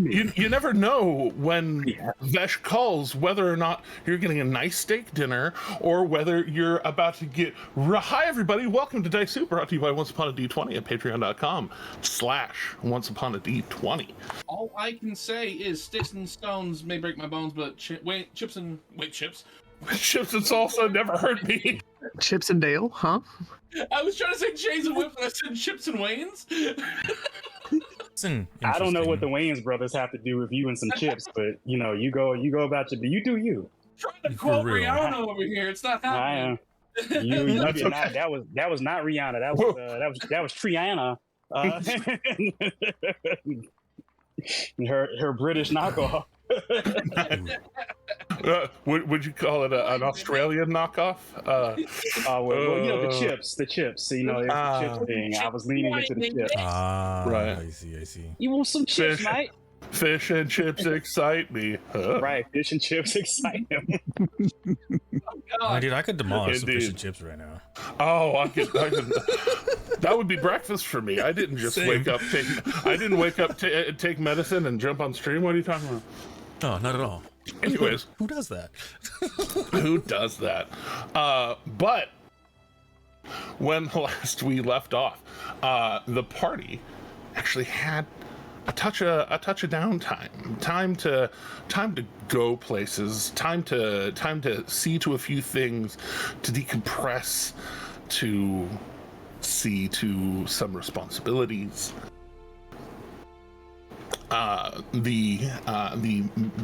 you never know when Vesh calls whether or not you're getting a nice steak dinner or whether you're about to get. Hi, everybody. Welcome to Dice Soup, brought to you by Once Upon a D20 at patreon.com/Once Upon a D20. All I can say is sticks and stones may break my bones, but chips and salsa never hurt me. Chips and Dale, huh? I was trying to say chains and whips, but I said chips and Wayne's. I don't know what the Wayans brothers have to do with you and some chips, but you go about you do you. Trying to quote Rihanna over here. It's not happening. You did not. That was not Rihanna. That was Triana. Her British knockoff. Would you call it an Australian knockoff? The chips. The chips thing. I was leaning into the chips. Right. I see. You want some chips, mate? Fish and chips excite me. Huh? Right, fish and chips excite him. Oh, dude, I could demolish some fish and chips right now. Oh, I could. That would be breakfast for me. I didn't just wake up, take medicine and jump on stream. What are you talking about? Oh, not at all. Anyways, who does that? Who does that? But when last we left off, the party actually had a touch of downtime, time to go places, time to see to a few things, to decompress, to see to some responsibilities. The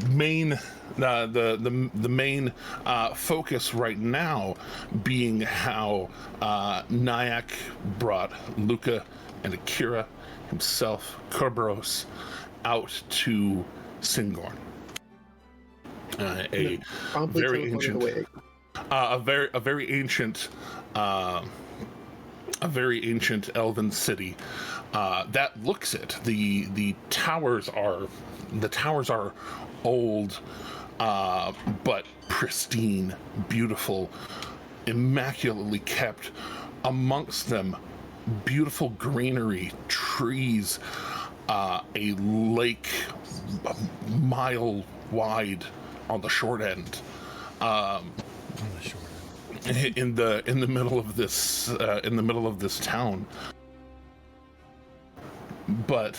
main focus right now being how Nyack brought Luca and Akira himself, Kerberos, out to Syngorn. A very ancient elven city that looks it. The towers are old, but pristine, beautiful, immaculately kept. Amongst them, beautiful greenery, trees, a lake a mile wide on the short end. In the middle of this town. But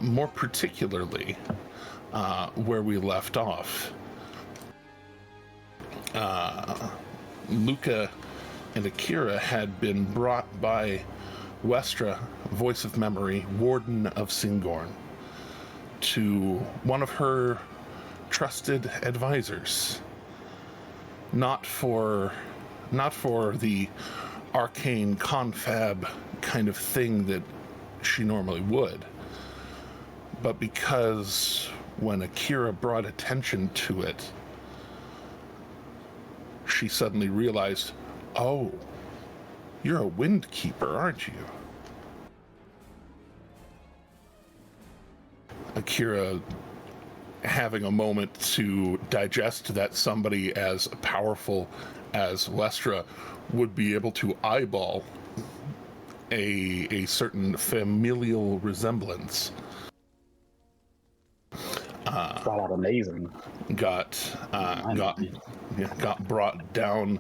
more particularly, where we left off, Luca and Akira had been brought by Westra, Voice of Memory, Warden of Syngorn, to one of her trusted advisors. Not for the arcane confab kind of thing that she normally would, but because when Akira brought attention to it, she suddenly realized, oh, you're a wind keeper, aren't you? Akira, having a moment to digest that somebody as powerful as Westra would be able to eyeball a certain familial resemblance. Amazing. Got brought down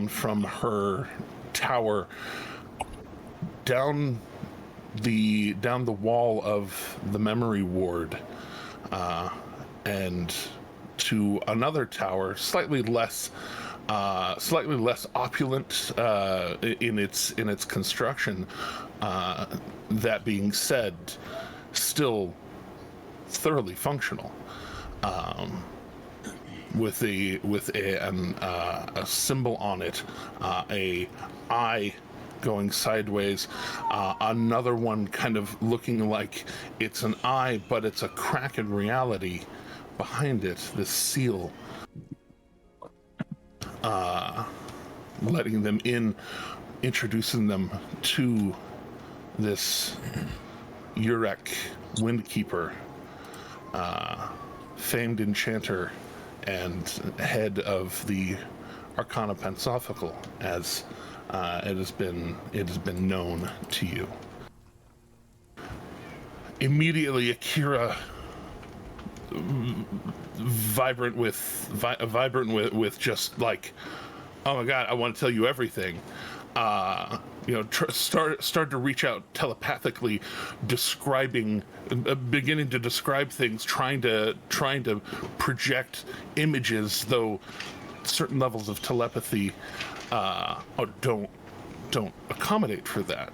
from her tower, down the wall of the memory ward, and to another tower, slightly less opulent in its construction. That being said, still thoroughly functional, with a symbol on it, a eye going sideways, another one kind of looking like it's an eye, but it's a crack in reality behind it, this seal, letting them in, introducing them to this Urek Windkeeper, famed enchanter and head of the Arcana Pensophical, as it has been known to you. immediately Akira, vibrant with just like, oh my god, I want to tell you everything. Start to reach out telepathically, beginning to describe things, trying to project images, though certain levels of telepathy don't accommodate for that.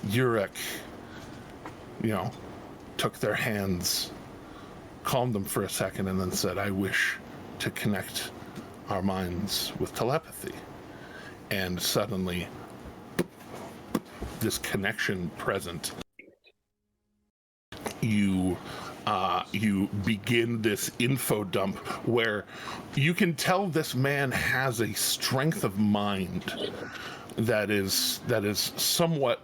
Urek, took their hands, calmed them for a second, and then said, "I wish to connect our minds with telepathy." And suddenly, this connection present, you begin this info dump where you can tell this man has a strength of mind that is somewhat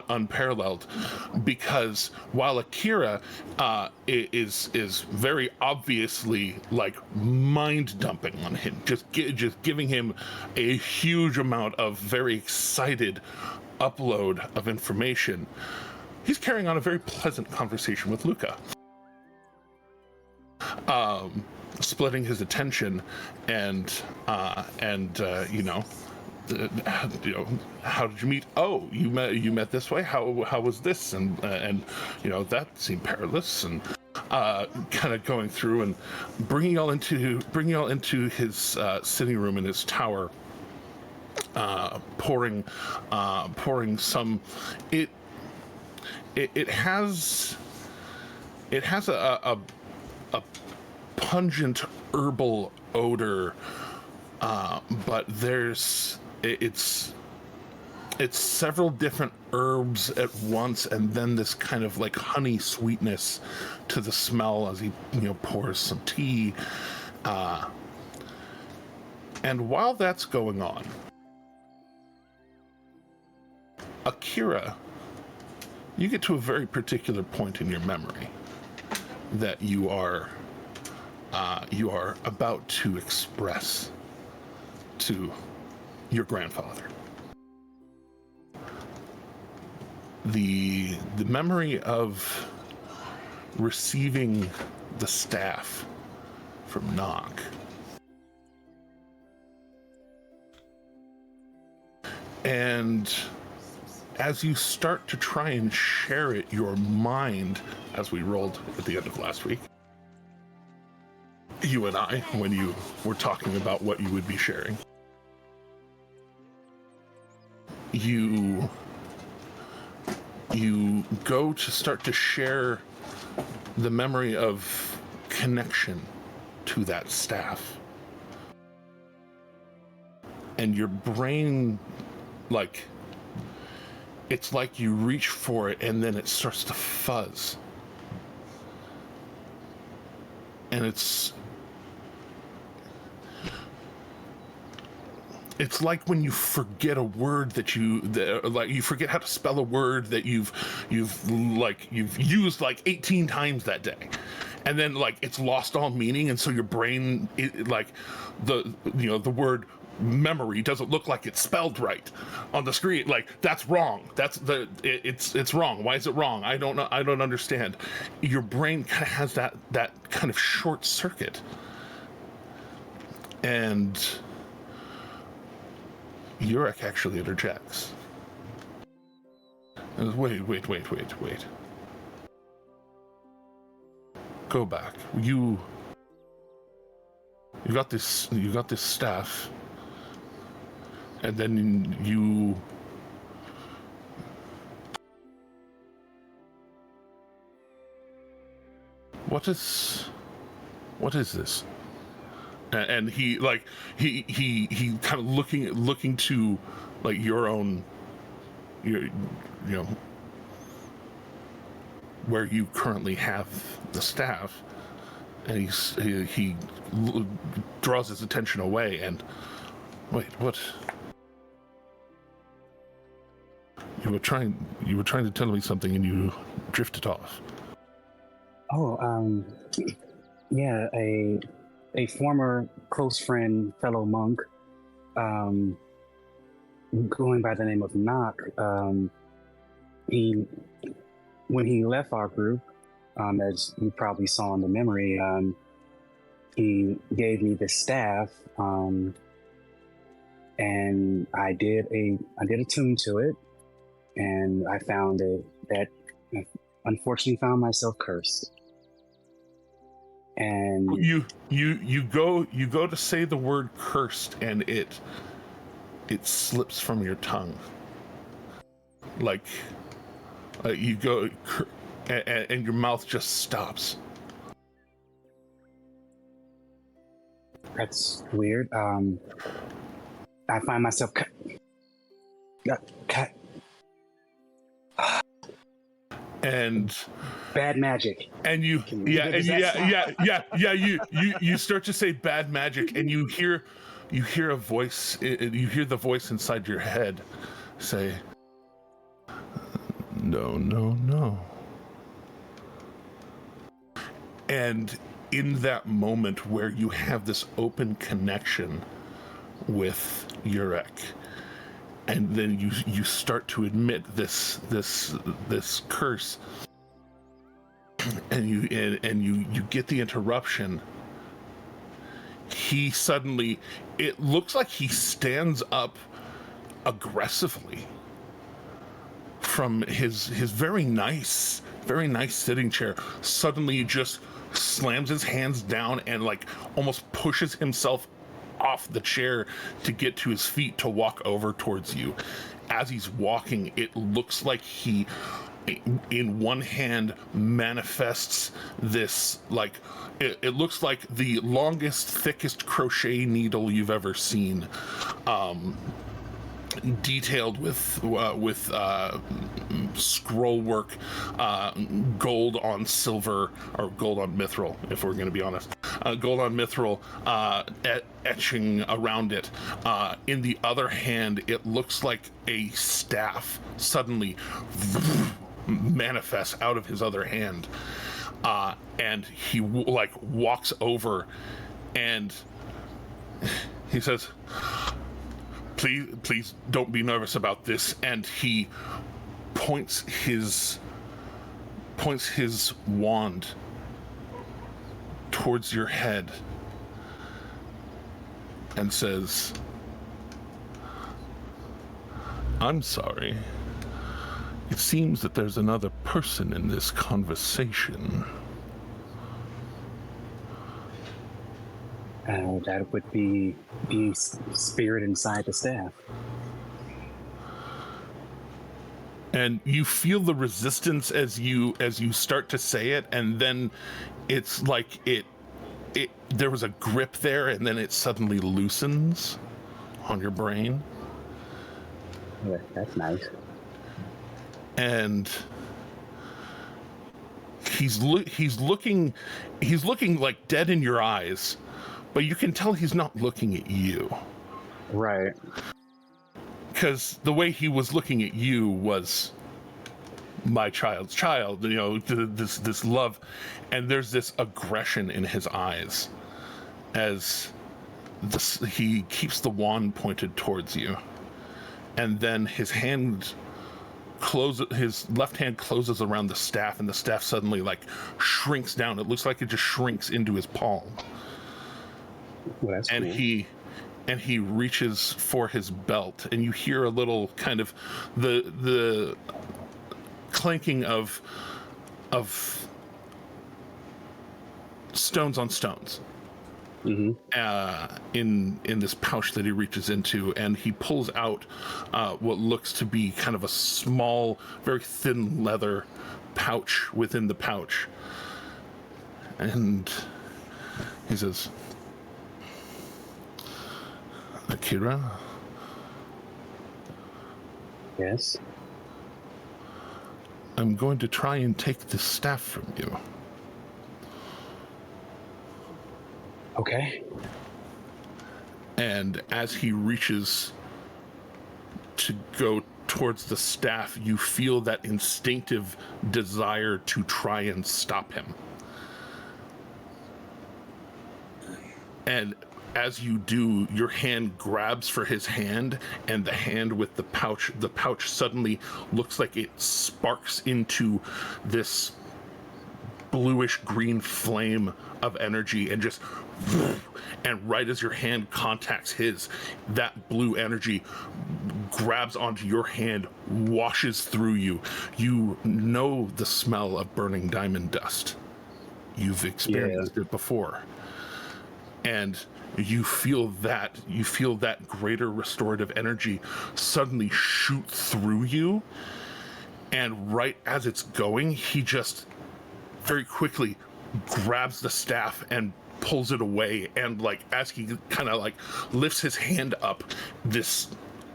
unparalleled, because while Akira is very obviously like mind dumping on him, just giving him a huge amount of very excited upload of information, he's carrying on a very pleasant conversation with Luca, splitting his attention and how did you meet? Oh, you met this way. How was this? And that seemed perilous. And kind of going through and bringing y'all into his sitting room in his tower, pouring some. It has a pungent herbal odor, but it's several different herbs at once, and then this kind of like honey sweetness to the smell as he pours some tea. And while that's going on, Akira, you get to a very particular point in your memory that you are about to express to your grandfather. The memory of receiving the staff from Nog. And as you start to try and share it, your mind, as we rolled at the end of last week, you and I, when you were talking about what you would be sharing, you go to start to share the memory of connection to that staff. And your brain, like, it's like you reach for it and then it starts to fuzz. And it's like when you forget a word like you forget how to spell a word that you've used like 18 times that day, and then like it's lost all meaning, and so your brain the word memory doesn't look like it's spelled right on the screen. Like, that's wrong. It's wrong. Why is it wrong? I don't know. I don't understand. Your brain kind of has that kind of short circuit, and Urek actually interjects. And wait. Go back. You got this staff, and then you what is this? And he kind of looking to like your where you currently have the staff, and he draws his attention away. And wait, what? You were trying to tell me something, and you drifted off. Oh, yeah, a former close friend, fellow monk, going by the name of Nock. He when he left our group, as you probably saw in the memory, he gave me the staff, and I did a tune to it, and I found that unfortunately found myself cursed. And you go to say the word cursed, and it slips from your tongue. Like you go, and your mouth just stops. That's weird. I find myself and bad magic. And you start to say bad magic, and you hear a voice. You hear the voice inside your head say, "No, no, no." And in that moment where you have this open connection with Urek, and then you start to admit this curse, and you get the interruption. He suddenly, it looks like he stands up aggressively from his very nice sitting chair. Suddenly just slams his hands down and like almost pushes himself off the chair to get to his feet to walk over towards you. As he's walking, it looks like he, in one hand, manifests this, like, it looks like the longest, thickest crochet needle you've ever seen, detailed with scroll work, gold on silver, or gold on mithril, if we're going to be honest, gold on mithril, etching around it. In the other hand, it looks like a staff suddenly manifests out of his other hand, and he walks over, and he says, Please don't be nervous about this. And he points his wand towards your head and says, "I'm sorry. It seems that there's another person in this conversation." That would be the spirit inside the staff. And you feel the resistance as you start to say it, and then it's like there was a grip there, and then it suddenly loosens on your brain. Yeah, that's nice. And he's looking like dead in your eyes, but you can tell he's not looking at you. Right. Because the way he was looking at you was my child's child, this love, and there's this aggression in his eyes as he keeps the wand pointed towards you, and then his left hand closes around the staff, and the staff suddenly shrinks down. It looks like it just shrinks into his palm. Well, that's and cool. he reaches for his belt, and you hear a little kind of the clanking of stones on stones. Mm-hmm. In this pouch that he reaches into, and he pulls out what looks to be kind of a small, very thin leather pouch within the pouch, and he says, "Akira?" Yes? "I'm going to try and take this staff from you." Okay. And as he reaches to go towards the staff, you feel that instinctive desire to try and stop him. And as you do, your hand grabs for his hand, and the hand with the pouch suddenly looks like it sparks into this bluish green flame of energy, and just, and right as your hand contacts his, that blue energy grabs onto your hand, washes through you. You know the smell of burning diamond dust. You've experienced it before. And you feel that greater restorative energy suddenly shoot through you, and right as it's going, he just very quickly grabs the staff and pulls it away, and like as he kind of like lifts his hand up, this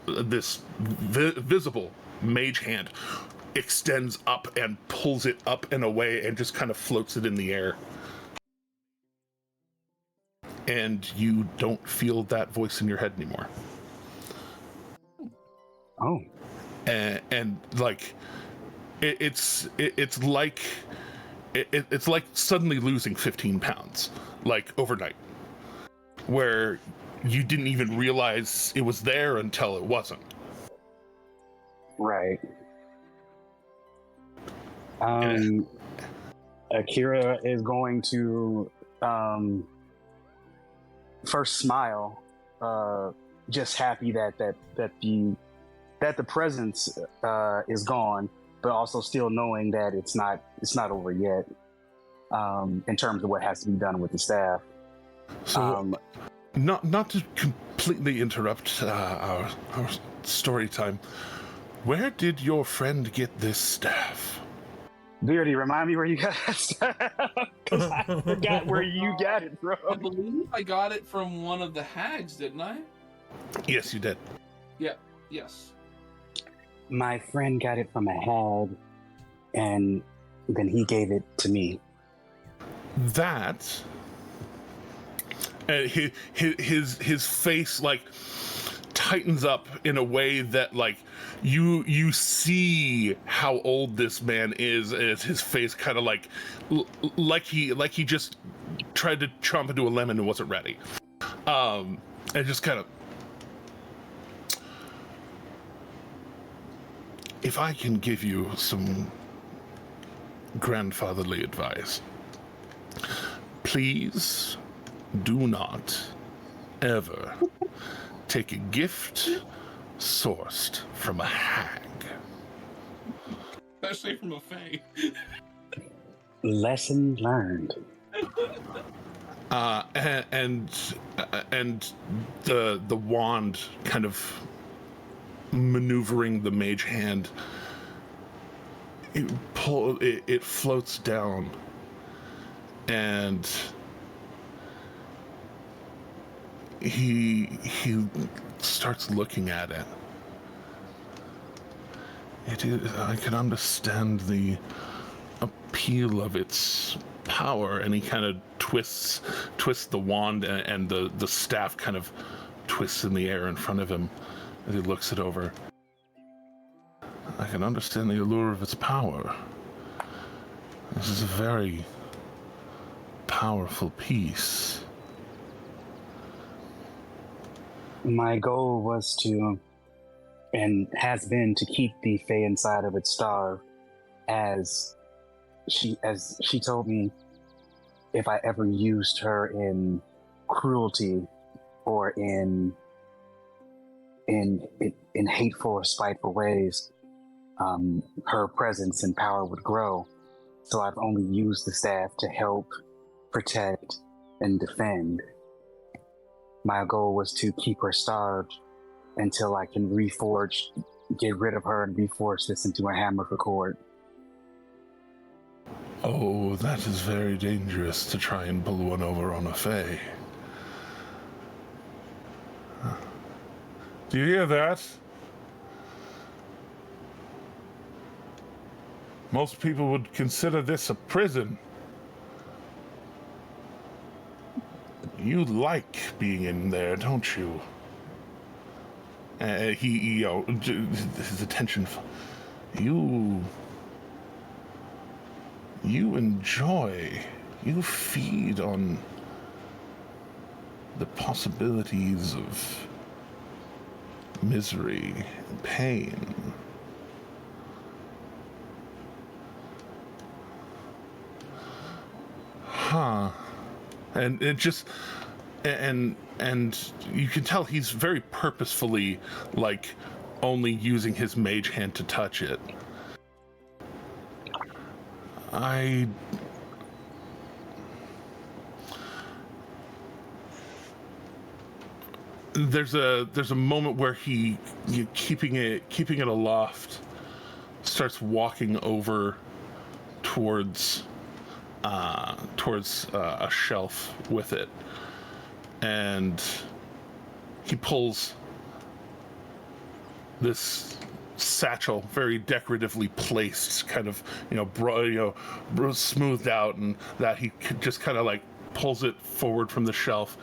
visible mage hand extends up and pulls it up and away and just kind of floats it in the air. And you don't feel that voice in your head anymore. Oh. And like it's like it's like suddenly losing 15 pounds, like overnight, where you didn't even realize it was there until it wasn't. Right. Akira is going to first smile, just happy that the presence is gone, but also still knowing that it's not over yet, in terms of what has to be done with the staff. So, not to completely interrupt our story time, where did your friend get this staff? Beardy, remind me where you got that staff, because I forgot where you got it from. I believe I got it from one of the hags, didn't I? Yes, you did. Yeah. Yes. My friend got it from a hag, and then he gave it to me. That his face like tightens up in a way that like you see how old this man is, as his face kind of like he just tried to chomp into a lemon and wasn't ready, and just kind of, if I can give you some grandfatherly advice, please do not ever take a gift sourced from a hag. Especially from a fae. Lesson learned. And the wand kind of maneuvering the mage hand, it floats down, and he starts looking at it. I can understand the appeal of its power, and he kind of twists the wand, and the staff kind of twists in the air in front of him as he looks it over. I can understand the allure of its power. This is a very powerful piece. My goal was to, and has been, to keep the fae inside of its star, as she told me, if I ever used her in cruelty or in hateful or spiteful ways, her presence and power would grow. So I've only used the staff to help, protect, and defend. My goal was to keep her starved until I can get rid of her and reforge this into a hammer for court. Oh, that is very dangerous to try and pull one over on a fae. Do you hear that? Most people would consider this a prison. You like being in there, don't you? He his attention. You enjoy. You feed on the possibilities of misery and pain. Huh. And it just and you can tell he's very purposefully like only using his mage hand to touch it. There's a moment where he keeping it aloft starts walking over towards a shelf with it, and he pulls this satchel, very decoratively placed, kind of smoothed out, and that he just kind of like pulls it forward from the shelf,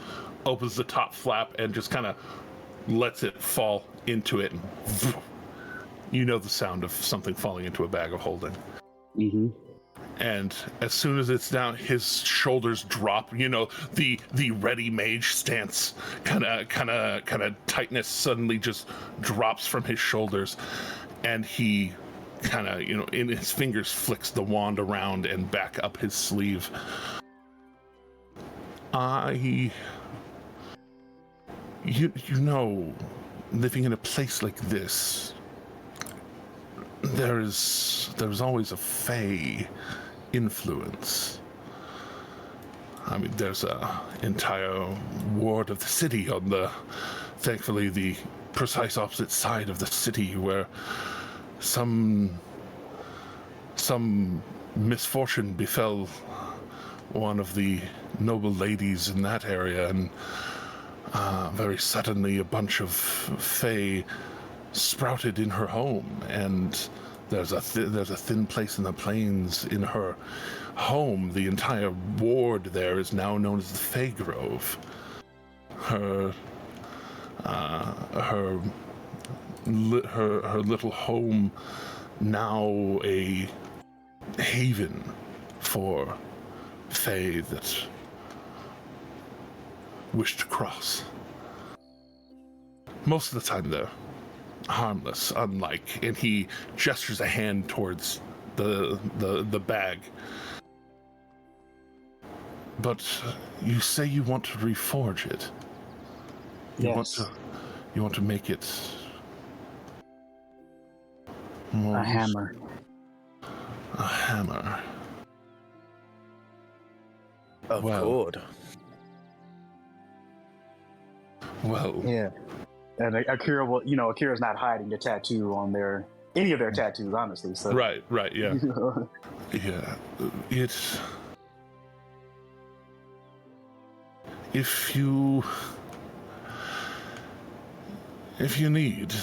opens the top flap, and just kind of lets it fall into it. And you know the sound of something falling into a bag of holding. Mm-hmm. And as soon as it's down, his shoulders drop. You know, the ready mage stance kind of tightness suddenly just drops from his shoulders, and he kind of, in his fingers flicks the wand around and back up his sleeve. Living in a place like this, there's always a fey influence. I mean, there's a entire ward of the city on thankfully the precise opposite side of the city, where some misfortune befell one of the noble ladies in that area, and very suddenly a bunch of fey sprouted in her home, and there's a thin place in the plains in her home. The entire ward there is now known as the Fey Grove. Her little home, now a haven for Fey that wish to cross. Most of the time, though, harmless, unlike, and he gestures a hand towards the bag. But you say you want to reforge it. Yes. You want to make it more a hammer. A hammer. Of course. Well. Yeah. And Akira will, Akira's not hiding a tattoo on any of their tattoos, honestly. So. Right, yeah. Yeah. If you need,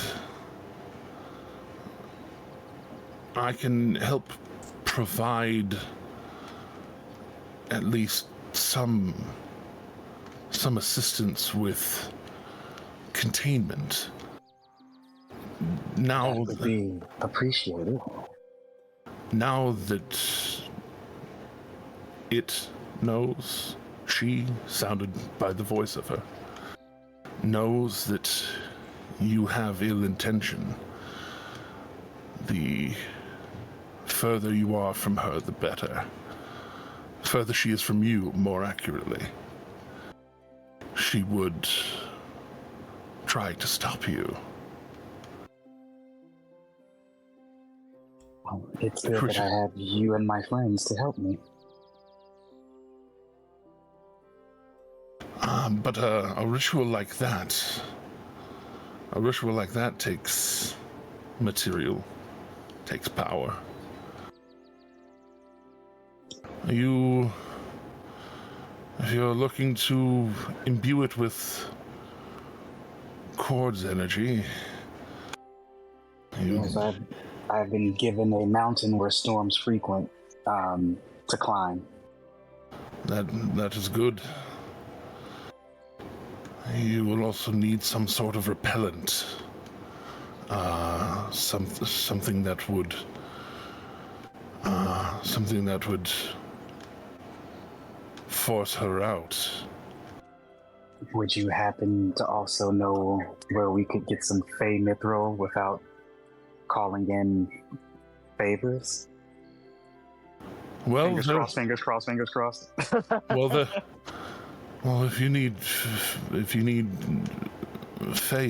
I can help provide at least some assistance with containment. Now that would be appreciated. Now that it knows, she, sounded by the voice of her, knows that you have ill intention. The further you are from her, the better. Further she is from you, more accurately. She would try to stop you. Well, it's good that I have you and my friends to help me. But a ritual like that takes material, takes power. If you're looking to imbue it with Cord's energy, Yes, I've been given a mountain where storms frequent to climb. That is good. You will also need some sort of repellent. Something that would force her out. Would you happen to also know where we could get some Fey Mithril without calling in favors? Well, Fingers crossed, fingers crossed, fingers crossed. Well, if you need Fey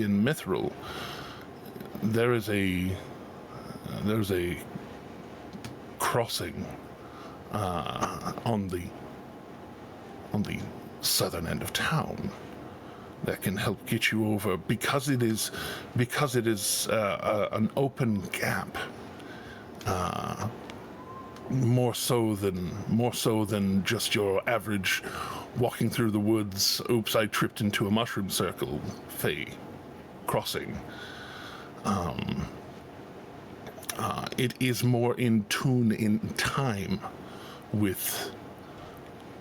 and Mithril, there's a crossing on the southern end of town that can help get you over because it is an open gap. More so than just your average walking through the woods. Oops, I tripped into a mushroom circle. Fey crossing. It is more in tune in time with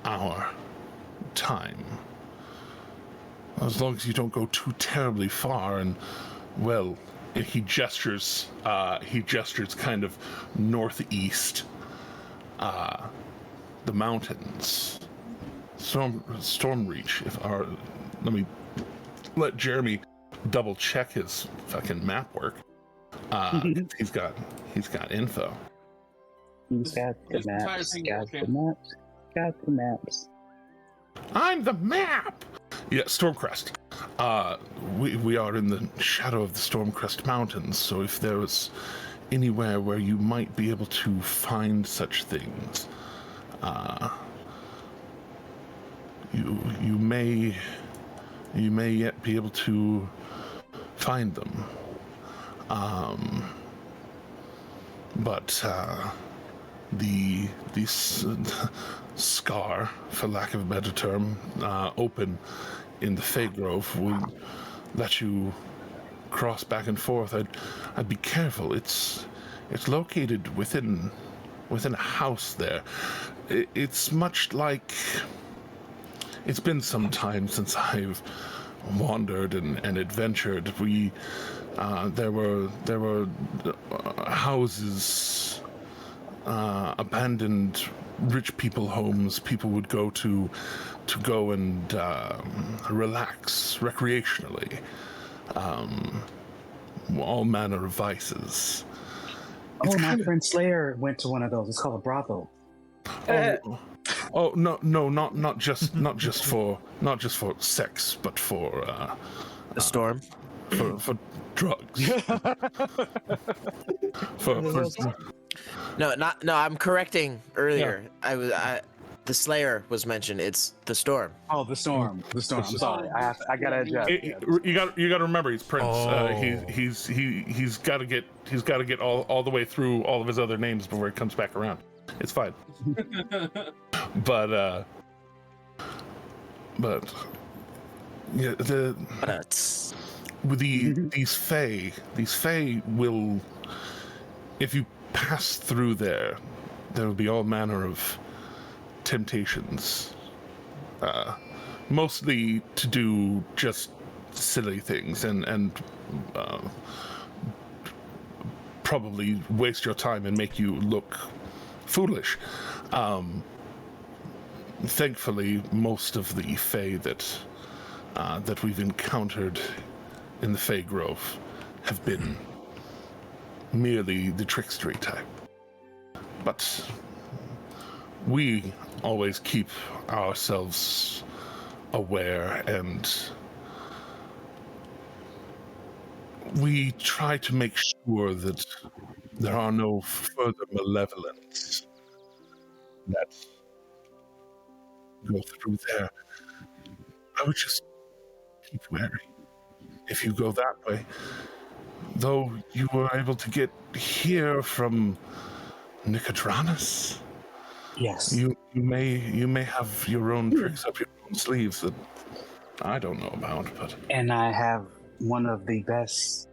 our time. As long as you don't go too terribly far, and well, he gestures kind of northeast. The mountains, Stormreach. Let me let Jeremy double check his fucking map work. He's got info. He's got the maps. Got the maps. I'm the map. Yeah, Stormcrest. We are in the shadow of the Stormcrest Mountains. So if there was anywhere where you might be able to find such things, you may yet be able to find them. But the scar, for lack of a better term, open in the Fey Grove would let you cross back and forth. I'd be careful. It's located within a house there. It's much like, it's been some time since I've wandered and adventured. There were houses, abandoned rich people homes people would go to go and relax recreationally. All manner of vices. My friend Slayer went to one of those. It's called a brothel. Oh no, not just for sex, but for the storm, for drugs. No, I'm correcting earlier. Yeah. The Slayer was mentioned. It's the storm. Oh, the storm. I'm sorry. I gotta adjust. You got to remember, he's Prince. Oh. He's got to get all the way through all of his other names before he comes back around. It's fine. But yeah, these Fae will, if you pass through there will be all manner of temptations, mostly to do just silly things and probably waste your time and make you look foolish. Thankfully, most of the Fae that we've encountered in the Fae Grove have been merely the trickstery type. But we always keep ourselves aware, and we try to make sure that there are no further malevolence that go through there. I would just keep wary. If you go that way, though you were able to get here from Nicodranus, yes, you may have your own tricks up your own sleeves that I don't know about. But and I have one of the best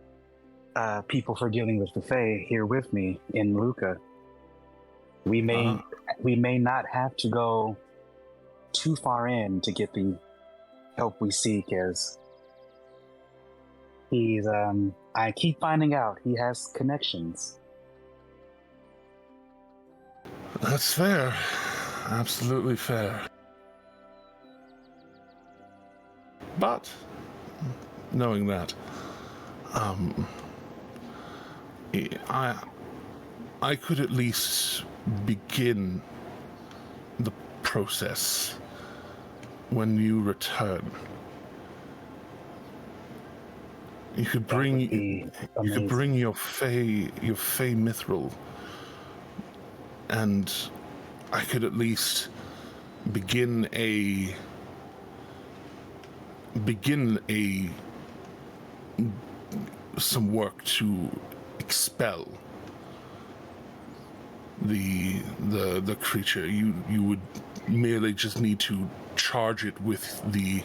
people for dealing with the Fae here with me in Luca. We may not have to go too far in to get the help we seek, as he's I keep finding out he has connections. that's fair. Absolutely fair. But knowing that, I could at least begin the process when you return. You could bring your Fey Mithril, and I could at least begin some work to expel the creature. You would merely just need to charge it with the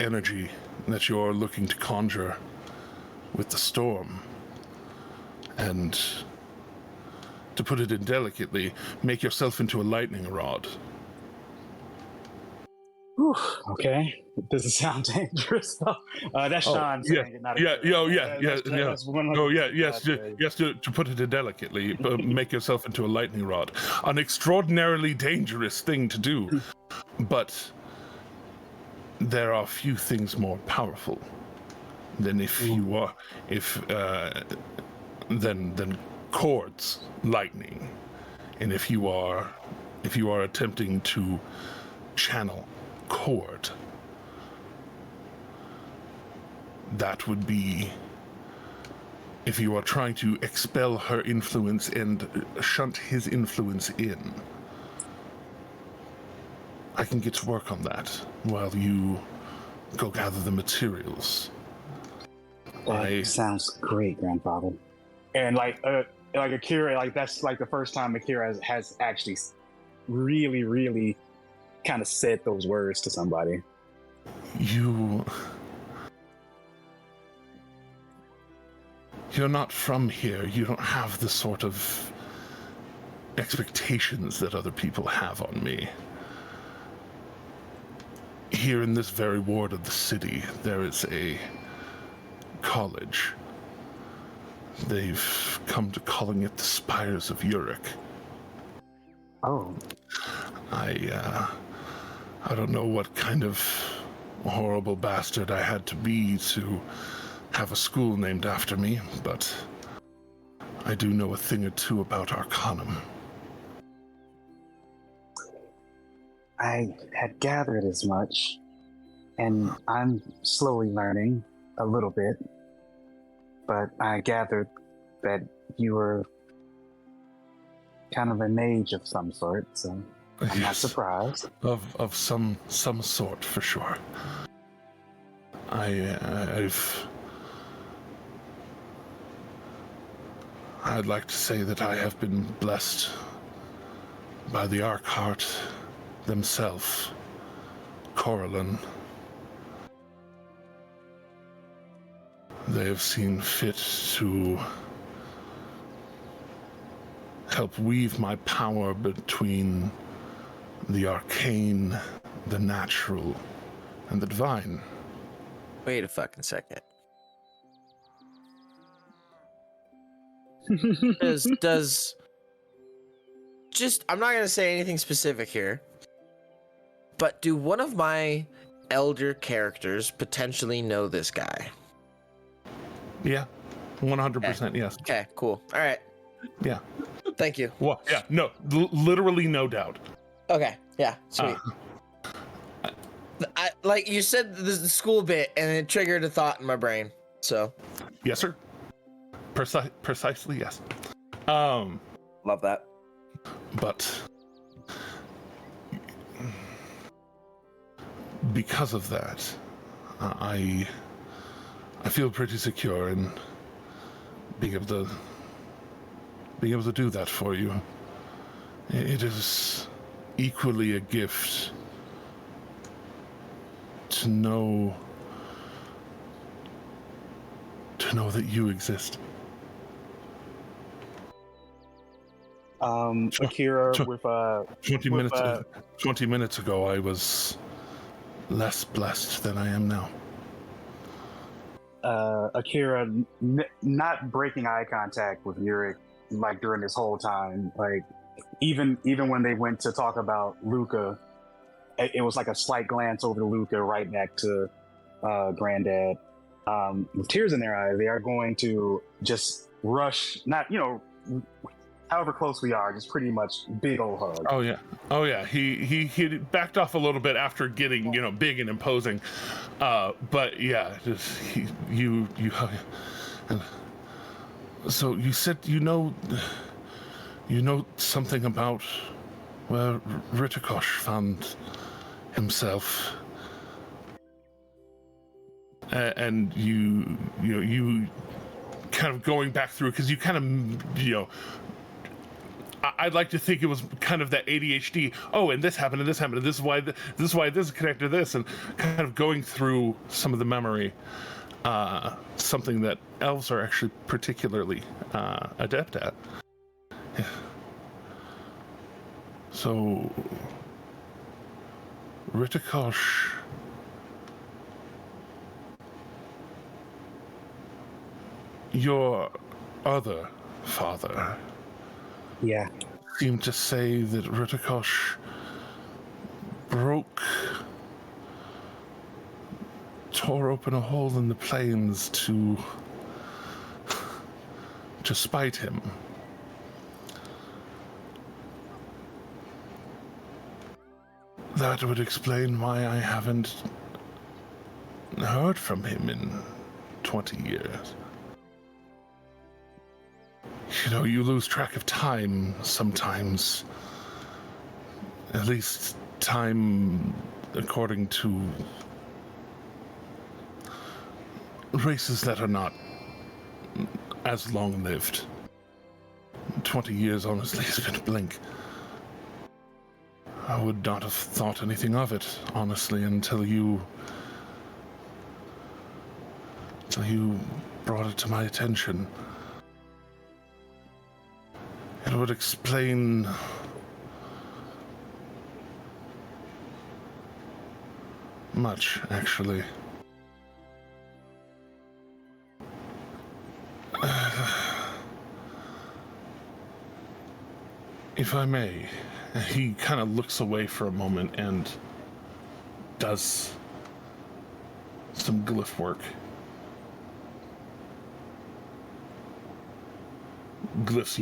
energy that you're looking to conjure with the storm, and to put it indelicately, make yourself into a lightning rod. Whew, okay, does it sound dangerous? That's Sean saying it, not a Yes. To put it indelicately, make yourself into a lightning rod. An extraordinarily dangerous thing to do, but there are few things more powerful than than Chord's lightning, and if you are attempting to channel Chord, that would be, if you are trying to expel her influence and shunt his influence in. I can get to work on that while you go gather the materials. That sounds great, Grandfather. And like Akira, like that's like the first time Akira has actually really, really kind of said those words to somebody. You're not from here. You don't have the sort of expectations that other people have on me. Here in this very ward of the city, there is a college. They've come to calling it the Spires of Uric. Oh. I don't know what kind of horrible bastard I had to be to have a school named after me, but I do know a thing or two about Arcanum. I had gathered as much, and I'm slowly learning a little bit, but I gathered that you were kind of a mage of some sort, so I'm not surprised. Of some sort, for sure. I'd like to say that I have been blessed by the Arkheart themselves, Coralyn. They have seen fit to help weave my power between the arcane, the natural, and the divine. Wait a fucking second. does just, I'm not gonna say anything specific here, but do one of my elder characters potentially know this guy? Yeah, 100%. Okay. Yes. Okay, cool. All right. Yeah. Thank you. Well, yeah, no, literally no doubt. Okay, yeah, sweet. I, like you said, the school bit, and it triggered a thought in my brain. So. Yes, sir. Precisely, yes. Love that. But because of that, I feel pretty secure in being able to do that for you. It is equally a gift to know that you exist. Akira, with 20 minutes ago, I was less blessed than I am now. Akira not breaking eye contact with Yurik, like during this whole time, like even when they went to talk about Luca, it was like a slight glance over to Luca, right back to Granddad. With tears in their eyes, they are going to just rush, not, however close we are, just pretty much big old hug. Oh yeah. He backed off a little bit after getting big and imposing, but yeah, just you. And so you said you know something about where Ritikosh found himself, and you kind of going back through, because you kind of I'd like to think it was kind of that ADHD. Oh, and this happened, and this happened, and this is why this is connected to this, and kind of going through some of the memory. Something that elves are actually particularly adept at. Yeah. So, Ritikosh. Your other father. Yeah. Seemed to say that Ritikosh tore open a hole in the plains to spite him. That would explain why I haven't heard from him in 20 years. You lose track of time sometimes. At least time according to races that are not as long-lived. 20 years, honestly, has been a blink. I would not have thought anything of it, honestly, until you brought it to my attention. It would explain much, actually. If I may, he kind of looks away for a moment and does some glyph work. Glyphs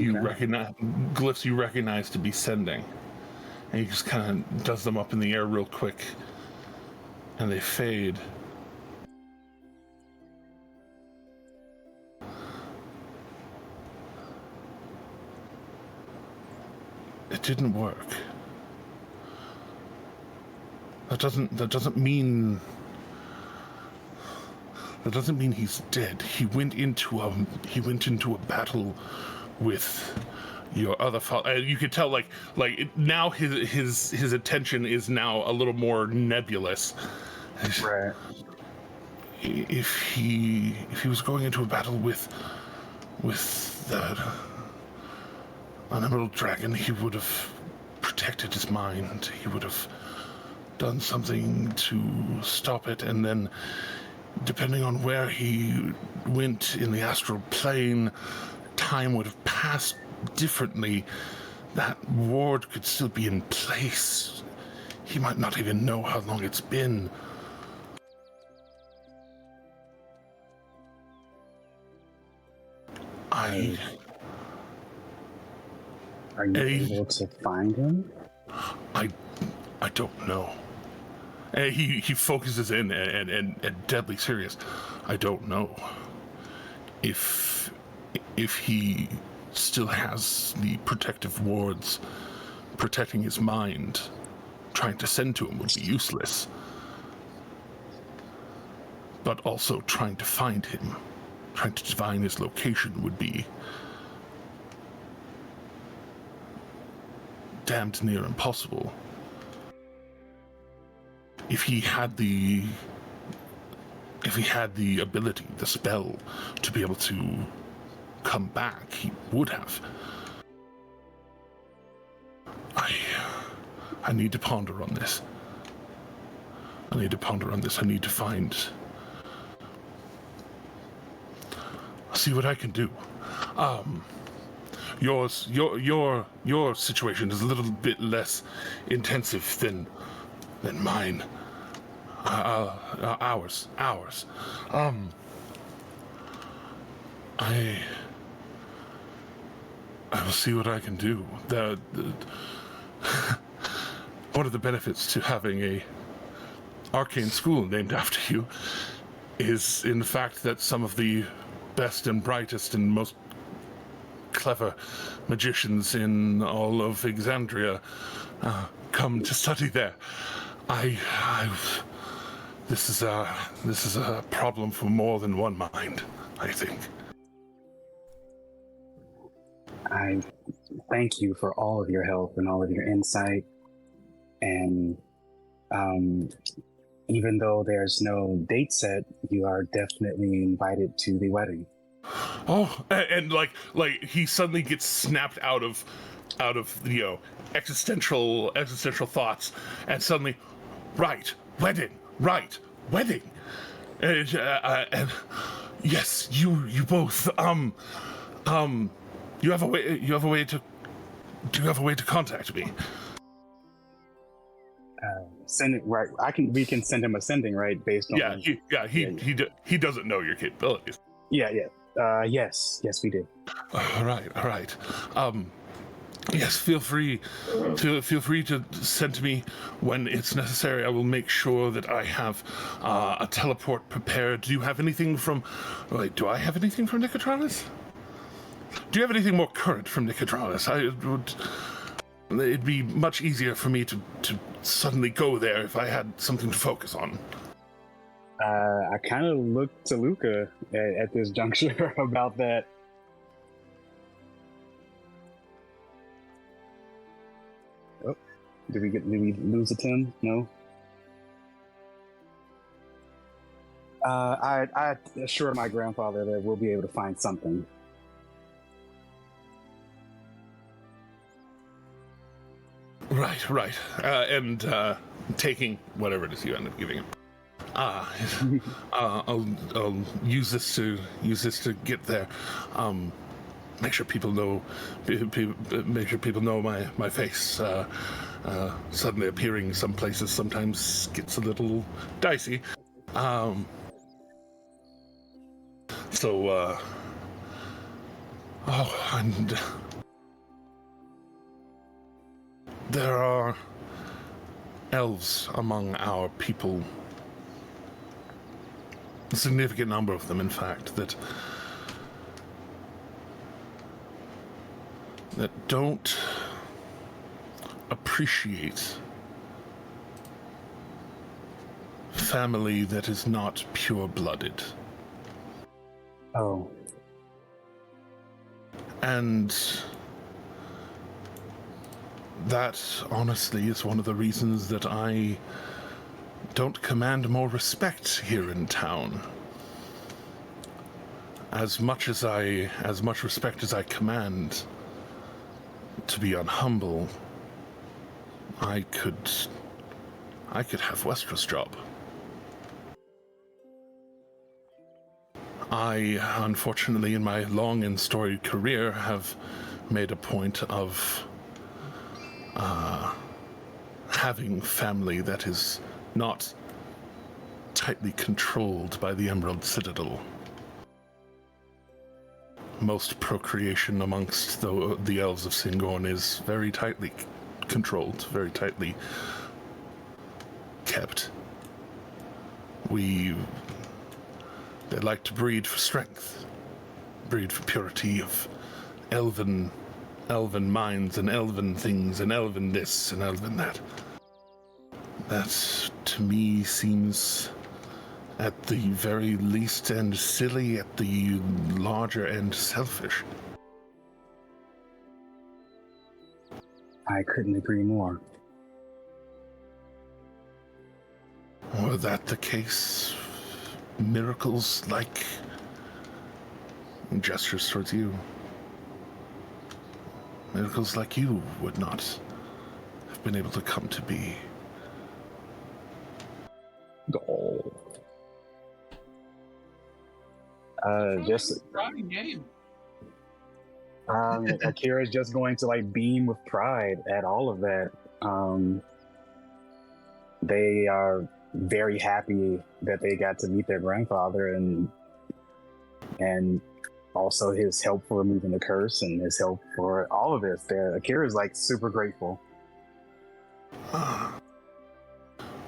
you recognize to be sending. And he just kind of does them up in the air real quick, and they fade. It didn't work. That doesn't mean he's dead. He went into a battle with your other father. You could tell, now his attention is now a little more nebulous. Right. If he was going into a battle with an emerald dragon, he would have protected his mind. He would have done something to stop it, and then, depending on where he went in the astral plane, time would have passed differently. That ward could still be in place. He might not even know how long it's been. Are you able to find him? I don't know. He focuses in and deadly serious. I don't know if he still has the protective wards protecting his mind. Trying to send to him would be useless. But also trying to find him, trying to divine his location would be damned near impossible. If he had the ability, the spell, to be able to come back, he would have. I need to ponder on this. I need to find. See what I can do. Your situation is a little bit less intensive than than mine. Ours. I will see what I can do. One of the benefits to having a arcane school named after you is in fact that some of the best and brightest and most clever magicians in all of Exandria come to study there. This is a problem for more than one mind, I think. I thank you for all of your help and all of your insight. And even though there's no date set, you are definitely invited to the wedding. Oh, and like he suddenly gets snapped out of existential thoughts, and suddenly, wedding. And yes, you both. You have a way to. Do you have a way to contact me? Send it right. We can send him a sending, right? Based on. He doesn't know your capabilities. Yes, we do. All right. Yes, feel free to send to me when it's necessary. I will make sure that I have a teleport prepared. Do you have anything from? Wait, do I have anything from Nicodranas? Do you have anything more current from Nicodranas? It'd be much easier for me to suddenly go there if I had something to focus on. I kind of looked to Luca at this juncture about that. Oh, did we lose a Tim? No. I assured my grandfather that we'll be able to find something. Right. And taking whatever it is you end up giving him. I'll use this to get there. Make sure people know. Make sure people know my face. Suddenly appearing some places sometimes gets a little dicey. And there are elves among our people. A significant number of them, in fact, that don't appreciate family that is not pure-blooded. Oh. And that, honestly, is one of the reasons that I don't command more respect here in town. As much respect as I command, to be unhumble, I could have Westra's job. I, unfortunately, in my long and storied career, have made a point of having family that is not tightly controlled by the Emerald Citadel. Most procreation amongst the elves of Syngorn is very tightly controlled, very tightly kept. They like to breed for strength, breed for purity of elven minds and elven things and elven this and elven that. That, to me, seems at the very least end silly, at the larger end selfish. I couldn't agree more. Were that the case, miracles like gestures towards you, miracles like you would not have been able to come to be. Oh. Just game. Akira's just going to beam with pride at all of that. they are very happy that they got to meet their grandfather and also his help for removing the curse and his help for all of this. Akira's like super grateful.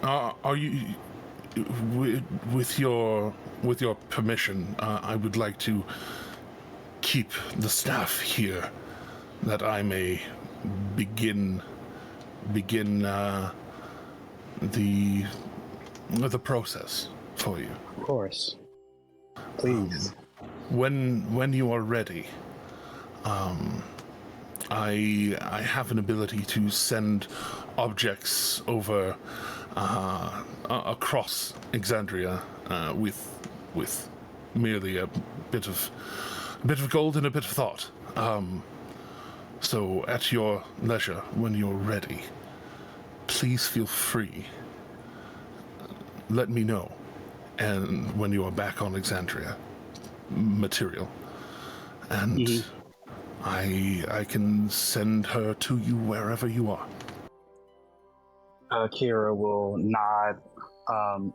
Are you, with your permission, I would like to keep the staff here that I may begin the process for you. Of course. Please. When you are ready, I have an ability to send objects over across Exandria with merely a bit of gold and a bit of thought. So at your leisure, when you're ready, please feel free. Let me know, and when you are back on Exandria material, and I can send her to you wherever you are. Kira will nod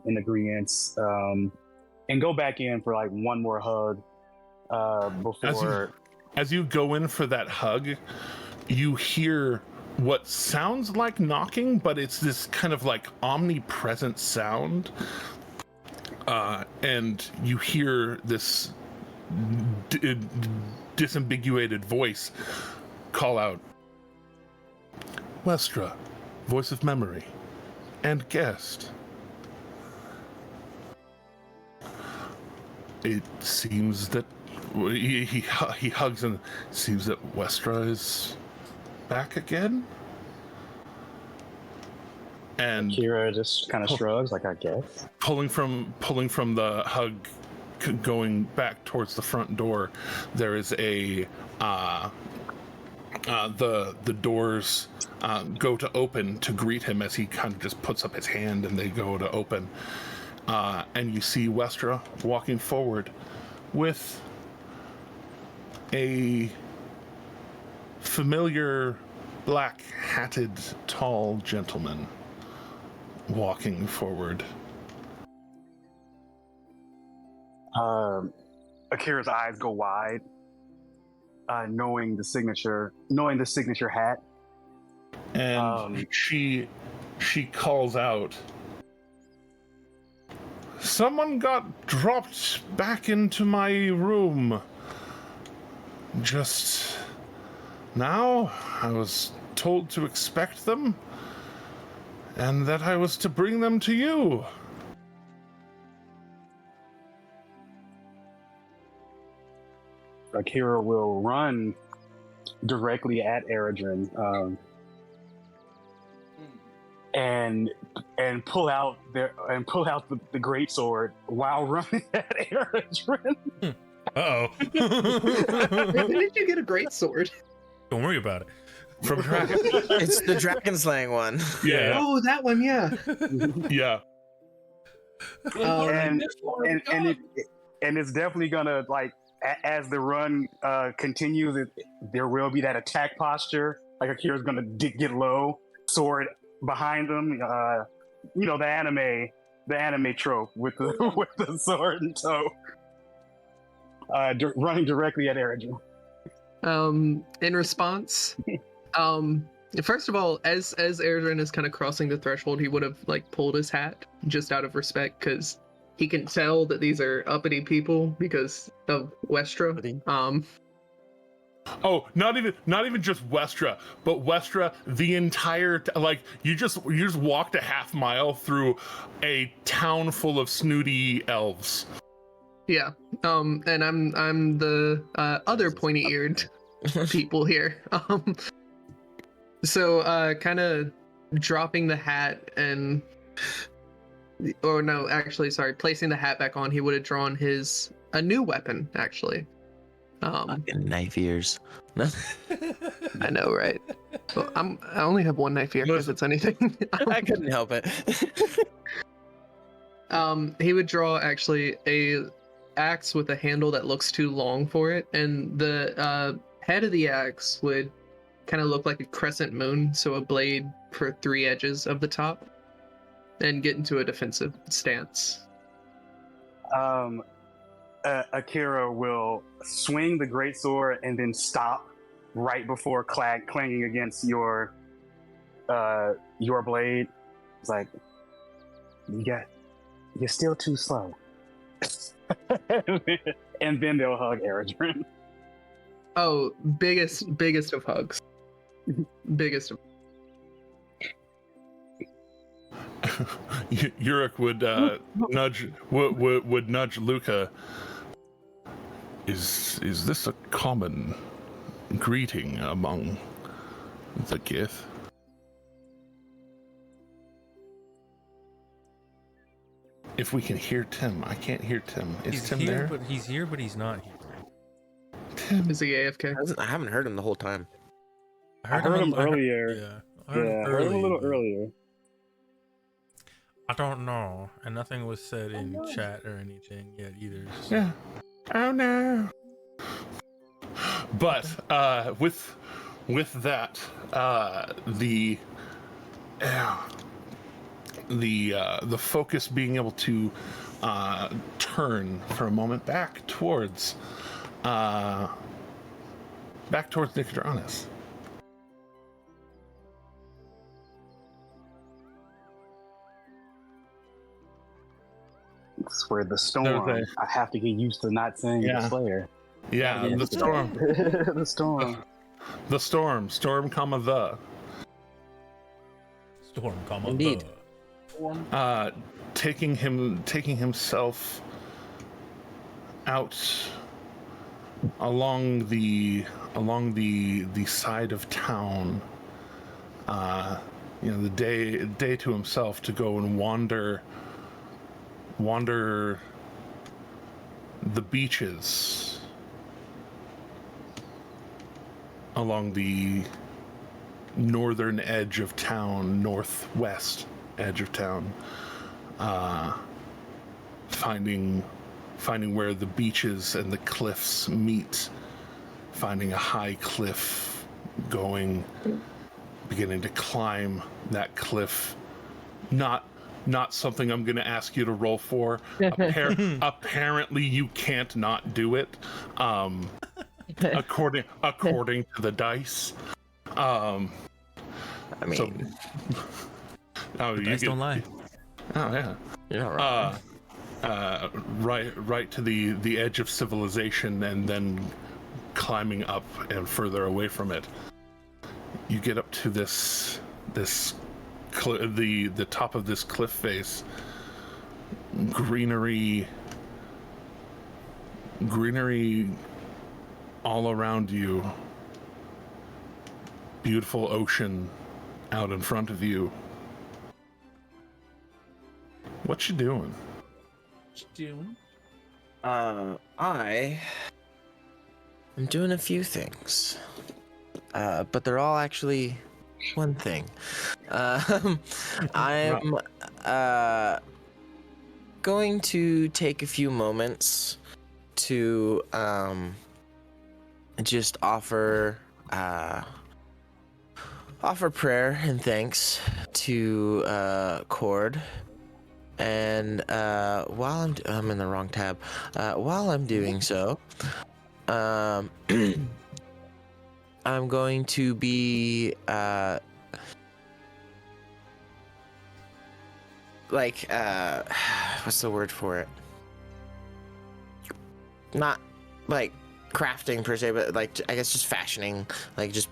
in agreement and go back in for like one more hug before. As you go in for that hug, you hear what sounds like knocking, but it's this kind of like omnipresent sound. And you hear this disambiguated voice call out, "Westra, voice of memory, and guest." It seems that he hugs, and seems that Westra is back again. And Kira just kind of shrugs, like, I guess. Pulling from the hug, going back towards the front door, there is the doors go to open to greet him as he kind of just puts up his hand, and they go to open. And you see Westra walking forward with a familiar black-hatted tall gentleman walking forward. Akira's eyes go wide, knowing the signature hat. And she calls out, "Someone got dropped back into my room just now. I was told to expect them, and that I was to bring them to you." Akira will run directly at Eredrin, and pull out the greatsword while running at Eredrin. Uh-oh. When did you get a greatsword? Don't worry about it. From Dragon. It's the dragon slaying one. Yeah. Oh, that one, yeah. Yeah. And it's definitely gonna, like, as the run continues, there will be that attack posture. Like, Akira's gonna get low, sword behind them. The anime trope with the sword in tow, running directly at Eredrin. In response, first of all, as Eredrin is kind of crossing the threshold, he would have like pulled his hat just out of respect, because he can tell that these are uppity people because of Westra. Oh, not even just Westra, but Westra, the entire you just walked a half mile through a town full of snooty elves. Yeah. And I'm the other pointy-eared people here. So kind of dropping the hat and placing the hat back on, he would have drawn a new weapon, actually. Fucking knife ears. I know, right? Well, I only have one knife ear, if it's anything. I couldn't help it. He would draw actually a axe with a handle that looks too long for it, and the head of the axe would kind of look like a crescent moon, so a blade for 3 edges of the top. and get into a defensive stance. Akira will swing the greatsword and then stop right before clanging against your blade. It's like, you're still too slow. And then they'll hug Eredrin. Oh, biggest of hugs. Biggest of. Yurik would nudge Luca. Is this a common greeting among the Gith? If we can hear Tim, I can't hear Tim. Is Tim here, there? But he's here, but he's not here. Tim. Is he AFK? I haven't heard him the whole time. I heard him earlier. I heard him I heard him a little but earlier. I don't know, and nothing was said in chat or anything yet either. So. Yeah. Oh no. But with that, the focus being able to turn for a moment back towards Nicodranas. It's where the storm. I have to get used to not saying the Slayer. Yeah, the storm. The storm. The storm. Storm, comma the. Storm, comma Indeed. the. Taking himself out along the side of town. The day to himself to go and wander the beaches along the northern edge of town, northwest edge of town, finding where the beaches and the cliffs meet, finding a high cliff, beginning to climb that cliff. Not something I'm going to ask you to roll for. Apparently, you can't not do it. According to the dice. I mean, The dice don't lie. Oh yeah. Yeah. Right. Right to the edge of civilization, and then climbing up and further away from it. You get up to the top of this cliff face. Greenery all around you. Beautiful ocean out in front of you. What you doing? I am doing a few things, but they're all actually one thing. I'm going to take a few moments to just offer prayer and thanks to Cord. And while I'm in the wrong tab, while I'm doing so, I'm going to be what's the word for it? Not like crafting per se, but like I guess just fashioning, like just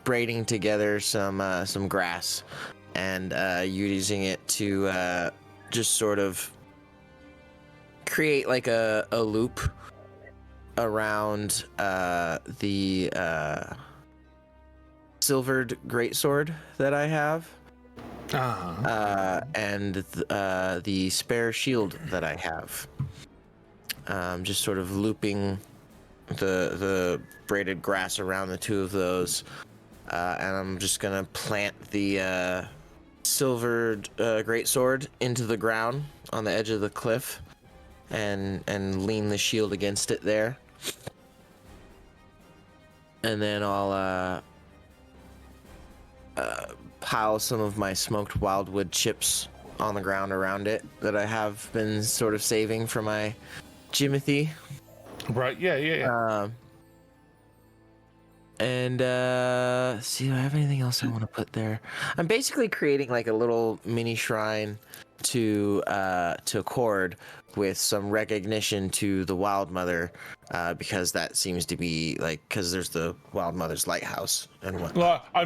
braiding together some grass and using it to just sort of create like a loop around the silvered greatsword that I have, and the spare shield that I have. Just sort of looping the braided grass around the two of those, and I'm just gonna plant the silvered greatsword into the ground on the edge of the cliff, and lean the shield against it there. And then I'll pile some of my smoked wildwood chips on the ground around it that I have been sort of saving for my Jimothy. Right? Yeah. And see, do I have anything else I want to put there? I'm basically creating like a little mini shrine to Cord with some recognition to the Wild Mother, because that seems to be like, because there's the Wild Mother's lighthouse and whatnot. Well, I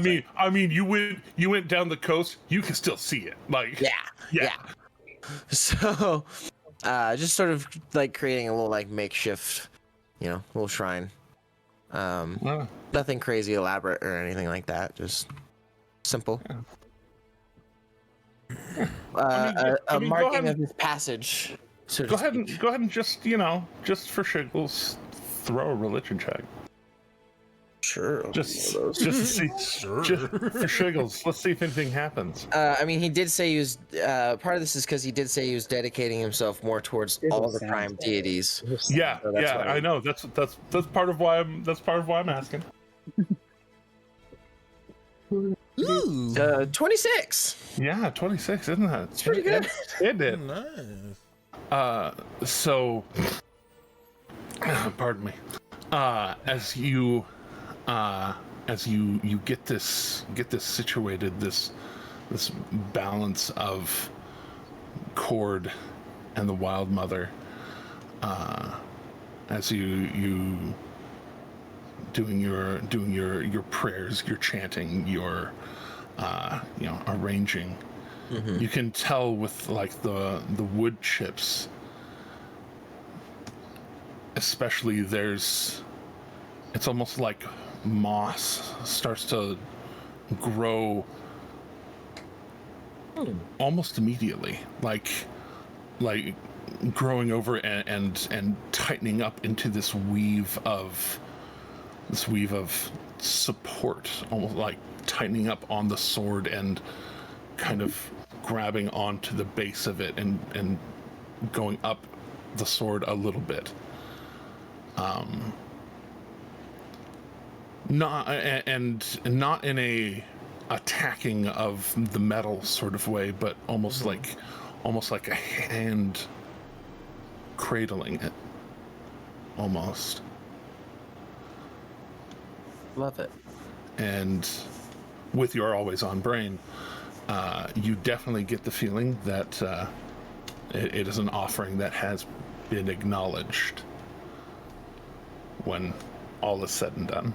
mean, you went down the coast. You can still see it. Like, Yeah. So, just sort of like creating a little like makeshift, little shrine. Nothing crazy elaborate or anything like that. Just simple. A marking of his passage. So go ahead and just for shiggles, throw a religion check. Sure. Just to see. Sure. Just for shiggles. Let's see if anything happens. I mean, he did say he was. Part of this is because he did say he was dedicating himself more towards all the prime deities. Yeah, So that's why I know. That's part of why I'm asking. Ooh. 26. Yeah, 26, isn't that? It's pretty good. It did. Nice. So, pardon me. As you get this situated, this balance of Cord and the Wild Mother, as you doing your prayers, your chanting, your arranging. Mm-hmm. You can tell with like the wood chips, especially it's almost like moss starts to grow almost immediately, like growing over and tightening up into this weave of support, almost like tightening up on the sword and kind of grabbing onto the base of it and going up the sword a little bit. Not in a attacking of the metal sort of way, but almost like a hand cradling it, almost. Love it. And with your always on brain, you definitely get the feeling that it is an offering that has been acknowledged when all is said and done.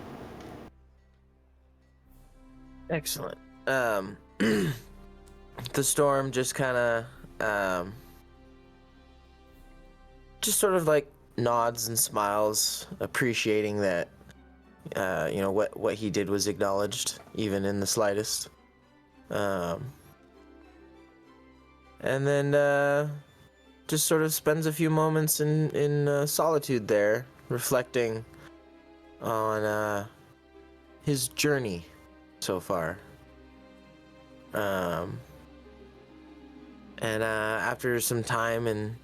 Excellent. The storm just kind of just sort of like nods and smiles, appreciating that what he did was acknowledged, even in the slightest. And then just sort of spends a few moments in solitude there, reflecting on his journey so far. And after some time in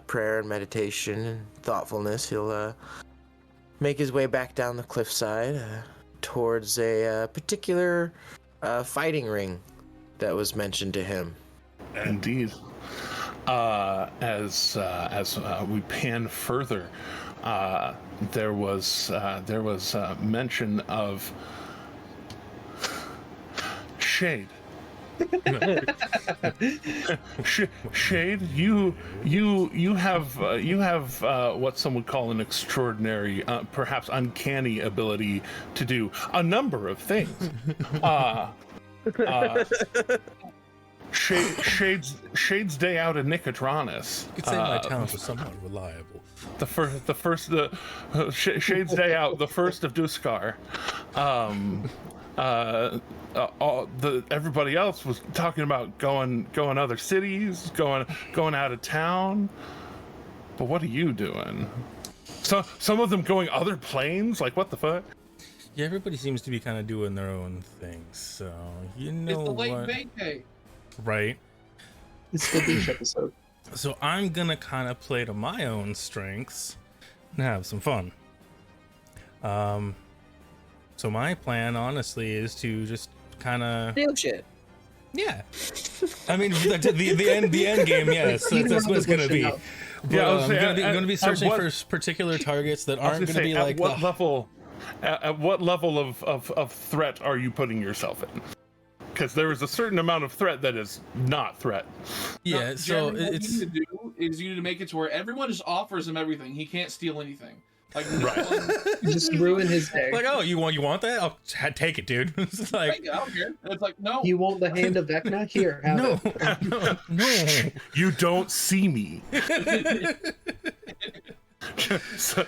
prayer and meditation and thoughtfulness, he'll make his way back down the cliffside towards a particular fighting ring that was mentioned to him. Indeed. As we pan further, there was mention of Shade. Shade, you have what some would call an extraordinary, perhaps uncanny ability to do a number of things. Shade's day out in Nicodranus. You could say my talents are somewhat reliable. Shade's day out, the first of Duskar. Everybody else was talking about going other cities, going out of town. But what are you doing? So some of them going other planes. Like, what the fuck? Yeah, everybody seems to be kind of doing their own things. So you know It's the late what? vacay. Right. It's the beach episode. So I'm gonna kind of play to my own strengths and have some fun. So my plan, honestly, is to just kind of Real shit. yeah. I mean, the end game, yes. That's what it's gonna be. But, Yeah, I was I'm saying, gonna be at searching what- for particular targets that I was aren't gonna gonna say, be like at what level of threat are you putting yourself in? Because there is a certain amount of threat that is not threat. yeah. No, So Jeremy, what it's you need to do is you need to make it to where everyone just offers him everything. He can't steal anything. Like no one, Just ruin his day. like, oh, you want that? I'll take it, dude. It's like, I don't care. And it's like no. You want the hand of Vecna? Here, have no, it. no. You don't see me. So,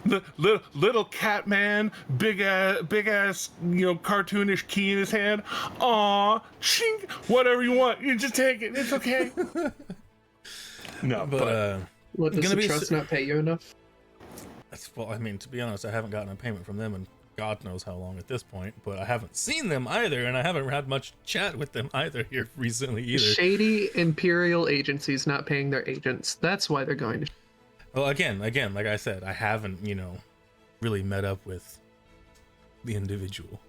the little cat man, big ass, cartoonish key in his hand. Aw, chink, whatever you want, you just take it. It's okay. No, But What, does gonna the be trust not pay you enough? well, I mean, to be honest, I haven't gotten a payment from them in God knows how long at this point. But I haven't seen them either, and I haven't had much chat with them either here recently either. Shady imperial agencies not paying their agents. That's why they're going to. Well, again, like I said, I haven't, really met up with the individual.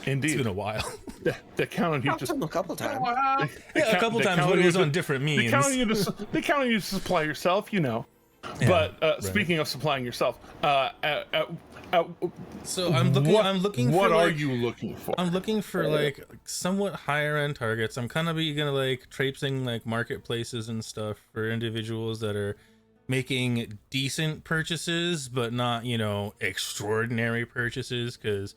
indeed, It's been a while. they count on you Talked to him a couple times. Yeah, a couple times, but it was on different They means. count on you to supply yourself, Yeah, But right. speaking of supplying yourself, So I'm looking. What for, are like, you looking for? I'm looking for like somewhat higher end targets. I'm kind of gonna like traipsing like marketplaces and stuff for individuals that are making decent purchases, but not extraordinary purchases, because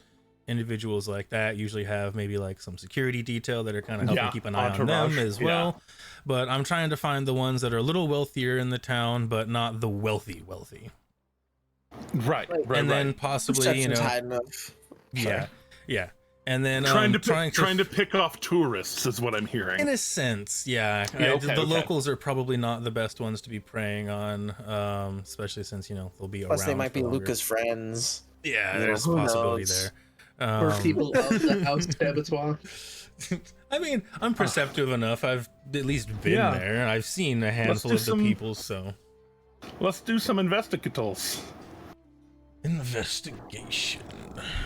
individuals like that usually have maybe like some security detail that are kind of helping keep an eye on them as well. But I'm trying to find the ones that are a little wealthier in the town, but not the wealthy. Right. And then possibly, Perception's high enough. yeah. And then trying to pick off tourists is what I'm hearing. in a sense, yeah. The locals are probably not the best ones to be preying on, especially since they'll be Plus, around. they might be for longer. Luca's friends. Yeah, You know, there's a who possibility knows? there. Or people of the house abattoir. I mean, I'm perceptive enough. I've at least been Yeah. there. I've seen a handful do of the some- people, so. Let's do some investigators. Investigation.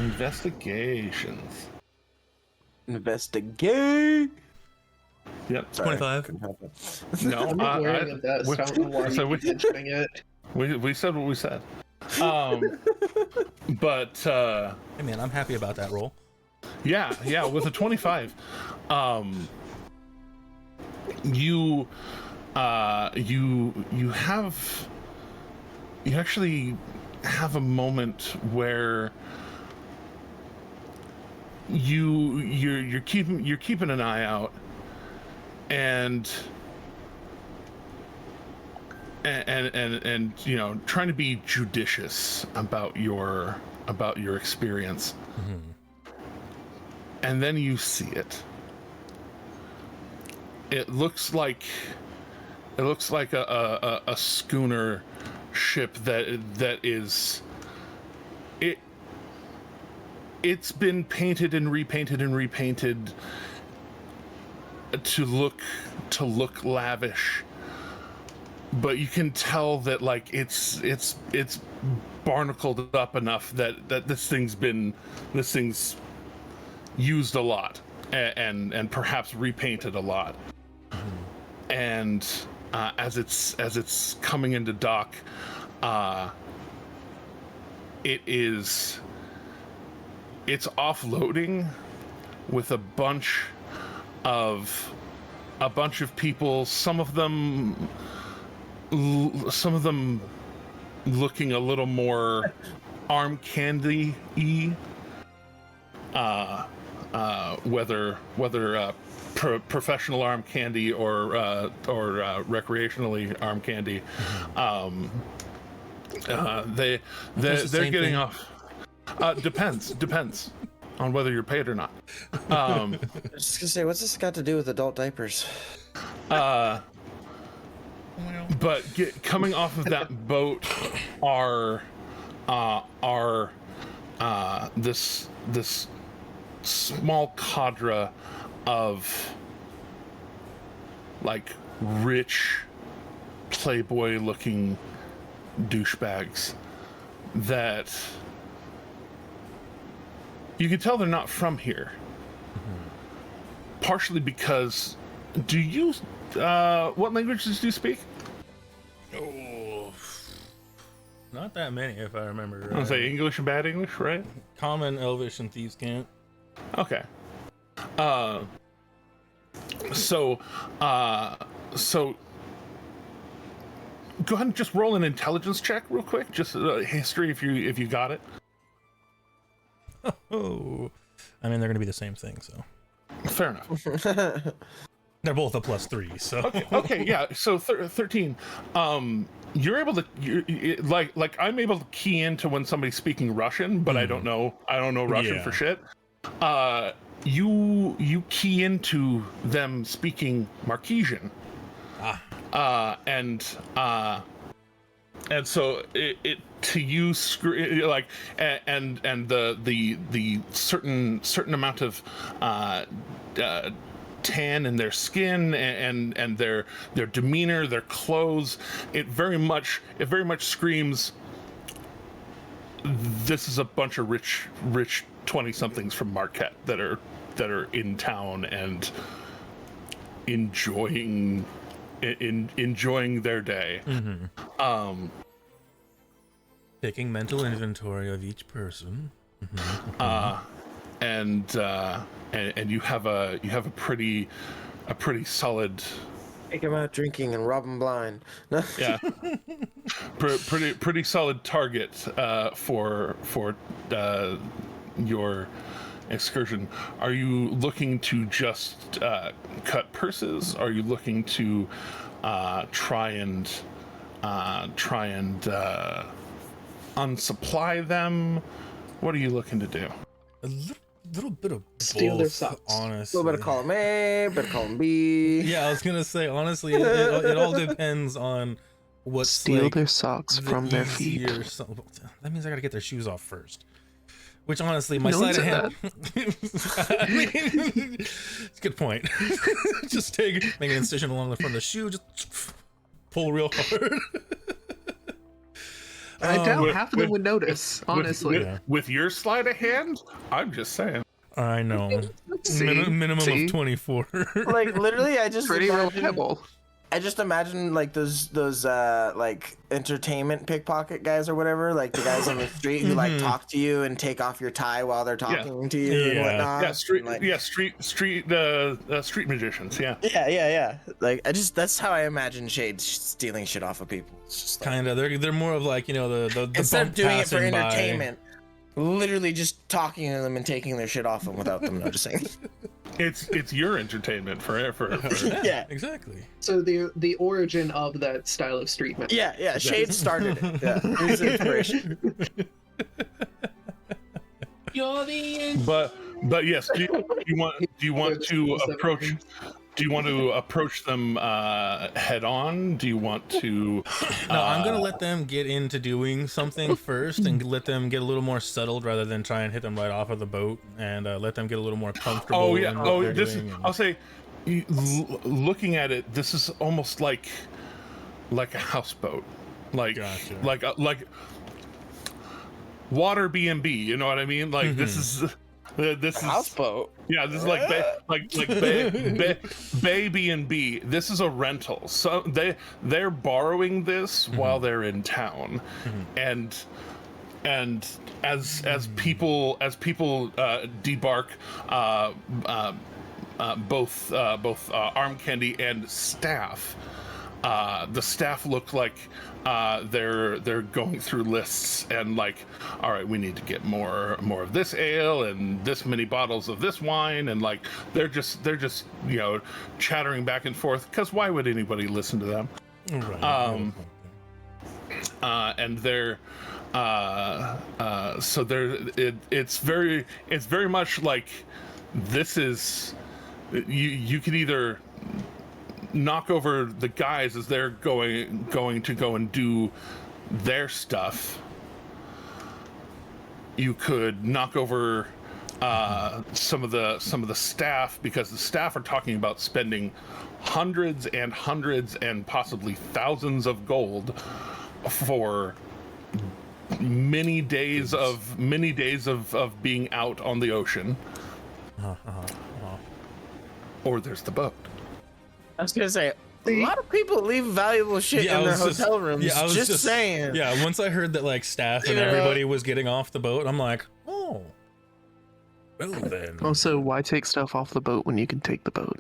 Investigations. Investigate. Yep. 25. No, I'm not wearing a vest. I don't know why so you're mentioning it. we said what we said. But Hey man, I'm happy about that roll. yeah, with a 25, you actually have a moment where you're keeping an eye out, and trying to be judicious about your experience. And then you see it. It looks like a schooner ship that is it's been painted and repainted to look lavish, but you can tell that like it's barnacled up enough that this thing's used a lot and perhaps repainted a lot. And as it's coming into dock, it's offloading with a bunch of people, some of them looking a little more arm candy-y, whether professional arm candy or recreationally arm candy. They're same getting thing. off. Depends on whether you're paid or not. I was just gonna say, what's this got to do with adult diapers? But coming off of that boat are this small cadre of like rich playboy looking douchebags that you can tell they're not from here. Partially because, do you, what languages do you speak? Oh, not that many, if I remember right. I was say English and bad English, right? Common, Elvish, and Thieves' Cant. Okay. So go ahead and just roll an intelligence check real quick. Just history if you got it. Oh, I mean they're gonna be the same thing, so Fair enough. they're both a +3. So Okay, yeah. So 13. You're able to like I'm able to key into when somebody's speaking Russian, but I don't know Russian for shit. You key into them speaking Marquesian. And so it to you like and the certain amount of tan in their skin and their demeanor, their clothes, it very much screams, this is a bunch of rich 20-somethings from Marquette that are in town and enjoying their day. taking mental inventory of each person. And you have a pretty solid, Take him out drinking and rob him blind. yeah, pretty solid target for your excursion. Are you looking to just cut purses? Are you looking to try and unsupply them? What are you looking to do? A little bit of Steal both, their socks. honestly. So better call him A, better call him B. Yeah, I was gonna say, honestly, it all depends on what's Steal like their socks the from their feet. easier that means I gotta get their shoes off first. Which honestly, my No one sleight of said hand. I mean, it's a good point. Just make an incision along the front of the shoe, just pull real hard. I doubt With- half of them would notice, honestly. Yeah. With your sleight of hand, I'm just saying. I know. See? Minimum See? of 24. Like literally, I just Pretty imagine, reliable. I just imagine like those like entertainment pickpocket guys or whatever, like the guys on the street who like talk to you and take off your tie while they're talking to you and Yeah. whatnot. Yeah, street Like, magicians. Yeah. yeah. Like that's how I imagine Shade stealing shit off of people. It's just like, Kind of. They're more of like, the instead of bump doing it for passing by. entertainment, literally just talking to them and taking their shit off them without them noticing. It's your entertainment for Yeah. Exactly. So the origin of that style of street magic. Yeah. Shade started it. Yeah, it was inspiration. You're the But yes, do you want to approach them head on? Do you want to? No, I'm gonna let them get into doing something first and let them get a little more settled rather than try and hit them right off of the boat and let them get a little more comfortable. Oh yeah. in what Oh, they're this is. doing and- I'll say, looking at it, this is almost like a houseboat, like Gotcha. like water B&B. You know what I mean? Like this is. This is Houseboat. yeah. This is like Bay B&B. This is a rental. So they're borrowing this while they're in town, and as people debark, both arm candy and staff. The staff look like they're going through lists and like, all right, we need to get more of this ale and this many bottles of this wine, and like they're just chattering back and forth, because why would anybody listen to them? Right. And they're so they're it's very much like this is you could either knock over the guys as they're going to go and do their stuff. You could knock over some of the staff, because the staff are talking about spending hundreds and possibly thousands of gold for many days of being out on the ocean, or there's the boat. I was gonna say, a lot of people leave valuable shit in their hotel rooms. Yeah, I was just saying. Yeah, once I heard that like staff and everybody was getting off the boat, I'm like, oh, well then. Also, why take stuff off the boat when you can take the boat?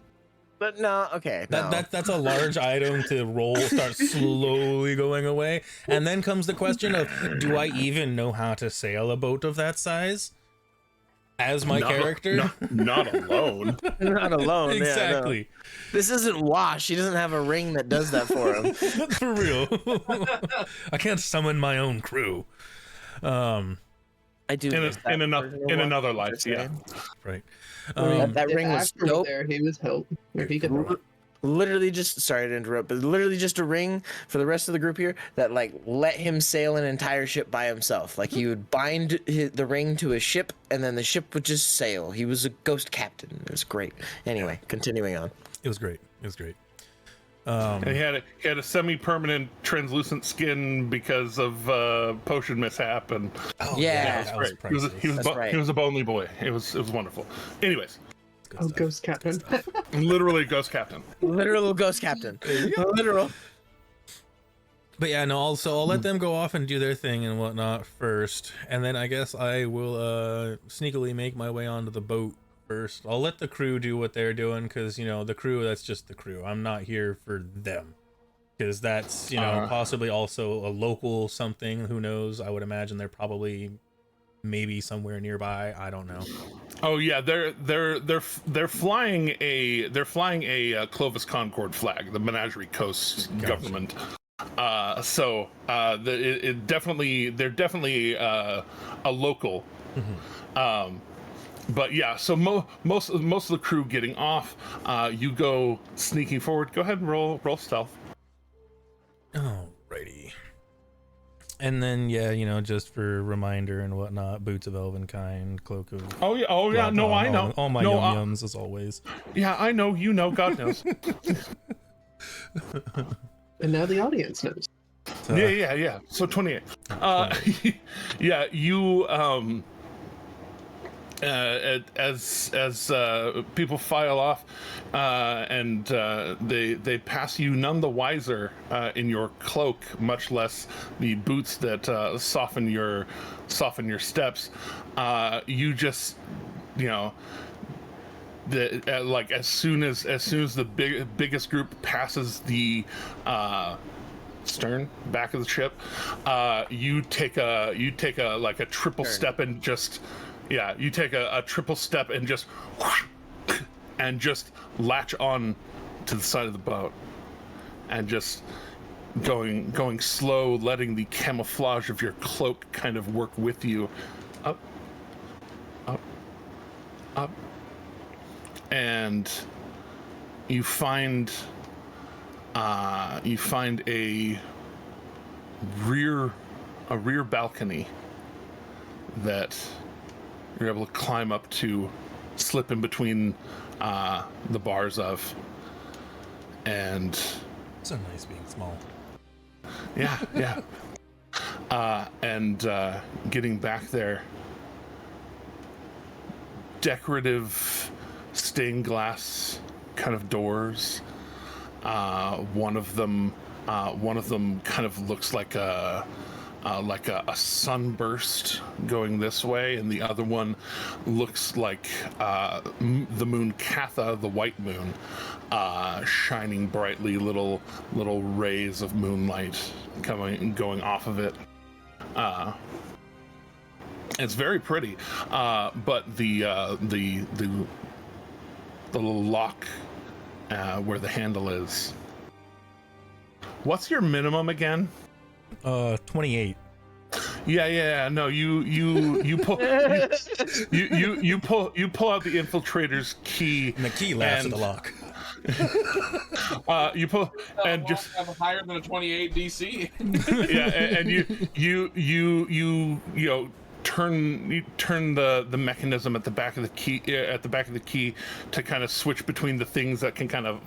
But no, okay. No. That's a large item to start slowly going away. And then comes the question of, do I even know how to sail a boat of that size? As my character? Not alone. Not alone. Exactly. Yeah, no. This isn't Wash. He doesn't have a ring that does that for him. For real. I can't summon my own crew. I do. In another life, yeah. Right. That ring was dope. There, he was help. He could Literally just, sorry to interrupt, but literally just a ring for the rest of the group here that like let him sail an entire ship by himself. Like he would bind the ring to a ship and then the ship would just sail. He was a ghost captain. It was great. Anyway, continuing on. It was great. And he had a semi-permanent translucent skin because of potion mishap, and yeah, it was great. He was a bonely boy. It was wonderful. Anyways. Ghost captain. Literally ghost captain. Literal ghost captain. Literal. But yeah, no, also I'll let them go off and do their thing and whatnot first. And then I guess I will sneakily make my way onto the boat first. I'll let the crew do what they're doing because, the crew, that's just the crew. I'm not here for them. Because that's, possibly also a local something. Who knows? I would imagine they're probably maybe somewhere nearby. I don't know. Oh yeah, they're flying a Clovis Concord flag, the Menagerie Coast government. They're definitely a local. Mm-hmm. But yeah, so most of the crew getting off. You go sneaking forward. Go ahead and roll stealth. Alrighty. And then, just for reminder and whatnot, boots of Elvenkind, cloak of... Oh, yeah, no, I know. All my yum-yums, as always. Yeah, I know, God knows. And now the audience knows. Yeah. So 28. Yeah, you, as people file off, and they pass you none the wiser in your cloak, much less the boots that soften your steps. You just, like as soon as the biggest group passes the stern back of the ship, you take a like a triple step and just. Yeah, you take a triple step and just latch on to the side of the boat, and just going slow, letting the camouflage of your cloak kind of work with you, up, and you find a rear balcony that you're able to climb up to, slip in between the bars of, and it's so nice being small. Yeah. And getting back there, decorative stained glass kind of doors. One of them kind of looks like a sunburst going this way, and the other one looks like the moon Katha, the white moon, shining brightly, little rays of moonlight going off of it. It's very pretty, but the little lock where the handle is. What's your minimum again? 28. Yeah. No, you pull you pull out the infiltrator's key, and the key laughs at the lock. You pull and just have a higher than a 28 DC. Yeah, and you turn the mechanism at the back of the key to kind of switch between the things that can kind of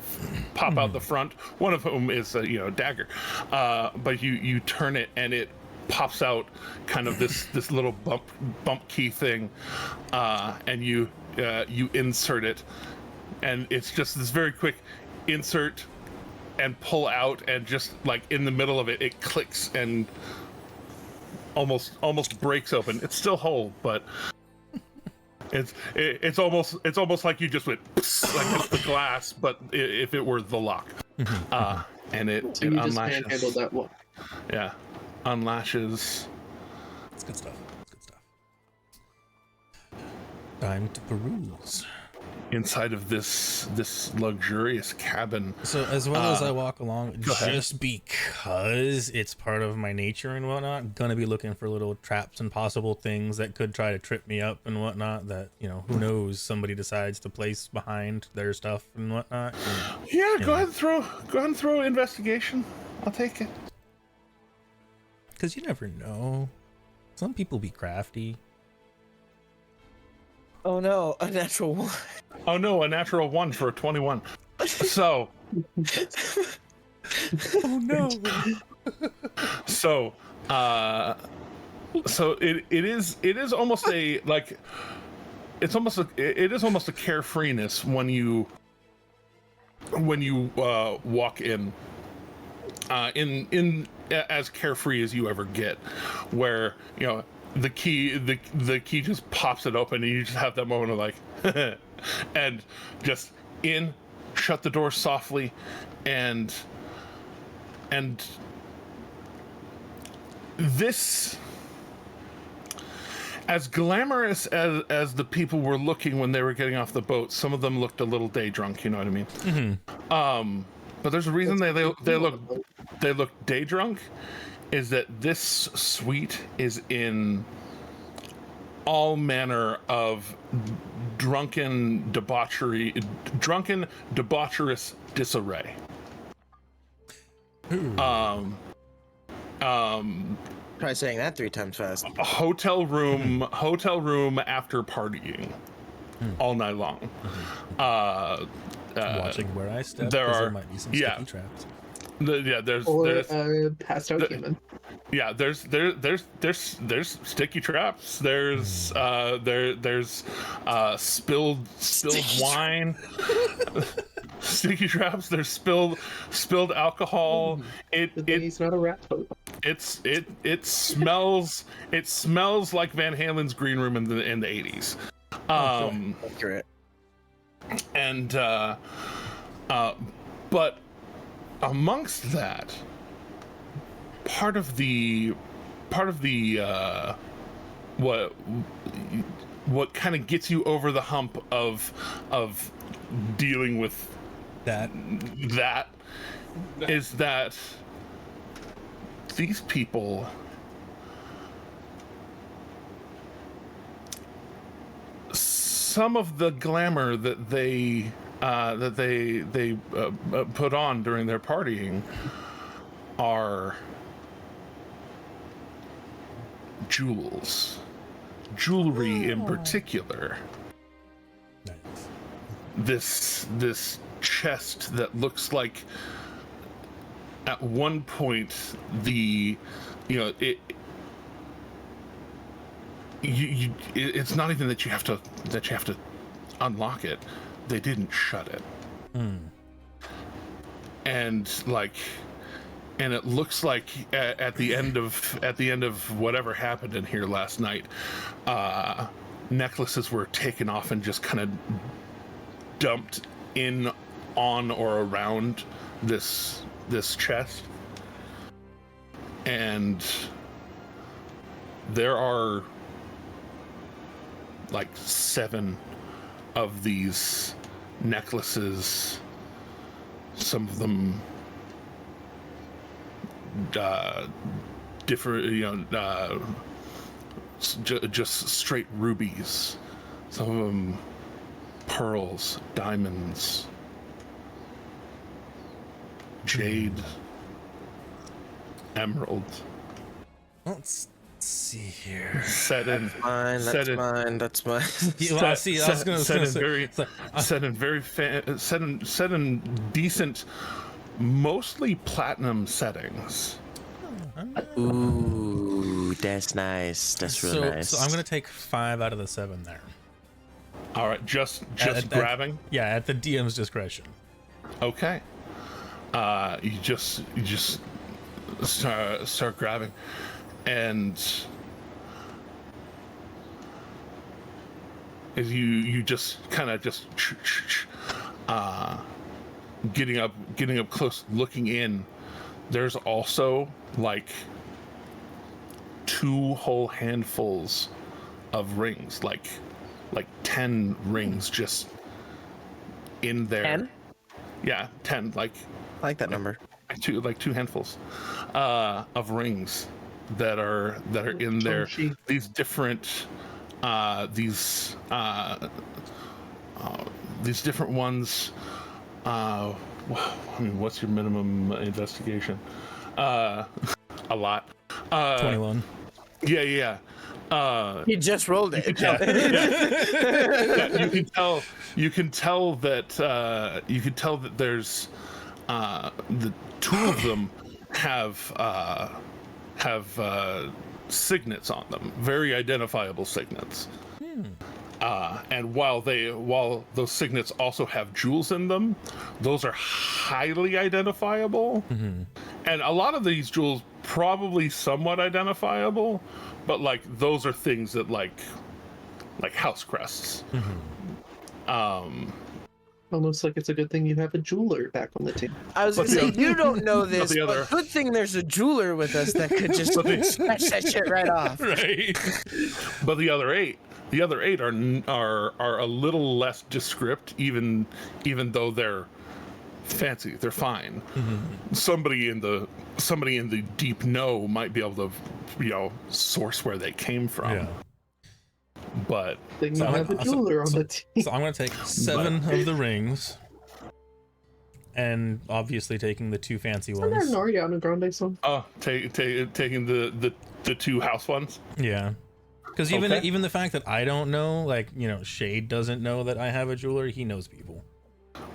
pop out the front. One of whom is a dagger, but you turn it and it pops out kind of this little bump key thing, and you insert it, and it's just this very quick insert and pull out, and just like in the middle of it, it clicks and almost breaks open. It's still whole, but it's almost like you just went like it's the glass, but if it were the lock, and it So you just unlatches. manhandled that one. Yeah, unlashes. It's good stuff. It's good stuff. Time to peruse. Inside of this luxurious cabin. So as well as I walk along, go ahead. just because it's part of my nature and whatnot, gonna be looking for little traps and possible things that could try to trip me up and whatnot. That, you know, who knows, somebody decides to place behind their stuff and whatnot. And, Yeah, you go know, ahead and throw investigation. I'll take it. because you never know. Some people be crafty. Oh no, a natural one. Oh no, a natural 1 for a 21. So Oh no. so it is almost a like it is almost a carefreeness when you walk in as carefree as you ever get, where you know the key just pops it open and you just have that moment of like and just shut the door softly, and this, as glamorous as the people were looking when they were getting off the boat, some of them looked a little day drunk, you know what I mean? Mm-hmm. But there's a reason they look day drunk, is that this suite is in all manner of drunken debaucherous disarray. Try saying that 3 times fast. A hotel room after partying all night long. Watching where I step. there 'cause are- there might be some yeah. sticky traps. Or passed out human. Yeah, there's sticky traps. There's spilled wine. Sticky traps. There's spilled alcohol. But then he's not a rat toad. It smells like Van Halen's green room in the 80s. Accurate. And but amongst that, part of the what kind of gets you over the hump of dealing with That is that these people some of the glamour that they put on during their partying are jewelry in particular. nice. This chest that looks like at one point it's not even that you have to unlock it. They didn't shut it. And it looks like at the end of whatever happened in here last night, necklaces were taken off and just kind of dumped in, on, or around this chest. And there are like 7 of these necklaces, some of them different, just straight rubies, some of them pearls, diamonds, jade, emerald, Let's see here. set in Fine, that's Set it- mine. That's mine. Yeah, well, I see. I was gonna set in say. very it's like, set in decent, mostly platinum settings. Ooh, that's nice. That's real nice. So I'm gonna take 5 out of the 7 there. All right, just At- grabbing. At the DM's discretion. Okay. You just start grabbing, and as you just kind of just getting up close, looking in. There's also like 2 whole handfuls of rings, like 10 rings just in there. 10? Yeah, 10. I like that number. Two handfuls of rings that are in there. These different these different ones. I mean, what's your minimum investigation? A lot. 21. Yeah. You just rolled it. Yeah, you can tell that there's the 2 of them have signets on them, very identifiable signets. And while those signets also have jewels in them, those are highly identifiable. And a lot of these jewels probably somewhat identifiable, but like those are things that like house crests. Almost like it's a good thing you have a jeweler back on the team. I was gonna say, you don't know this, the other- but good thing there's a jeweler with us that could just scratch that shit right off. Right. But the other eight are a little less descript, even though they're fancy. They're fine. Somebody in the deep know might be able to source where they came from. Yeah. But Then you have a jeweler on the team. So I'm gonna take 7 of the rings, and obviously taking the 2 fancy Isn't there ones. an Ariana Grande song? taking the 2 house ones. Yeah. Because even the fact that I don't know, Shade doesn't know that I have a jeweler, he knows people.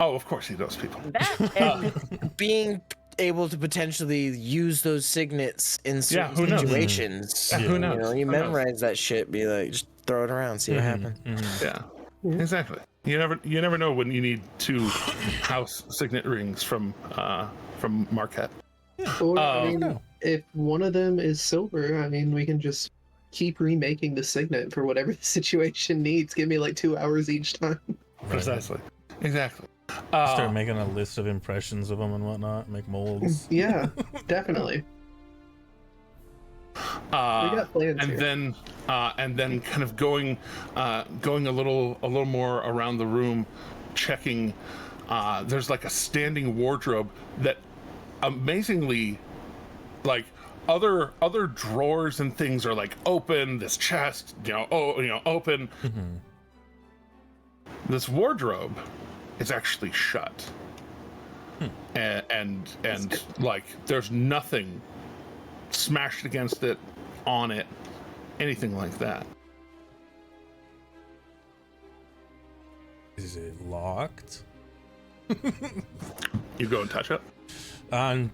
Oh, of course he knows people. That and being able to potentially use those signets in certain who knows? situations. Yeah, who knows? You Who memorize that shit, be like, just throw it around, see what happens. Yeah, exactly. You never know when you need 2 house signet rings from Marquette. Or, No. if one of them is silver, we can just keep remaking the signet for whatever the situation needs. Give me like 2 hours each time. Precisely. Exactly. Start making a list of impressions of them and whatnot, make molds. Yeah, definitely. We got plans and here. then kind of going a little more around the room, checking. There's like a standing wardrobe that, amazingly, like other drawers and things are like open. This chest, open. This wardrobe is actually shut, and like there's nothing smashed against it, on it, anything like that. Is it locked? You go and touch it. I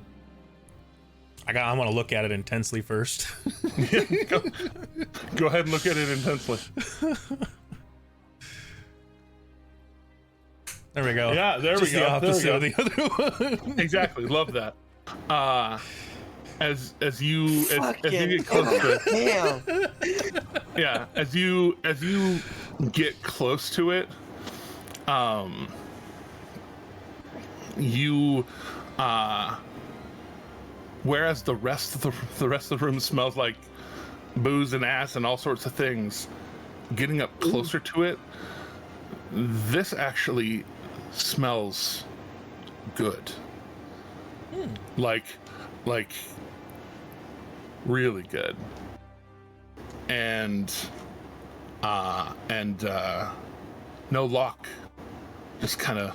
want to look at it intensely first. Go ahead and look at it intensely. There we go. Yeah, there we Just go. The opposite There of we the other one. Exactly, love that. As you get close to it, Damn. yeah, as you get close to it, you whereas the rest of the room smells like booze and ass and all sorts of things, getting up closer to it, this actually smells good. Like really good. And no lock, just kind of,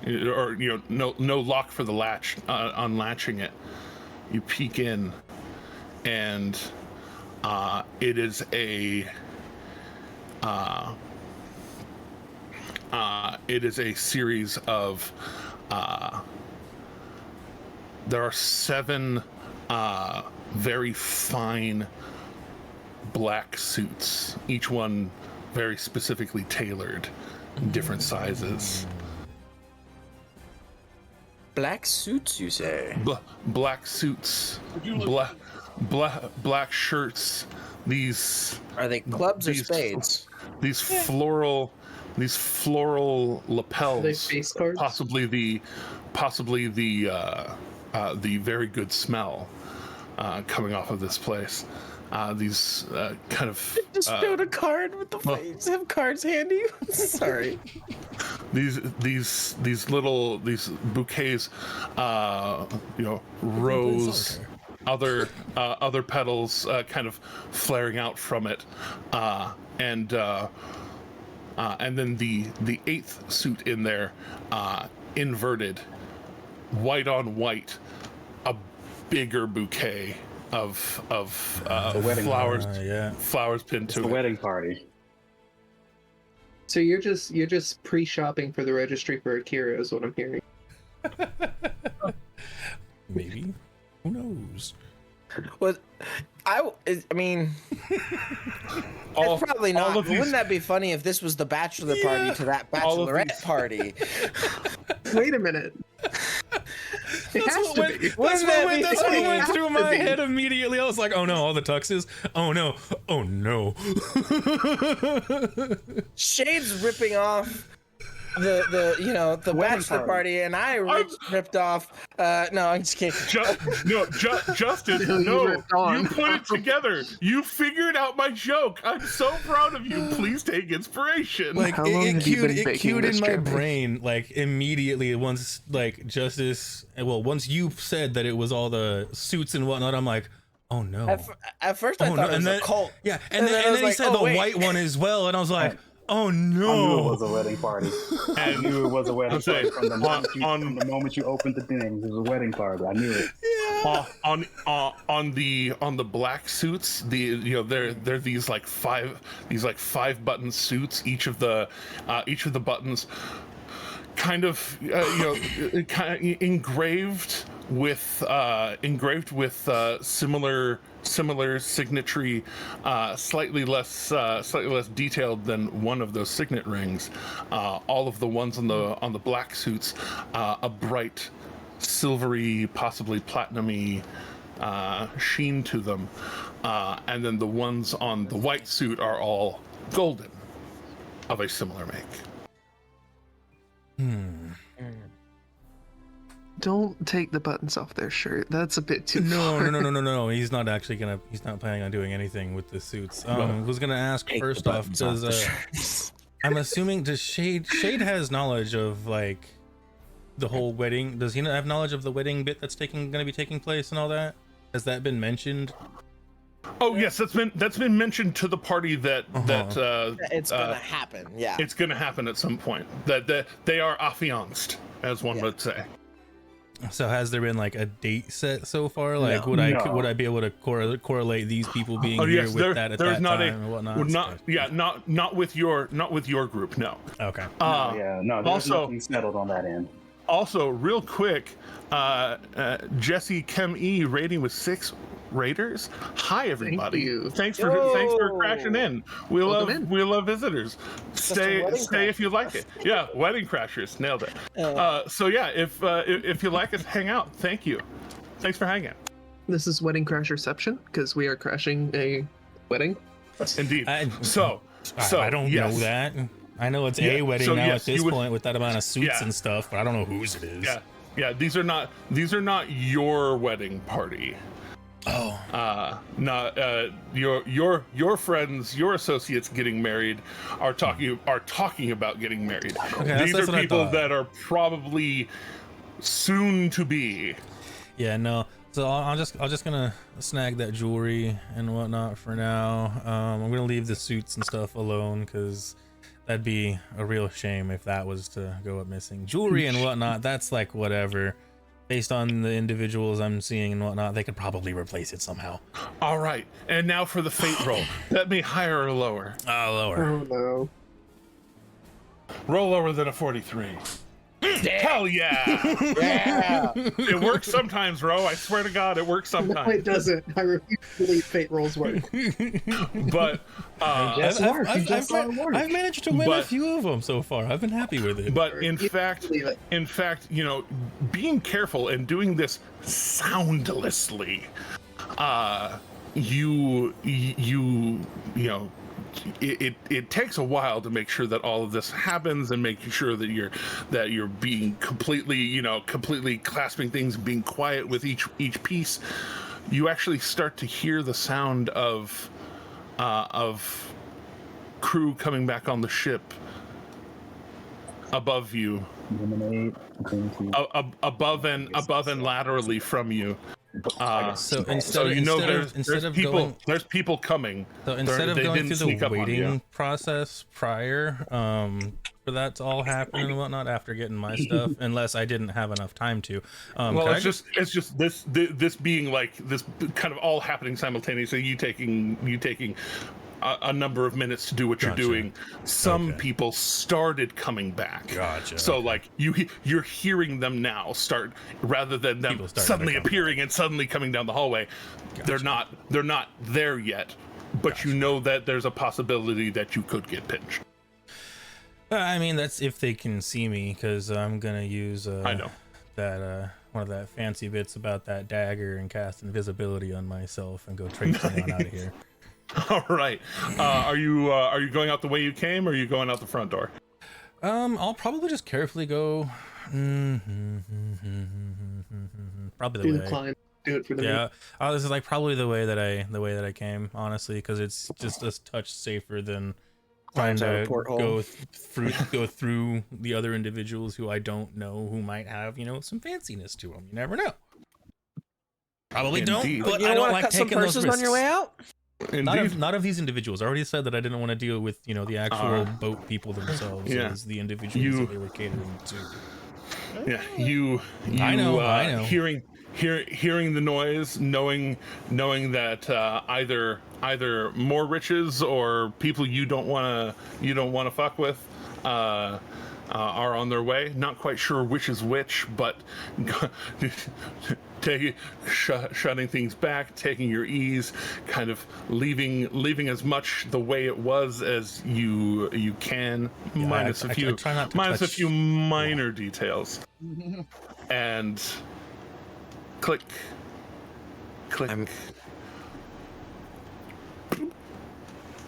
or no lock for the latch, unlatching it. You peek in, and it is a series of there are 7 very fine black suits, each one very specifically tailored, different sizes. Black suits, you say? Black suits, black shirts. These Are they clubs or spades? These floral lapels. Are they face cards? Possibly the very good smell coming off of this place. These kind of Just showed a card with the face. Have cards handy. Sorry. These bouquets, rose, other petals kind of flaring out from it, and then the eighth suit in there, inverted, white on white, a bigger bouquet of flowers, flowers pinned to The it. wedding party. So you're just pre-shopping for the registry for Akira, is what I'm hearing. Maybe. Who knows? Well, I mean, it's probably not. But wouldn't that be funny if this was the bachelor party to that bachelorette party? Wait a minute. That's what went through my head immediately. I was like, oh no, all the tuxes. Oh no. Oh no. Shade's ripping off the bachelor party, and I ripped off. No, I'm just kidding. Justice, You no, ripped on. you put it together. You figured out my joke. I'm so proud of you. Please take inspiration. Like How long it have you been cued baking in this, my Jeremy? brain like immediately once Justice. Well, once you said that it was all the suits and whatnot, I'm like, oh no. At first, I thought it was a cult. Yeah, and then he said the white one as well, and I was like, oh I knew it no. was a wedding party. I knew it was a wedding party from the moment you opened the thing. It was a wedding party. I knew it. On the black suits, they're these like five button suits. Each of the buttons kind of engraved with similar signatory, slightly less detailed than one of those signet rings. All of the ones on the black suits, a bright silvery, possibly platinumy sheen to them, and then the ones on the white suit are all golden, of a similar make. Don't take the buttons off their shirt. That's a bit too No, far. no. He's not planning on doing anything with the suits. Was gonna ask first off, does I'm assuming does Shade has knowledge of like the whole wedding? Does he have knowledge of the wedding bit that's gonna be taking place and all that? Has that been mentioned? Oh yes, that's been mentioned to the party that It's gonna happen. Yeah. it's gonna happen at some point. That they are affianced, as one would say. So has there been like a date set so far? Like No. would I be able to correlate these people being Oh here yes, with that at there's that not time and whatnot? not with your group. No. Okay. There's Also- nothing settled on that end. Also, real quick, Jesse Chem E rating with 6 raters. Hi everybody. you. Thanks for crashing in. We Welcome love visitors. Stay wedding if you like it. Yeah, wedding crashers. Nailed it. So yeah, if you like us, hang out. Thank you. Thanks for hanging. This is Wedding Crasherception, because we are crashing a wedding. Indeed. I don't yes. know that. I know it's Yeah, a wedding so now yes, at this you would- point with that amount of suits Yeah. and stuff, but I don't know whose it is. Yeah. These are not your wedding party. Oh. Your friends, your associates getting married are talking about getting married. Okay, These that's are what I people thought. that are probably soon to be. Yeah, no. So I'm just gonna snag that jewelry and whatnot for now. I'm gonna leave the suits and stuff alone because that'd be a real shame if that was to go up missing. Jewelry and whatnot, that's like whatever. Based on the individuals I'm seeing and whatnot, they could probably replace it somehow. All right, and now for the fate roll. Let me higher or lower. Lower. Oh no. Roll lower than a 43. Hell yeah! Yeah. It works sometimes, Ro. I swear to God, it works No, sometimes. it doesn't. I refuse to believe fate rolls work. But Just work. You just saw it work. I've managed to win a But- few of them so far. I've been happy with it. But in You fact, believe it. being careful and doing this soundlessly, it takes a while to make sure that all of this happens and making sure that you're being completely clasping things and being quiet with each piece. You actually start to hear the sound of crew coming back on the ship above you, Lemonade, green tea. above and laterally from you. So There's people coming. So instead of They going didn't through sneak the up on you. waiting process prior, for that to all happen and whatnot after getting my stuff, unless I didn't have enough time to. Well, it's just this being like this kind of all happening simultaneously. You taking a number of minutes to do what you're Gotcha. doing. Some Okay. people started coming back. Gotcha. So like you're hearing them now start rather than them People starting to suddenly come appearing and suddenly coming down the hallway. They're not there yet, but you know that there's a possibility that you could get pinched. I mean, that's if they can see me, because I'm gonna use I know. that one of that fancy bits about that dagger and cast invisibility on myself and go traipsing on out of here. All right. Are you going out the way you came, or are you going out the front door? I'll probably just carefully go. Probably Do the the way. climb. Do it for the Yeah, this is like probably the way that I came, honestly, because it's just a touch safer than trying Climbs out a to porthole. go through the other individuals who I don't know, who might have some fanciness to them. You never know. Probably Indeed. don't, but You I don't don't want to like cut some taking those purses risks. on your way out? Indeed. Not of these individuals. I already said that I didn't want to deal with the actual boat people themselves Yeah. as the individuals that they were catering to. Yeah, you I know. hearing the noise, knowing that either more riches or people you don't want to fuck with are on their way. Not quite sure which is which, but shutting things back, taking your ease, kind of leaving as much the way it was as you can, Yeah, minus I a few try not to minus a touch- few minor details. And click.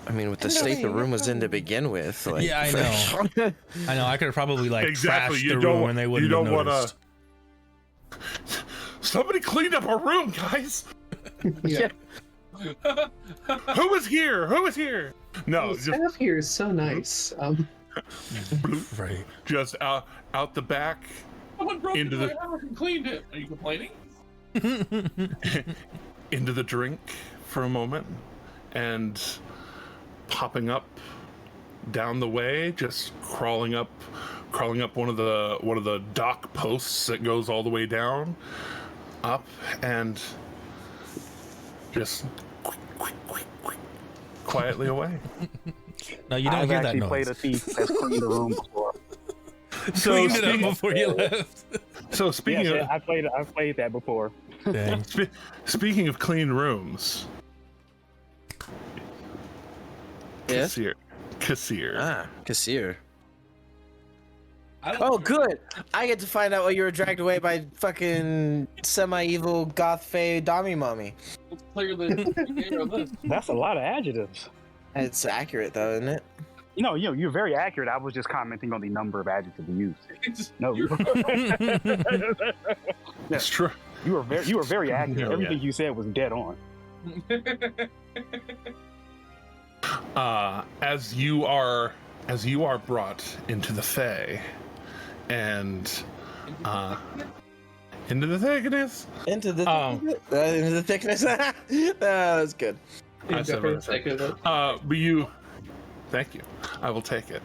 I mean, with the state the room was in to begin with. Like, Yeah, I know. I know. I could have probably Exactly, trashed you the don't- room and they you wouldn't don't have wanna- noticed. Somebody cleaned up our room, guys. Yeah. Who was here? Who was here? No, The just staff here is so nice. Right. just out the back Someone broke Into into the- my house and cleaned it. Are you complaining? into the drink for a moment, and popping up down the way, just crawling up one of the dock posts that goes all the way down, up, and just quietly away. No, you don't I've hear that actually noise. played a thief that's cleaned the room before. So Cleaned it up speaking, before you left. so speaking Yes, of I've played that before. Dang. speaking of clean rooms, Yes? Kassir. Ah, Kassir. I don't Oh, care. good. I get to find out why you were dragged away by fucking semi-evil goth fae Dami mommy. Let's clear the list. That's a lot of adjectives. It's accurate though, isn't it? You're very accurate. I was just commenting on the number of adjectives you used. No, That's true. you were very accurate. Yeah. Everything you said was dead on. As you are brought into the Fae, and into the thickness. Into the thickness. That's good. I said what I said. But you, thank you. I will take it.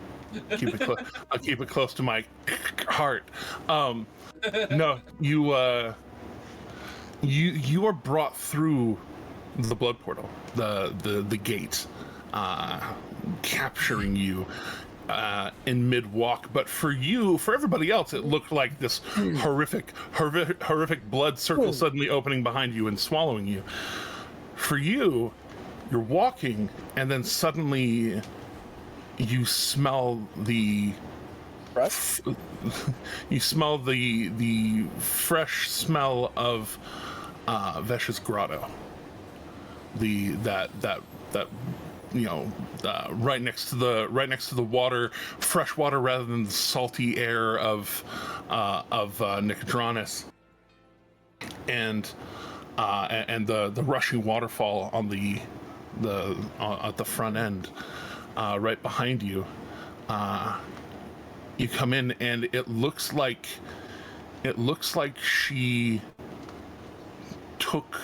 I'll keep it close to my heart. No, you are brought through the blood portal, the gate, capturing you in mid-walk, but for everybody else, it looked like this horrific blood circle suddenly opening behind you and swallowing you. For you, you're walking, and then suddenly you smell the fresh smell of Vesh's grotto. That right next to the water, fresh water rather than the salty air of Nicodranus, and the rushing waterfall on at the front end, right behind you. You come in, and it looks like she took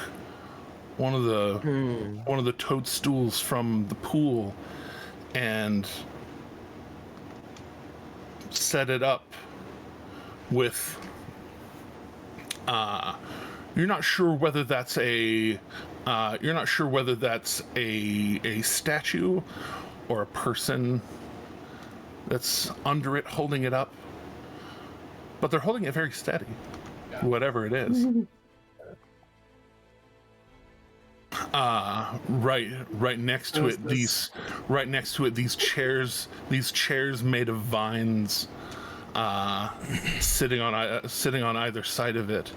one of the toadstools from the pool and set it up with you're not sure whether that's a statue or a person that's under it holding it up, but they're holding it very steady, whatever it is. Right next to it, these chairs made of vines, sitting on either side of it,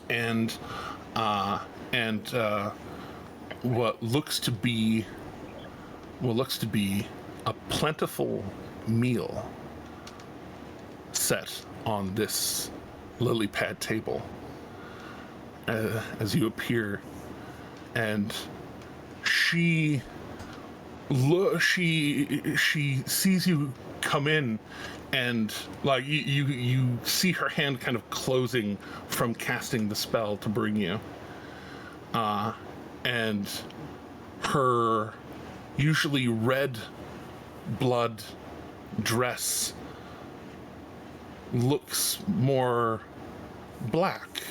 and what looks to be a plentiful meal set on this lily pad table. As you appear, and she sees you come in, and like you see her hand kind of closing from casting the spell to bring you, and her usually red blood dress looks more black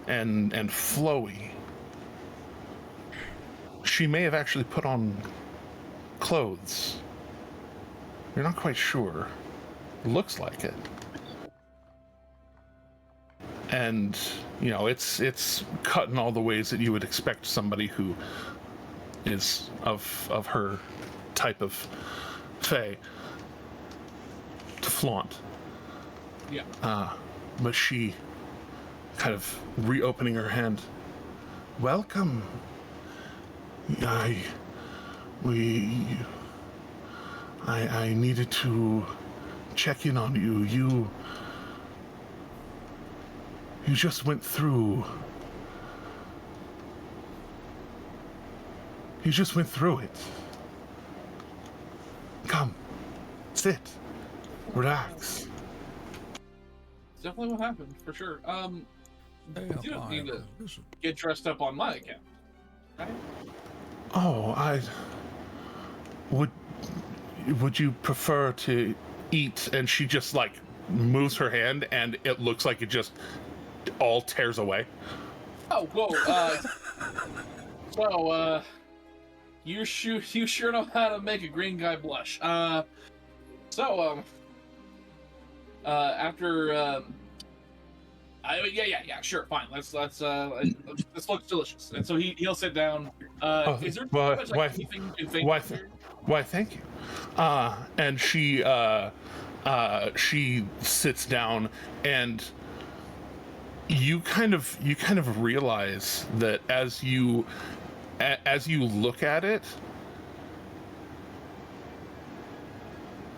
and flowy. She may have actually put on clothes. You're not quite sure. Looks like it. And it's cut in all the ways that you would expect somebody who is of her type of fae to flaunt. Yeah. But she, kind of reopening her hand, welcome. I needed to check in on you. You just went through. You just went through it. Come, sit, relax. It's definitely what happened, for sure. You don't need to get dressed up on my account, right? Oh, would you prefer to eat? And she just like moves her hand, and it looks like it just all tears away. Oh, whoa. So, you sure know how to make a green guy blush. After yeah, sure, fine. Let's this looks delicious. And so he'll sit down. Is there anything you can think of here? Why, thank you. And she sits down, and you kind of realize that as you look at it,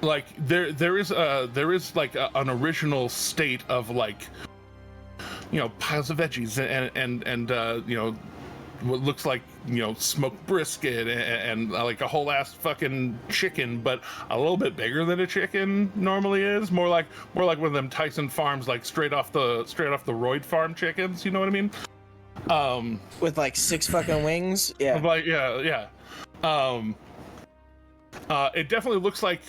like there is like an original state of like, piles of veggies and what looks like smoked brisket and like a whole ass fucking chicken, but a little bit bigger than a chicken normally is. More like one of them Tyson Farms, like straight off the Royd Farm chickens. You know what I mean? With like 6 fucking wings. Yeah. Like yeah. It definitely looks like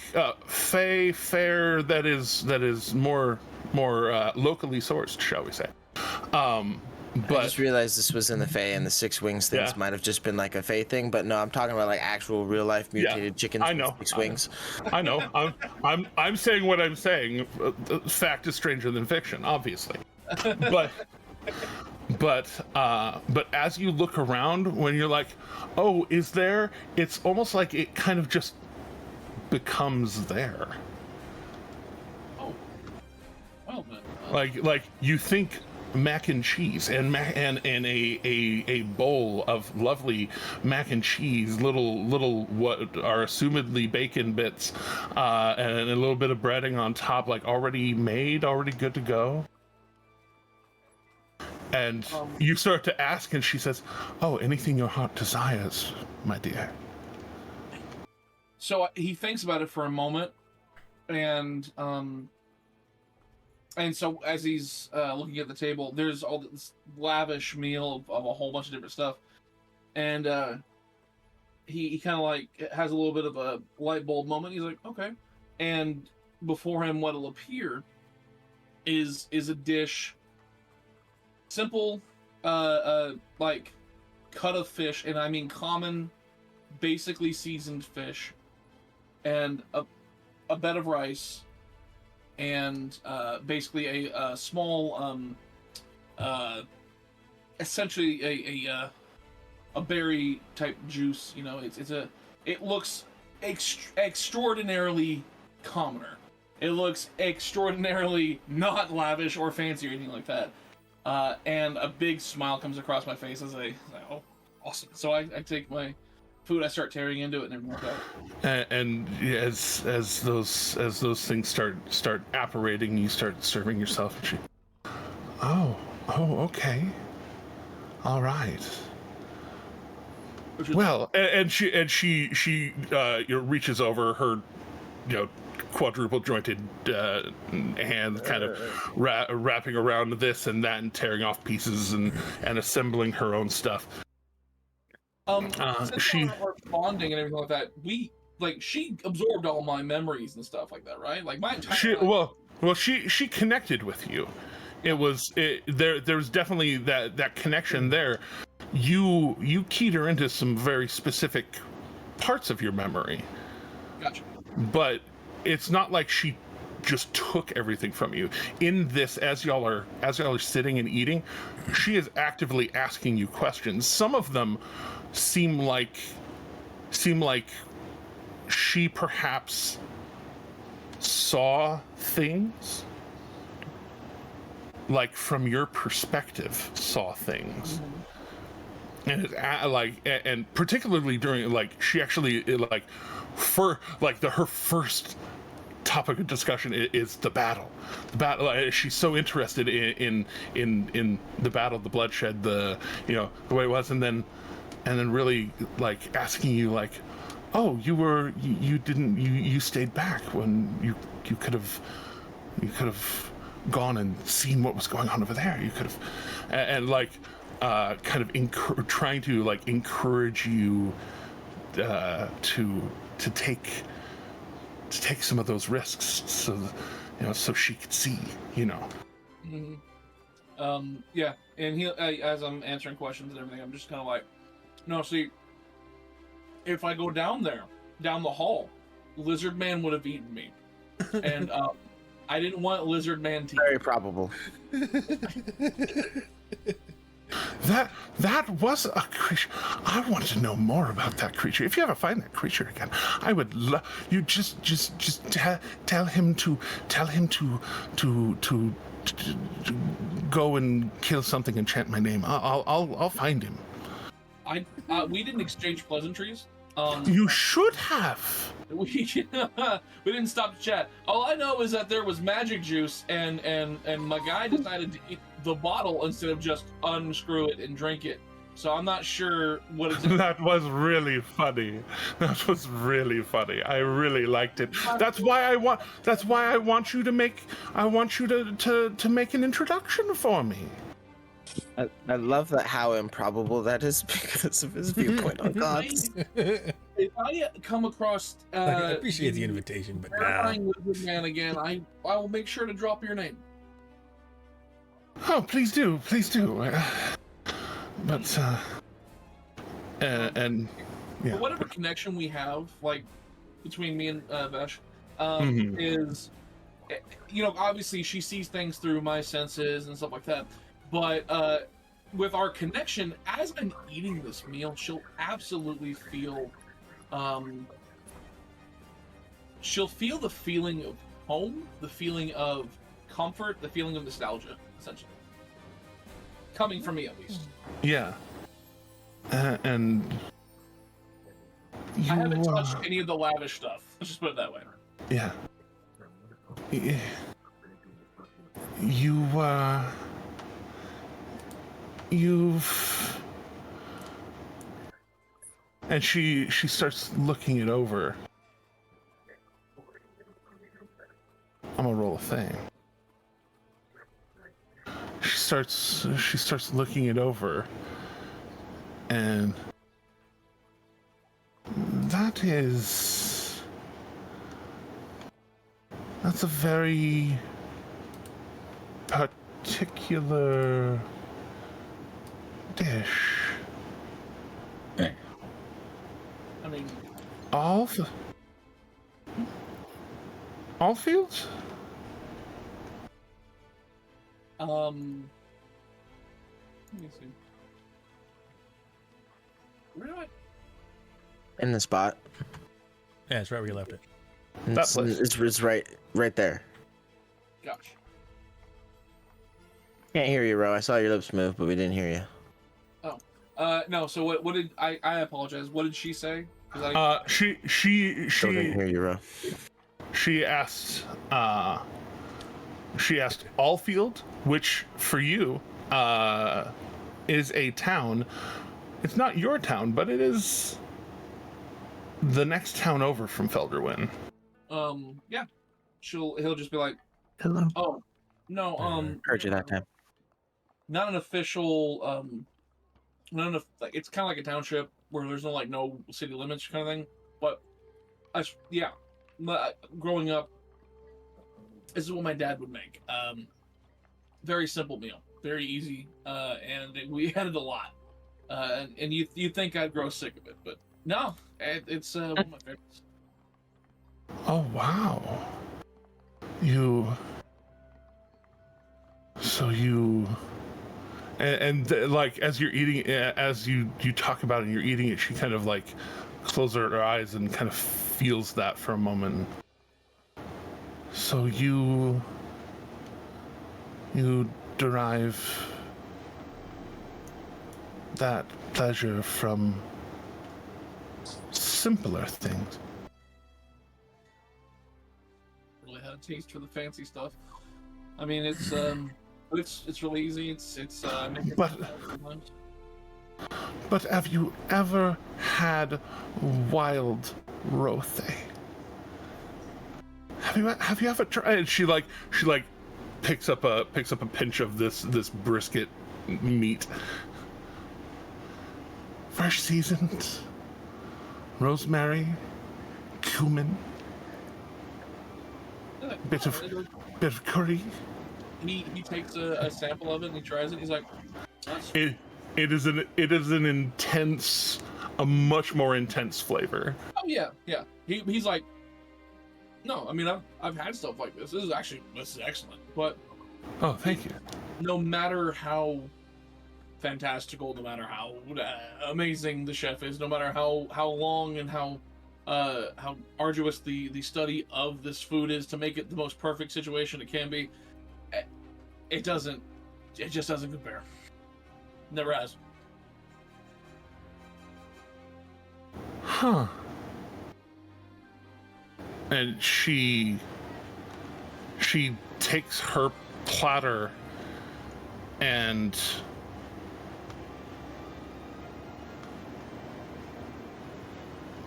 fare that is more locally sourced, shall we say. But I just realized this was in the Fae, and the 6 wings things might have just been like a Fae thing, but no, I'm talking about like actual real life mutated chickens I know. with 6 wings. I know. I'm saying what I'm saying. Fact is stranger than fiction, obviously. But as you look around, when you're like, oh, is there? It's almost like it kind of just becomes there. Oh, well then. Like you think mac and cheese and a bowl of lovely mac and cheese, little what are assumedly bacon bits, and a little bit of breading on top, like already made, already good to go. And you start to ask, and she says, "Oh, anything your heart desires, my dear." So he thinks about it for a moment, and so as he's looking at the table, there's all this lavish meal of a whole bunch of different stuff, and he kind of like has a little bit of a light bulb moment. He's like, okay, and before him, what'll appear is a dish, simple, like cut of fish, and I mean common, basically seasoned fish, and a bed of rice, and basically a small, essentially a berry type juice. You know, it looks extraordinarily commoner. It looks extraordinarily not lavish or fancy or anything like that. And a big smile comes across my face as oh, awesome. So I take my food, I start tearing into it, and everything like that. And as those things start apparating, you start serving yourself. And she, oh, okay, all right. Well, and she reaches over her, quadruple jointed hand, kind of wrapping around this and that and tearing off pieces and assembling her own stuff. Since she we're bonding and everything like that, she absorbed all my memories and stuff like that, right? Like my entire life. She connected with you. There's definitely that connection there. You keyed her into some very specific parts of your memory. Gotcha. But it's not like she just took everything from you. In this, as y'all are sitting and eating, she is actively asking you questions. Some of them seem like she perhaps saw things, like from your perspective, saw things. Mm-hmm. And it's and particularly during she actually her first topic of discussion is the battle. She's so interested in the battle, the bloodshed, the way it was, and then really asking you oh, you stayed back when you could have gone and seen what was going on over there. You could have and kind of trying to encourage you to take some of those risks, so she could see. Mm-hmm. Yeah, and he, as I'm answering questions and everything, I'm just kind of like, no, see, if I go down the hall, Lizard Man would have eaten me, and I didn't want Lizard Man to. Very probable. That was a creature. I want to know more about that creature. If you ever find that creature again, I would love you. Just tell him to go and kill something and chant my name. I'll find him. We didn't exchange pleasantries. You should have. We didn't stop to chat. All I know is that there was magic juice, and my guy decided to eat the bottle instead of just unscrew it and drink it. So I'm not sure what it's. That was really funny. That was really funny. I really liked it. That's why I want you to make. I want you to make an introduction for me. I love that how improbable that is because of his viewpoint on gods. If I come across, I appreciate the invitation, but terrifying Lizard Man again, I will make sure to drop your name. Oh, please do, please do. But and yeah. Whatever connection we have, like between me and Vesh, Mhm. is, you know, obviously she sees things through my senses and stuff like that. But with our connection, as I'm eating this meal, she'll absolutely feel, she'll feel the feeling of home, the feeling of comfort, the feeling of nostalgia, essentially, coming from me at least. Yeah. And you, I haven't touched any of the lavish stuff. Let's just put it that way. Yeah. You've. And she starts looking it over. I'm gonna roll a thing. She starts looking it over, and that's a very particular dish. I mean, all fields? let me see. Where do I? In the spot. Yeah, it's right where you left it. That place. It's right there. Gosh. Can't hear you, Ro. I saw your lips move, but we didn't hear you. No. So what did I apologize. What did she say? She Still didn't hear you, Ro. she asked Allfield, which for you is a town. It's not your town, but it is the next town over from Felderwin. Yeah. He'll just be like, Hello. oh, no, Heard you that time. not an official, like, it's kind of like a township where there's no city limits kind of thing. But growing up, this is what my dad would make. Very simple meal, very easy, and we had it a lot. And you think I'd grow sick of it, but no, it's one of my favorites. Oh wow. Like as you're eating, as you talk about it and you're eating it, she kind of like closes her eyes and kind of feels that for a moment. So you derive that pleasure from simpler things. Really had a taste for the fancy stuff. I mean, it's really easy. But have you ever had wild rothe? Have you ever tried? And she picks up a pinch of this brisket meat. Fresh seasoned, rosemary, cumin, bit of curry. He takes a sample of it and he tries it. He's like, It is an intense, a much more intense flavor. oh yeah. He's like, no, I mean I've had stuff like this. This is excellent. But Oh, thank you. no matter how fantastical, no matter how amazing the chef is, no matter how long and how arduous the study of this food is to make it the most perfect situation it can be, it just doesn't compare. Never has. Huh. And she takes her platter and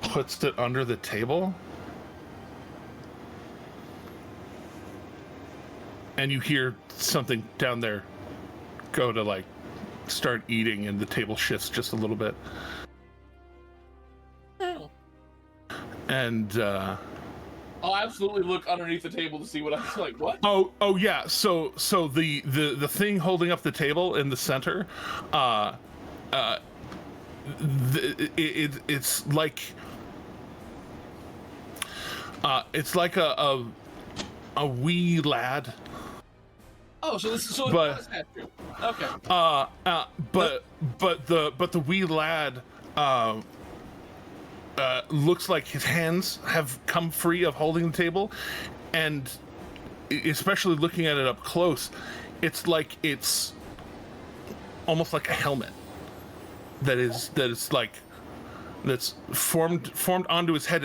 puts it under the table. And you hear something down there go to start eating, and the table shifts just a little bit. Oh. And I'll absolutely look underneath the table to see what I was like. What? Oh yeah. So the thing holding up the table in the center, it's like a wee lad. Oh, so this is so But- it's not true. Okay. But the wee lad looks like his hands have come free of holding the table, and especially looking at it up close, it's almost like a helmet that's formed onto his head.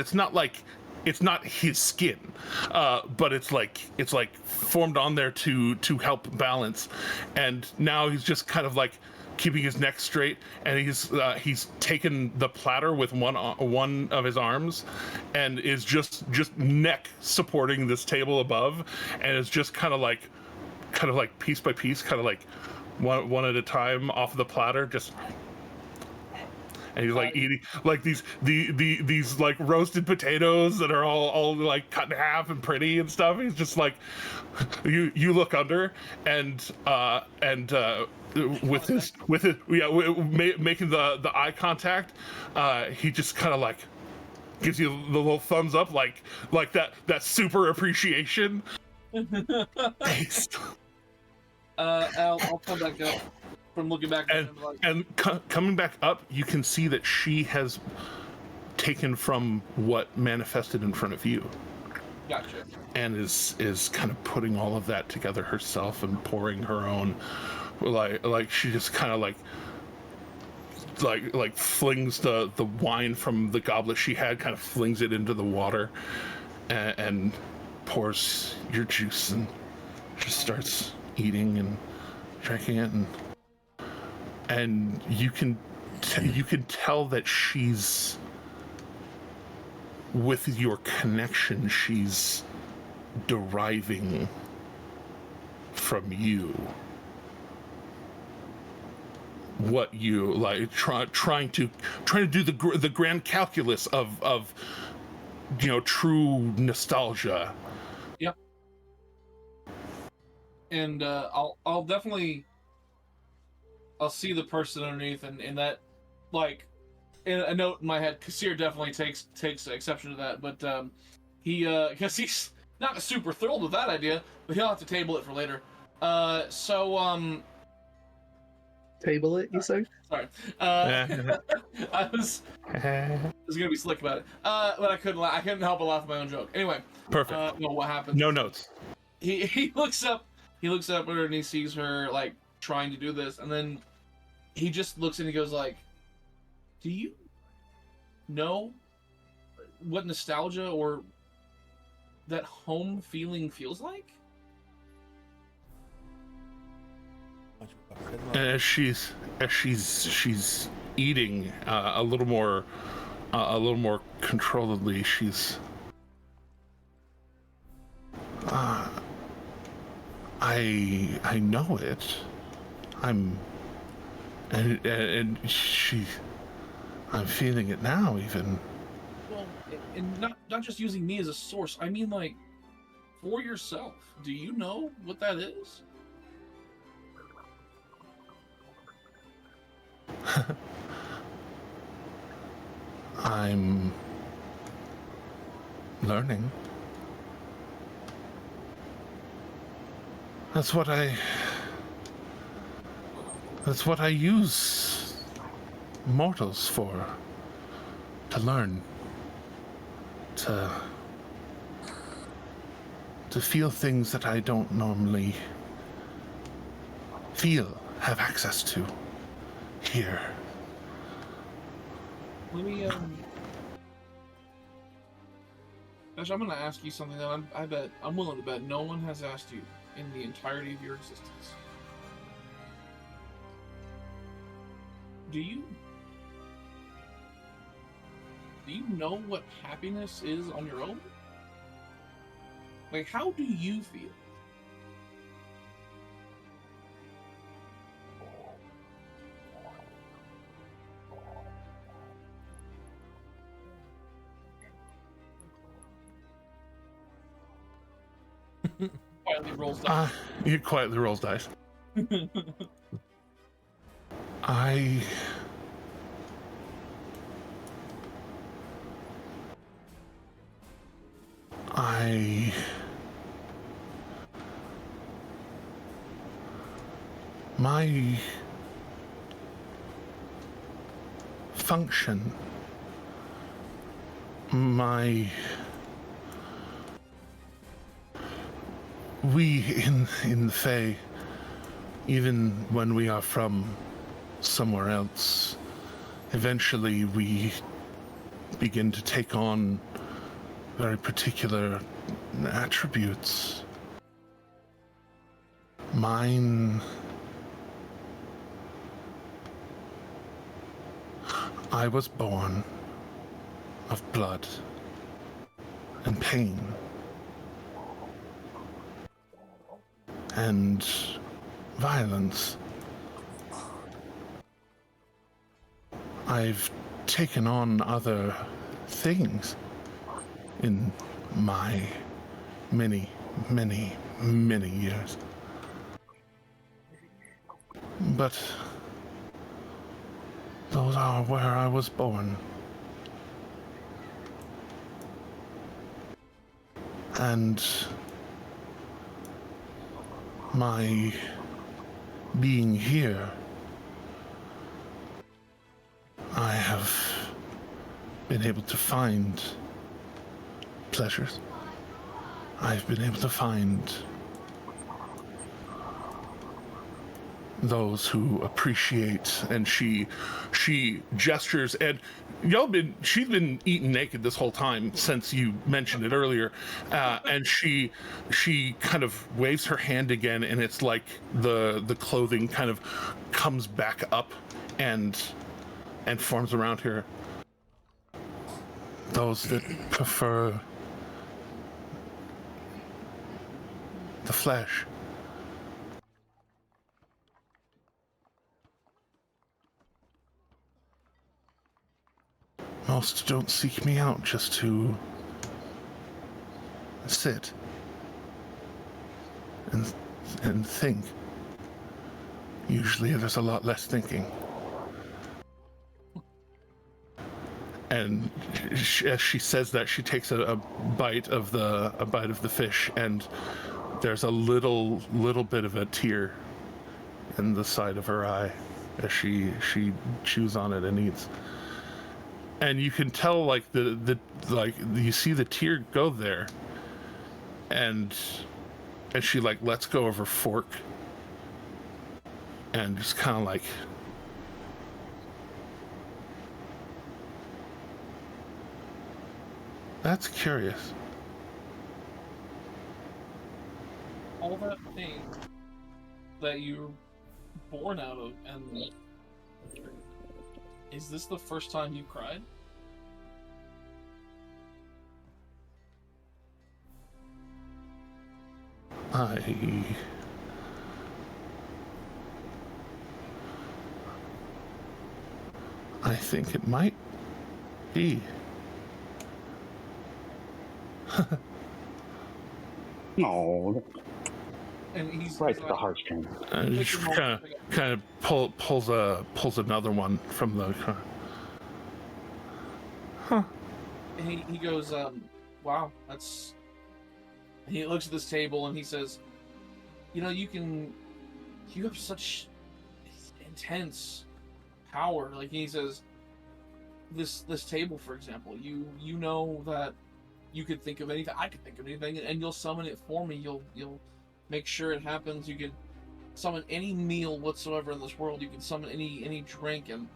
It's not his skin, but it's like formed on there to help balance. And now he's just kind of like keeping his neck straight, and he's taken the platter with one of his arms, and is just neck supporting this table above, and it's just kind of like piece by piece, kind of like one at a time off the platter, just. And he's like eating like these like roasted potatoes that are all like cut in half and pretty and stuff. He's just like, you look under, and with making the eye contact, he just kind of like gives you the little thumbs up, like that super appreciation. Taste. I'll come back up from looking back at him. Coming back up, you can see that she has taken from what manifested in front of you. Gotcha. And is kind of putting all of that together herself and pouring her own, like she just kind of like flings the wine from the goblet she had, kind of flings it into the water, and pours your juice, and just starts eating and drinking it, and you can tell that she's, with your connection, she's deriving from you what you like, trying to do the grand calculus of true nostalgia. Yep. And I'll definitely, I'll see the person underneath, and that, like, in a note in my head, Kassir definitely takes exception to that, but he because he's not super thrilled with that idea, but he'll have to table it for later. Table it, you say? Sorry. I was gonna be slick about it, but I couldn't help but laugh at my own joke. Anyway, Perfect. what happened? No notes. He looks up at her and he sees her like trying to do this, and then he just looks and he goes like, "Do you know what nostalgia or that home feeling feels like?" And as she's eating a little more controlledly, she's I know it. I'm feeling it now, even. Well, and not just using me as a source. I mean, like, for yourself. Do you know what that is? I'm learning. That's what I use mortals for. To learn. To feel things that I don't normally have access to here. Let me Ash, I'm gonna ask you something that I'm willing to bet no one has asked you in the entirety of your existence. Do you know what happiness is on your own? Like, how do you feel? Quietly rolls down. He quietly rolls dice. I my function, we in the Fae, even when we are from somewhere else, eventually we begin to take on very particular attributes. Mine, I was born of blood and pain and violence. I've taken on other things in my many, many, many years. But those are where I was born. And my being here, I have been able to find pleasures. I've been able to find those who appreciate, and she gestures, and she's been eaten naked this whole time since you mentioned it earlier, and she kind of waves her hand again, and it's like the clothing kind of comes back up and forms around her. Those that prefer the flesh. Most don't seek me out just to sit and think. Usually there's a lot less thinking. And as she says that, she takes a bite of the fish, and there's a little bit of a tear in the side of her eye as she chews on it and eats. And you can tell, like, you see the tear go there, and she, like, lets go of her fork and just kind of like, that's curious. All that pain that you're born out of, and is this the first time you cried? I think it might be. No, And he's right to the heartstrings. He kind of pulls another one from the car. Huh. And he goes, wow, that's... And he looks at this table and he says, you know, you have such intense power. Like, he says, this table, for example, you know that you could think of anything, I could think of anything, and you'll summon it for me. You'll make sure it happens. You could summon any meal whatsoever in this world. You can summon any drink, and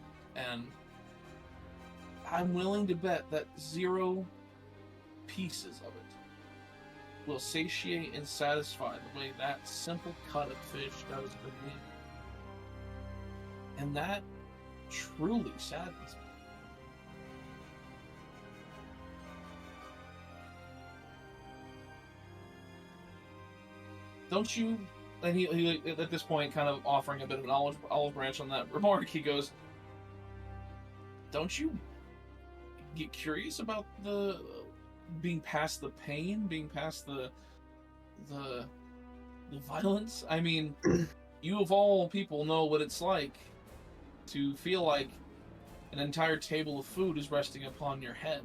I'm willing to bet that 0 pieces of it will satiate and satisfy the way that simple cut of fish does for me. And that truly saddens me. Don't you... And he at this point, kind of offering a bit of an olive branch on that remark, he goes, don't you get curious about the being past the pain, being past the the violence. I mean, you of all people know what it's like to feel like an entire table of food is resting upon your head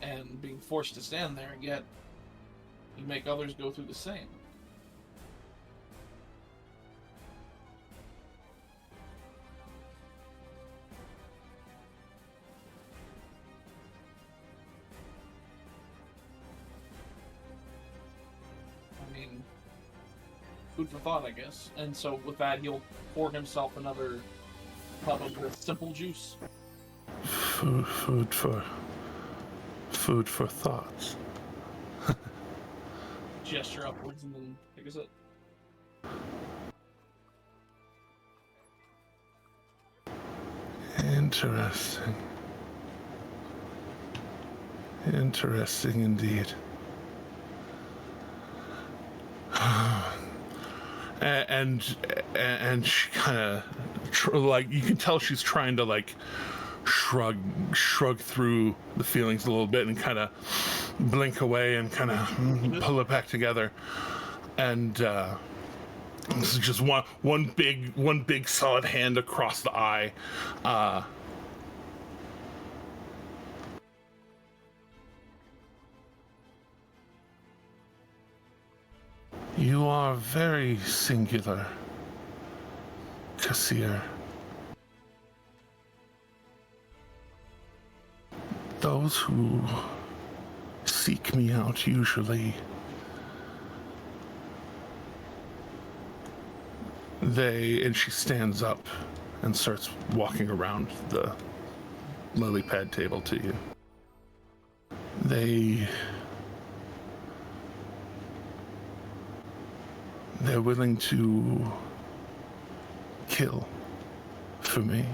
and being forced to stand there, and yet you make others go through the same. I mean, food for thought, I guess. And so with that, he'll pour himself another cup of the simple juice. Food for thoughts. Gesture upwards and then take a sip. Interesting. Interesting indeed. And she kind of like, you can tell she's trying to like shrug through the feelings a little bit and kind of blink away and kind of pull it back together. And this is just one big solid hand across the eye. You are very singular, Kassir. Those who seek me out usually, and she stands up and starts walking around the lily pad table to you. They're willing to kill for me.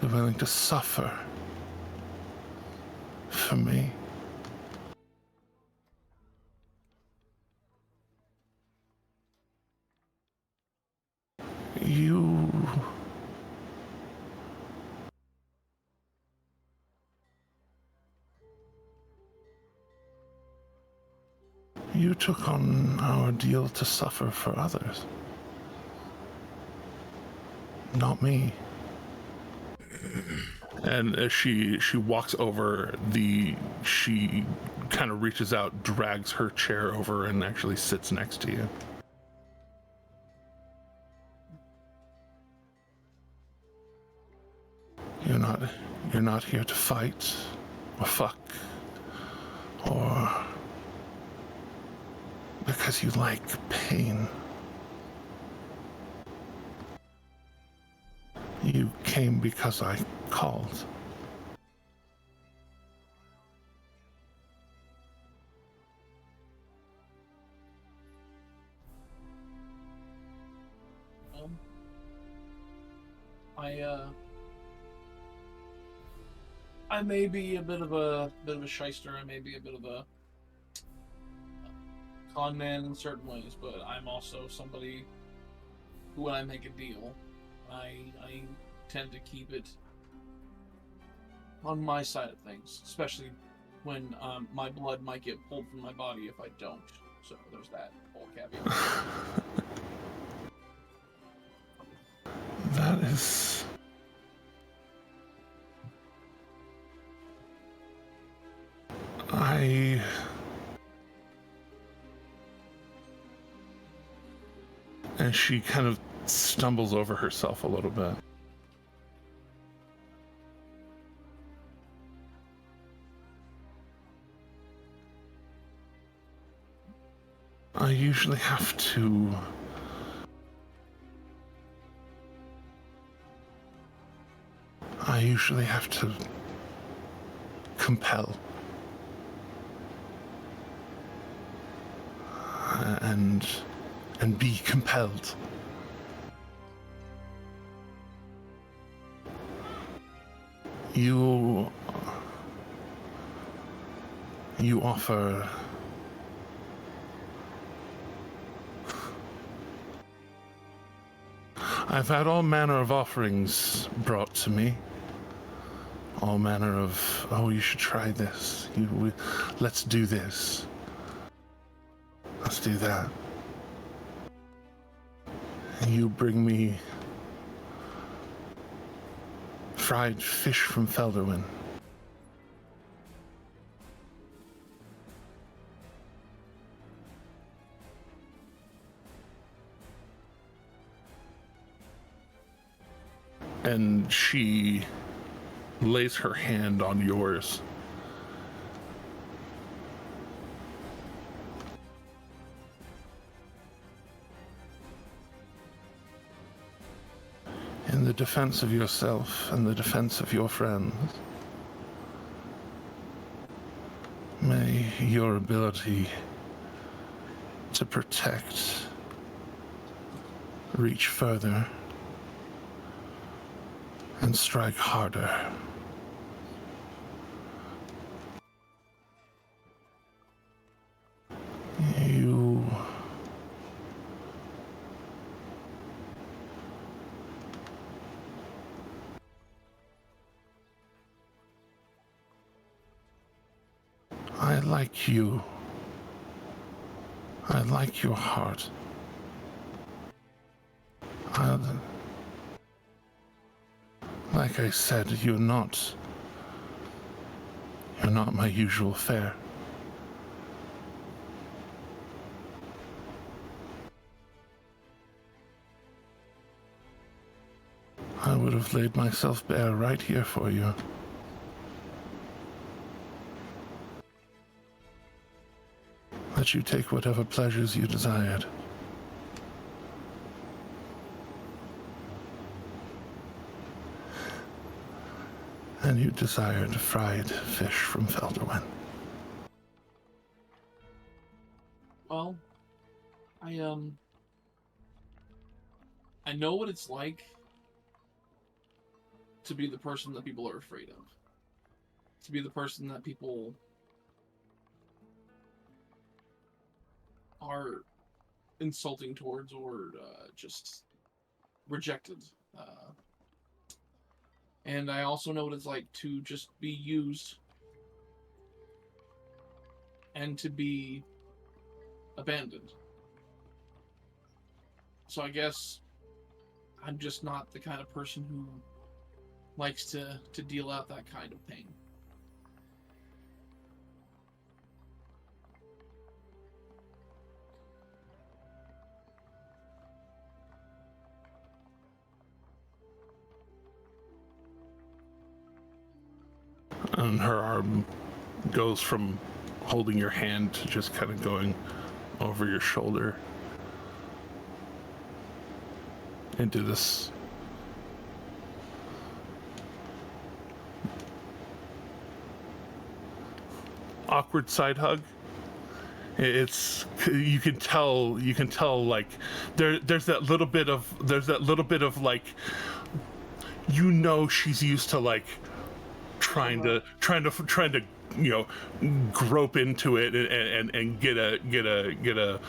They're willing to suffer for me. You took on our deal to suffer for others. Not me. And as she walks over, she kind of reaches out, drags her chair over, and actually sits next to you. You're not here to fight or fuck or because you like pain. You came because I called. I may be a bit of a shyster. I may be a bit of a con man in certain ways, but I'm also somebody who, when I make a deal, I tend to keep it on my side of things, especially when my blood might get pulled from my body if I don't. So there's that whole caveat. That is... And she kind of stumbles over herself a little bit. I usually have to compel and be compelled. You offer I've had all manner of offerings brought to me. All manner of, oh, you should try this. Let's do this. Let's do that. You bring me fried fish from Felderwin. And she lays her hand on yours. In the defense of yourself and the defense of your friends, may your ability to protect reach further and strike harder. You I like you. I like your heart. Like I said, you're not my usual fare. I would have laid myself bare right here for you. Let you take whatever pleasures you desired. And you desired fried fish from Felderwin. Well, I know what it's like to be the person that people are afraid of. To be the person that people are insulting towards or just rejected. And I also know what it's like to just be used and to be abandoned. So I guess I'm just not the kind of person who likes to deal out that kind of pain. And her arm goes from holding your hand to just kind of going over your shoulder into this awkward side hug. It's you can tell like there's that little bit of like, you know, she's used to like trying to you know, grope into it and get a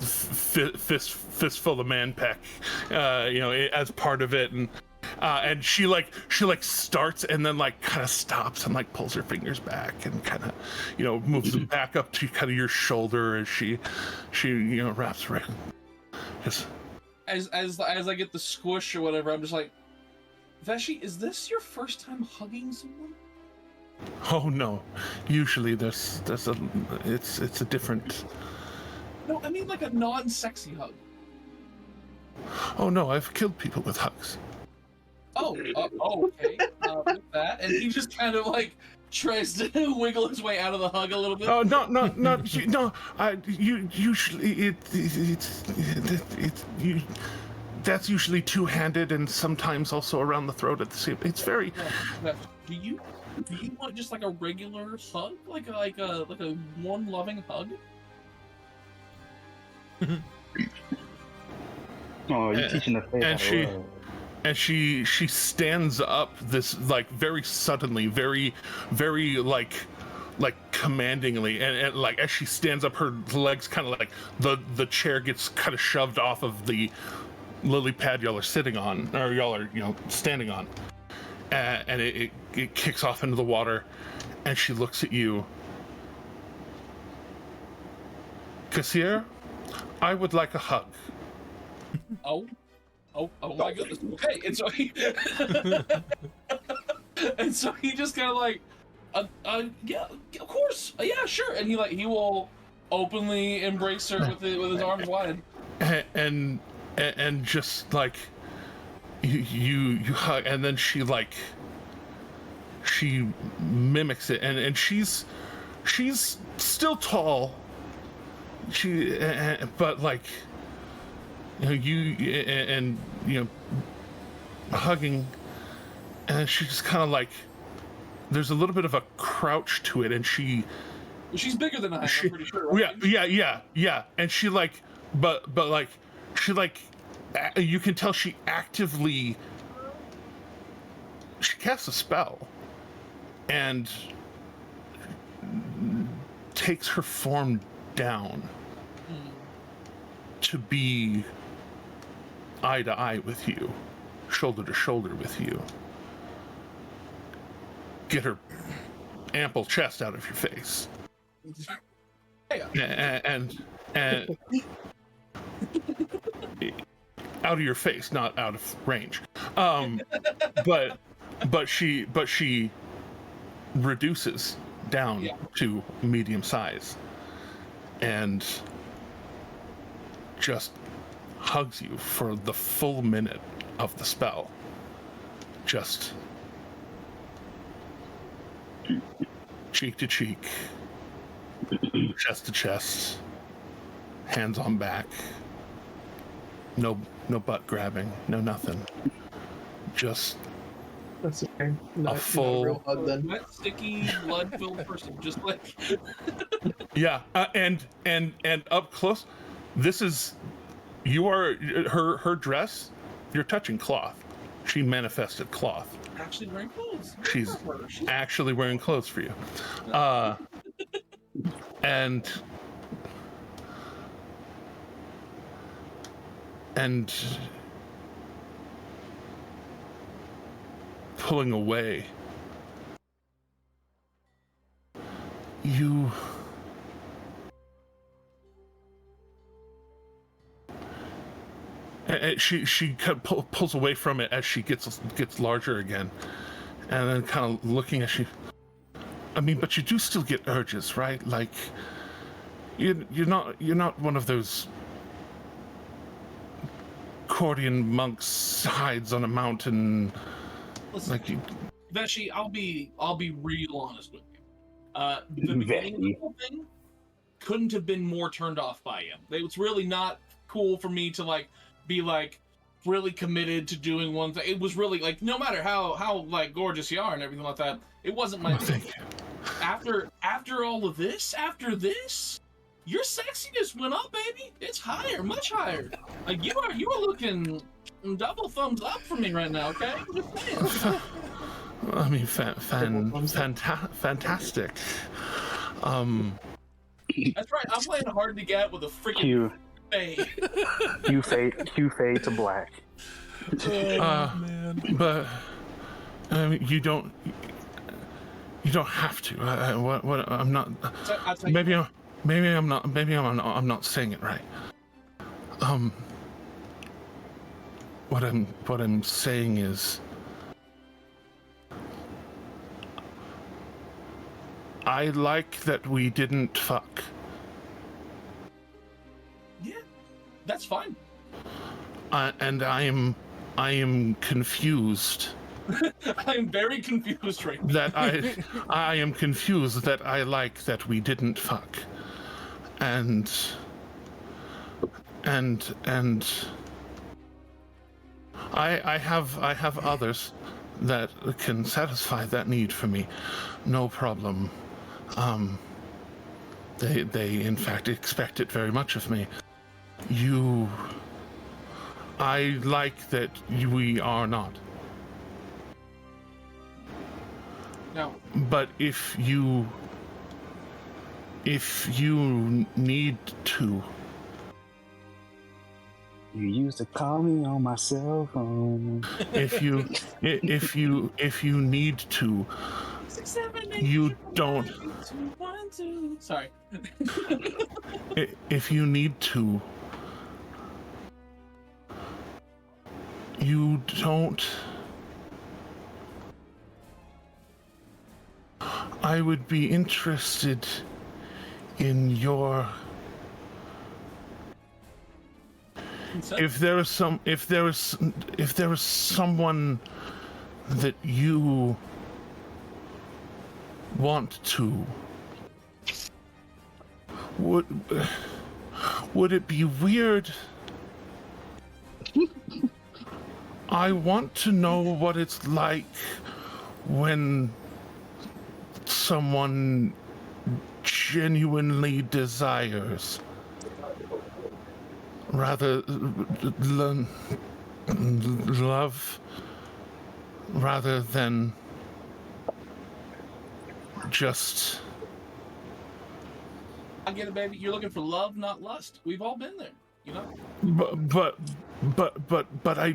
fistful of man peck, you know, as part of it, and she starts and then like kind of stops and like pulls her fingers back and kind of, you know, moves them back up to kind of your shoulder as she you know, wraps around. Yes. As I get the squish or whatever, I'm just like, Veshi, is this your first time hugging someone? Oh no, usually there's a it's a different. No, I mean like a non-sexy hug. Oh no, I've killed people with hugs. Oh, okay. With that, and he just kind of like tries to wiggle his way out of the hug a little bit. Oh no. You usually that's usually two-handed and sometimes also around the throat at the same. It's very. Do you want just like a regular hug, like a warm, loving hug? Oh, you're teaching the face. And she stands up, this like very suddenly, very like commandingly, and like as she stands up, her legs kind of like the chair gets kind of shoved off of the lily pad y'all are sitting on, or y'all are, you know, standing on, and it kicks off into the water, and she looks at you. Kassir, I would like a hug. Oh my goodness. Okay, and so he and so he just kind of like, yeah, of course, yeah, sure, and he will openly embrace her with his arms wide, and just like you hug, and then she mimics it, and she's still tall. But like, you know, hugging, and she just kind of like, there's a little bit of a crouch to it, and she's bigger than I am, I'm pretty sure, right? Yeah, and she like, but like, she like, you can tell she casts a spell, and takes her form down to be eye to eye with you, shoulder to shoulder with you. Get her ample chest out of your face. And out of your face, not out of range. But she reduces down to medium size and just hugs you for the full minute of the spell. Just cheek to cheek, chest to chest, hands on back. No butt grabbing, no nothing. Just That's okay. a full, real hug then. Wet, sticky, blood-filled person, just like. yeah, and up close. This is, you are her dress. You're touching cloth. She manifested cloth. Actually wearing clothes. She's actually wearing clothes for you. And pulling away, you she kind of pulls away from it as she gets larger again, and then kind of looking at you. I mean, but you do still get urges, right? Like, you're not one of those Cordian monks hides on a mountain. Listen, Like you. Veshi, I'll be real honest with you. The beginning of the whole thing couldn't have been more turned off by him. It's really not cool for me to like be like really committed to doing one thing. It was really like, no matter how like gorgeous you are and everything like that, it wasn't my thing. Thank you. After all of this, after this, your sexiness went up, baby. It's higher, much higher. Like you are looking double thumbs up for me right now, okay? Just saying. I mean, fantastic. That's right. I'm playing hard to get with a freaking fade. Hue fade to black. Man. But you don't have to. What I'm not. Maybe I'm not saying it right. What I'm saying is, I like that we didn't fuck. Yeah, that's fine. And I am confused. I'm very confused right now. That I am confused that I like that we didn't fuck. And I have others that can satisfy that need for me. No problem. They in fact expect it very much of me. I like that we are not. No. But if you need to, You used to call me on my cell phone. if you need to, 6, 7, 8, you don't. 1, 2. Sorry. if you need to, you don't. I would be interested in your. If there is someone that you want to, would it be weird? I want to know what it's like when someone genuinely desires rather love rather than just. I get it, baby. You're looking for love, not lust. We've all been there, you know. But I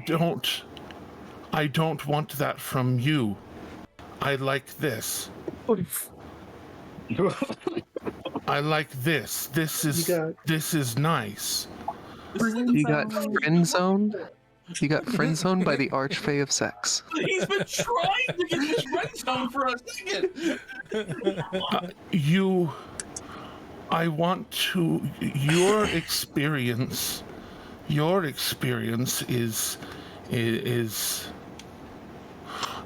don't want that from you. I like this. I like this. This is nice. You got friend zoned. You got friend zoned by the archfey of sex. He's been trying to get this friend zone for a second. I want to. Your experience is.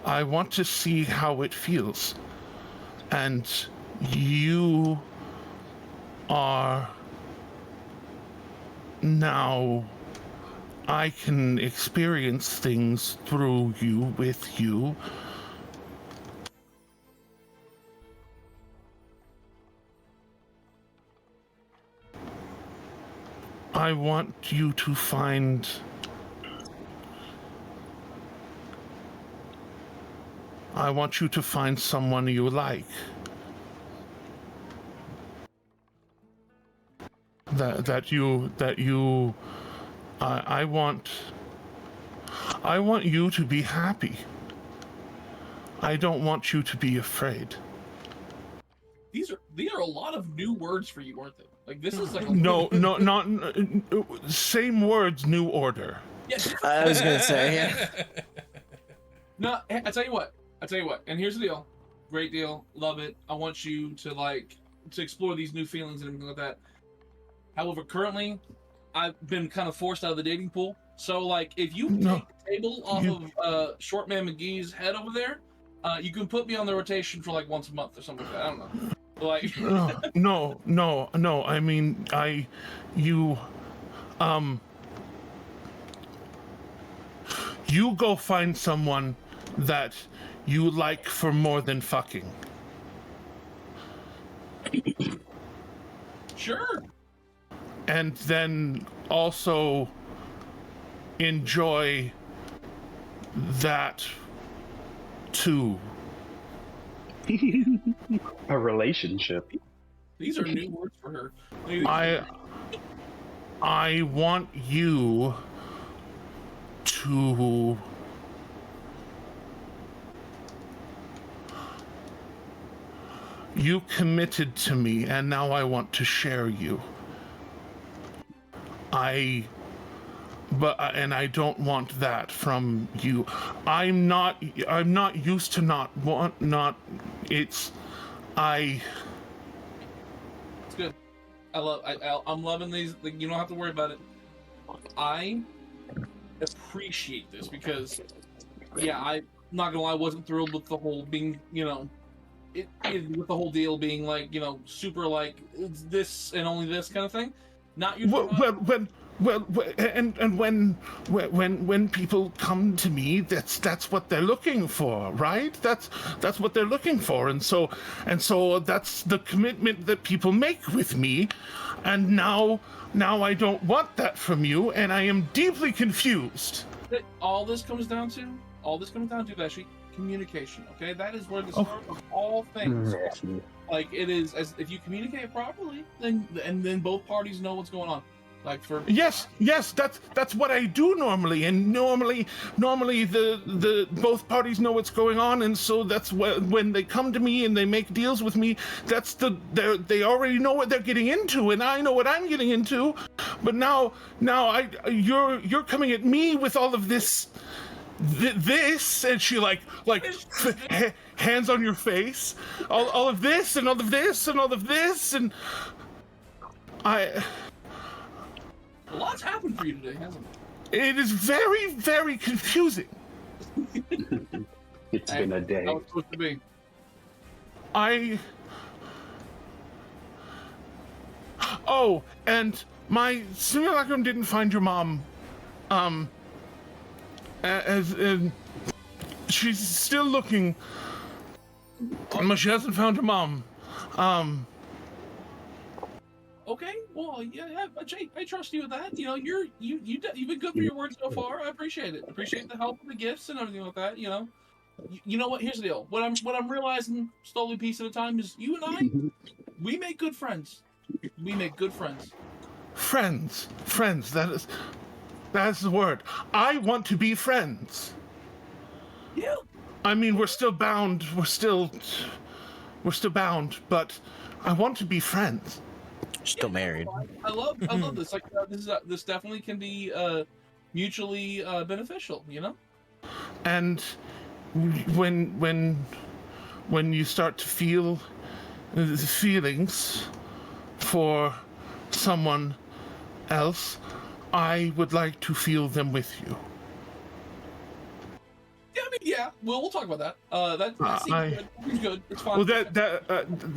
I want to see how it feels, and you are now. I can experience things through you, with you. I want you to find. I want you to find someone you like. I want you to be happy. I don't want you to be afraid. These are a lot of new words for you, aren't they? Like this is like not same words, new order. Yeah, I was gonna say, yeah. No, I tell you what. And here's the deal. Great deal. Love it. I want you to explore these new feelings and everything like that. However, currently, I've been kind of forced out of the dating pool. So, if you take the table off of Short Man McGee's head over there, you can put me on the rotation for once a month or something like that. I don't know. No. I mean, you go find someone that you like for more than fucking. Sure. And then also enjoy that too. A relationship. These are new words for her. I want you to you committed to me, and now I want to share you. I don't want that from you. I'm not used to it's good. I'm loving these. You don't have to worry about it. I appreciate this because, I'm not gonna lie, I wasn't thrilled with the whole being, with the whole deal being super it's this and only this kind of thing. Not usually. When people come to me, that's what they're looking for, right? That's what they're looking for, and so that's the commitment that people make with me, and now I don't want that from you, and I am deeply confused. All this comes down to, Veshi, communication. Okay, that is where the start of all things. It is, as if you communicate properly, then both parties know what's going on. Like for Yes, that's what I do normally, and normally the both parties know what's going on, and so that's when they come to me and they make deals with me, they already know what they're getting into, and I know what I'm getting into, but now you're coming at me with all of this, and she hands on your face, all of this and all of this and all of this, and a lot's happened for you today, hasn't it? It is very, very confusing. It's been a day. How it's supposed to be. Oh, and my simulacrum didn't find your mom. She's still looking, but she hasn't found her mom. Okay, well, yeah, Jake, I trust you with that. You know, you've been good for your word so far. I appreciate it. Appreciate the help and the gifts and everything like that. You know, you know what? Here's the deal. What I'm realizing slowly, piece at a time, is you and I, we make good friends. We make good friends. Friends. That's the word. I want to be friends. Yeah. I mean, we're still bound. We're still bound, but I want to be friends. Still married. I love this. Like this definitely can be mutually beneficial. You know. And when you start to feel the feelings for someone else, I would like to feel them with you. Yeah, I mean, yeah. We'll talk about that. That seems good. Seems good. It's fine. Well,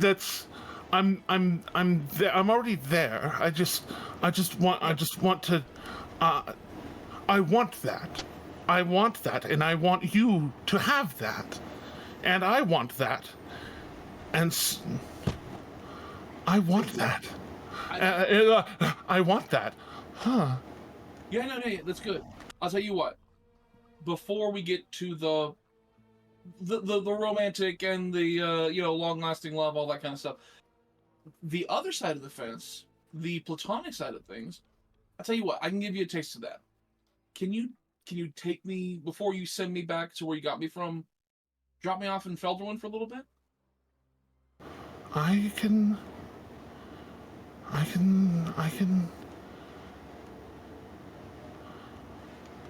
that's. I'm already there. I just want to. I want that. I want that, and I want you to have that, and I want that, and I want that. I want that. Huh? Yeah, no, that's good. I'll tell you what. Before we get to the romantic and the long-lasting love, all that kind of stuff, the other side of the fence, the platonic side of things, I'll tell you what. I can give you a taste of that. Can you take me before you send me back to where you got me from? Drop me off in Felderwin for a little bit. I can.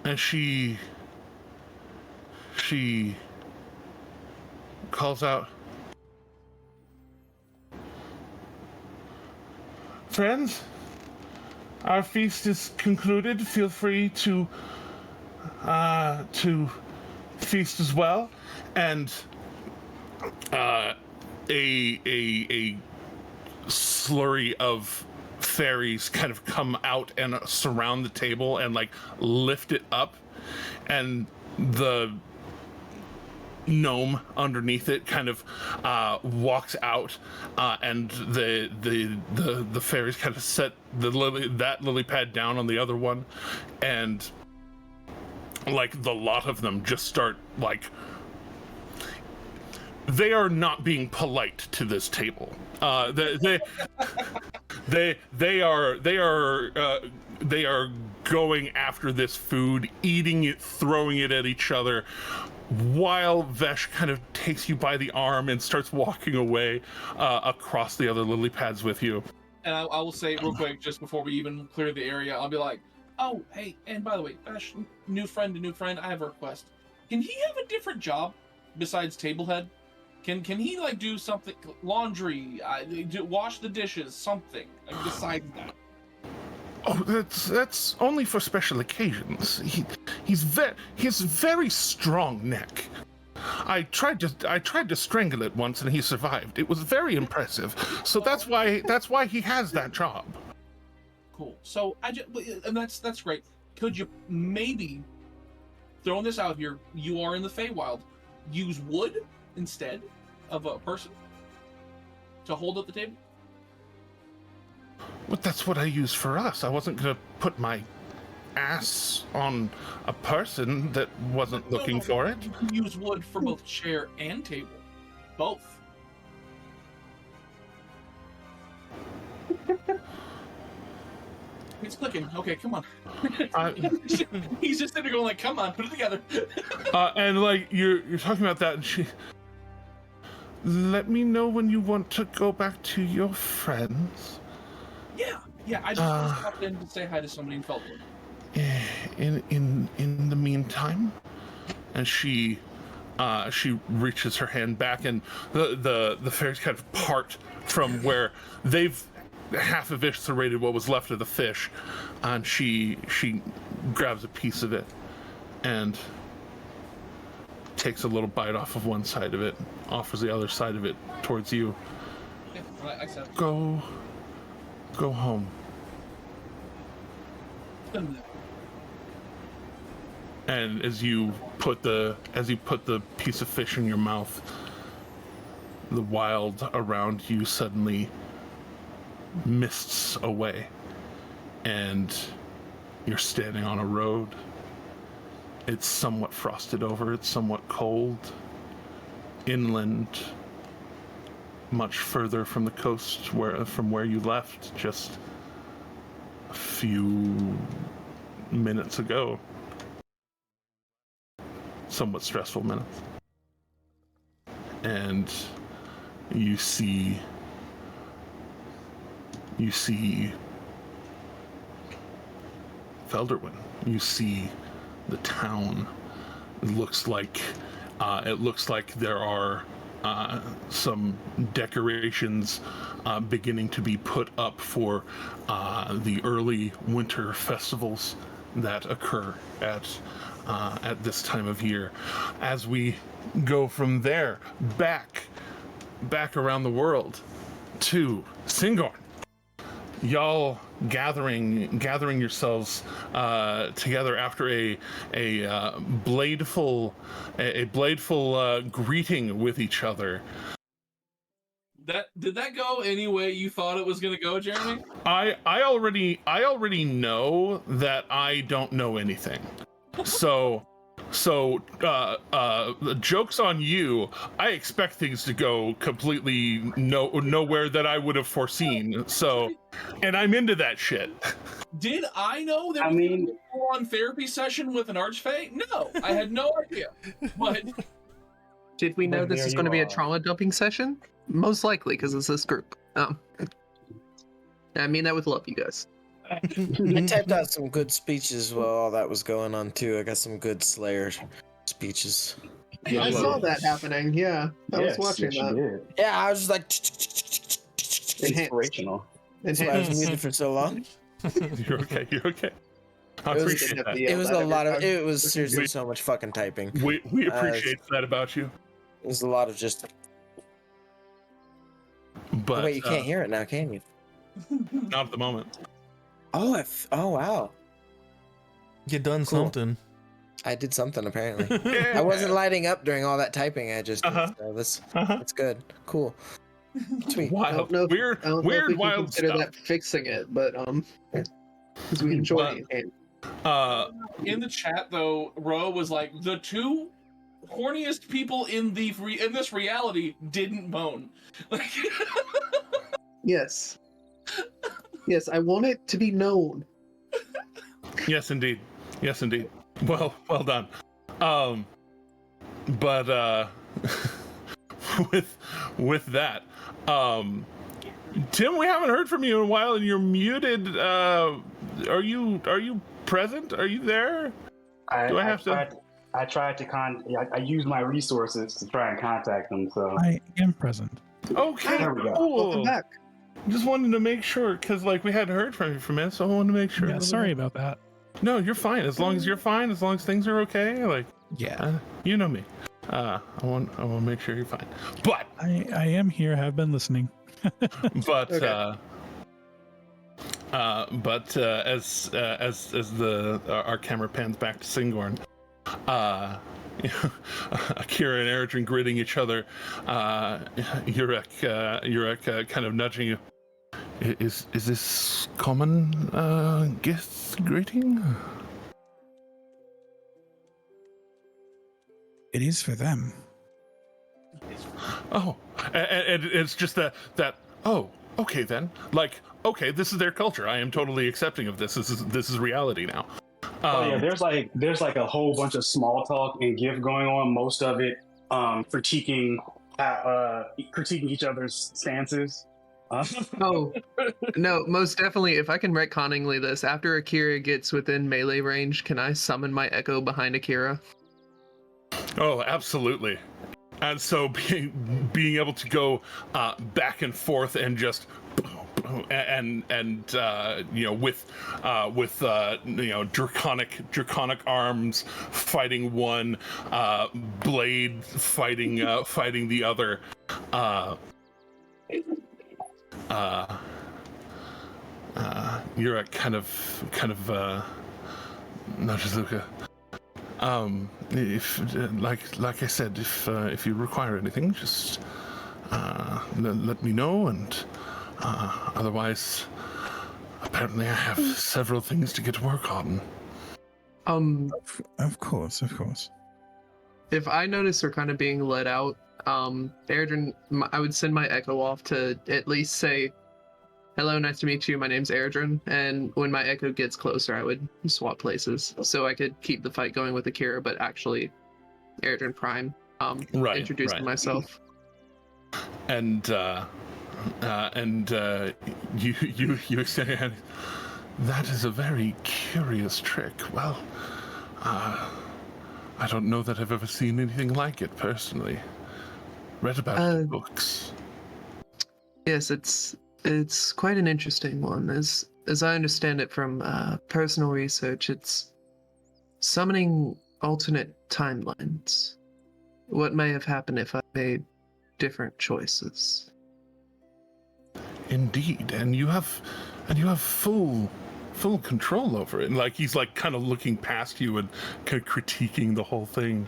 And she calls out, "Friends, our feast is concluded. Feel free to feast as well." And a slurry of fairies kind of come out and surround the table and like lift it up, and the gnome underneath it kind of walks out, and the fairies kind of set that lily pad down on the other one, and like the lot of them just start like, they are not being polite to this table. They are going after this food, eating it, throwing it at each other, while Vesh kind of takes you by the arm and starts walking away across the other lily pads with you. And I will say real quick, just before we even clear the area, I'll be like, "Oh, hey, and by the way, Vesh, new friend, I have a request. Can he have a different job besides table head? Can he like do something, laundry, wash the dishes, something besides that?" Oh, that's only for special occasions. He has a very strong neck. I tried to strangle it once and he survived. It was very impressive. So that's why he has that job. Cool. So and that's great. Could you maybe, throwing this out here, you are in the Feywild, use wood instead of a person to hold up the table? But that's what I used for us. I wasn't gonna put my ass on a person that wasn't looking for it. You can use wood for both chair and table. Both. It's clicking. Okay, come on. Uh, He's just sitting there going like, come on, put it together. and like you're talking about that, and she. Let me know when you want to go back to your friends. Yeah. I just popped in to say hi to somebody in Feldwood. In the meantime, and she reaches her hand back, and the fairies kind of part from where they've half eviscerated what was left of the fish, and she grabs a piece of it and takes a little bite off of one side of it, offers the other side of it towards you. Yeah, I accept. Go home. And as you put the piece of fish in your mouth, the wild around you suddenly mists away, and you're standing on a road. It's somewhat frosted over, it's somewhat cold. Inland, much further from the coast from where you left just a few minutes ago. Somewhat stressful minutes. And you see Felderwin. You see the town. It looks like there are some decorations beginning to be put up for the early winter festivals that occur at this time of year. As we go from there back around the world to Syngorn, y'all gathering yourselves together after a bladeful greeting with each other. Did that go any way you thought it was gonna go, Jeremy? I already know that I don't know anything. So joke's on you. I expect things to go completely nowhere that I would have foreseen. So, and I'm into that shit. Did I know there was a full-on therapy session with an archfey? No, I had no idea. But Did we know But this there is you going to be a are. trauma dumping session? Most likely, because it's this group. I mean that with love, you guys. I typed out some good speeches while all that was going on too. I got some good Slayer speeches. Yeah, I you saw did. that happening. Yeah, I was Yes, watching yes, you that. did. Yeah, I was just like, Enhanced. Inspirational. that's why I was muted for so long. You're okay. I It was- appreciate that. It was a lot of. It was seriously so much fucking typing. We appreciate that about you. It was a lot of just. But Wait, you can't hear it now, can you? not at the moment. Oh, oh wow! You done Cool. something. I did something apparently. Yeah. I wasn't lighting up during all that typing. I just. Uh-huh. So that's Uh-huh. good. Cool. Sweet. I Wild, don't know if, weird, I don't know if we can wild consider stuff. that fixing it, but because we enjoy But- the enhanced. in the chat, though, Ro was like, the two horniest people in this reality didn't moan. Like, Yes. Yes, I want it to be known. Yes, indeed. Well done. But with that, Tim, we haven't heard from you in a while, and you're muted. Are you present? Are you there? Do I have to? I tried to I used my resources to try and contact them. So I am present. Okay, There we go. cool. Welcome back. Just wanted to make sure, because like we hadn't heard from you for a minute, so I wanted to make sure. Yeah, sorry about that. No, you're fine. As long as you're fine, as long as things are okay, like Yeah, you know me. I want to make sure you're fine. But I am here. Have been listening. but Okay. as our camera pans back to Syngorn, Akira and Eritrin gritting each other, Yurek kind of nudging you. Is this common guest greeting? It is for them. Oh, and it's just that. Oh, Okay then. Like, okay, this is their culture. I am totally accepting of this. This is reality now. Oh yeah, there's like a whole bunch of small talk and gift going on. Most of it critiquing each other's stances. Oh, no, most definitely. If I can retconningly this, after Akira gets within melee range, can I summon my echo behind Akira? Oh, absolutely. And so being able to go back and forth and just and you know, with you know, draconic arms fighting one, blade fighting the other. You're a kind of Najizuka. If like I said, if you require anything, just let me know, and otherwise, apparently I have several things to get to work on. Of course. If I notice her kind of being let out, Erdrin, I would send my echo off to at least say, "Hello, nice to meet you. My name's Erdrin." And when my echo gets closer, I would swap places so I could keep the fight going with Akira, but actually Erdrin Prime, introducing myself. And you say, that is a very curious trick. Well, I don't know that I've ever seen anything like it personally. Read about it in books. Yes, it's quite an interesting one. As I understand it from personal research, it's summoning alternate timelines. What may have happened if I made different choices. Indeed, and you have full control over it. And like, he's like kind of looking past you and kind of critiquing the whole thing.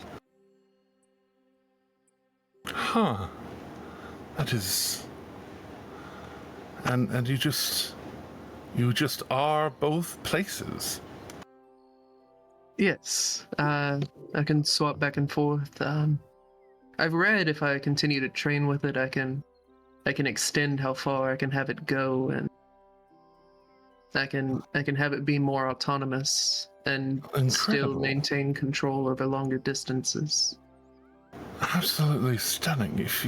Huh. That is. And you just are both places. Yes, I can swap back and forth. I've read if I continue to train with it, I can extend how far I can have it go, and I can have it be more autonomous and still maintain control over longer distances. Absolutely stunning. If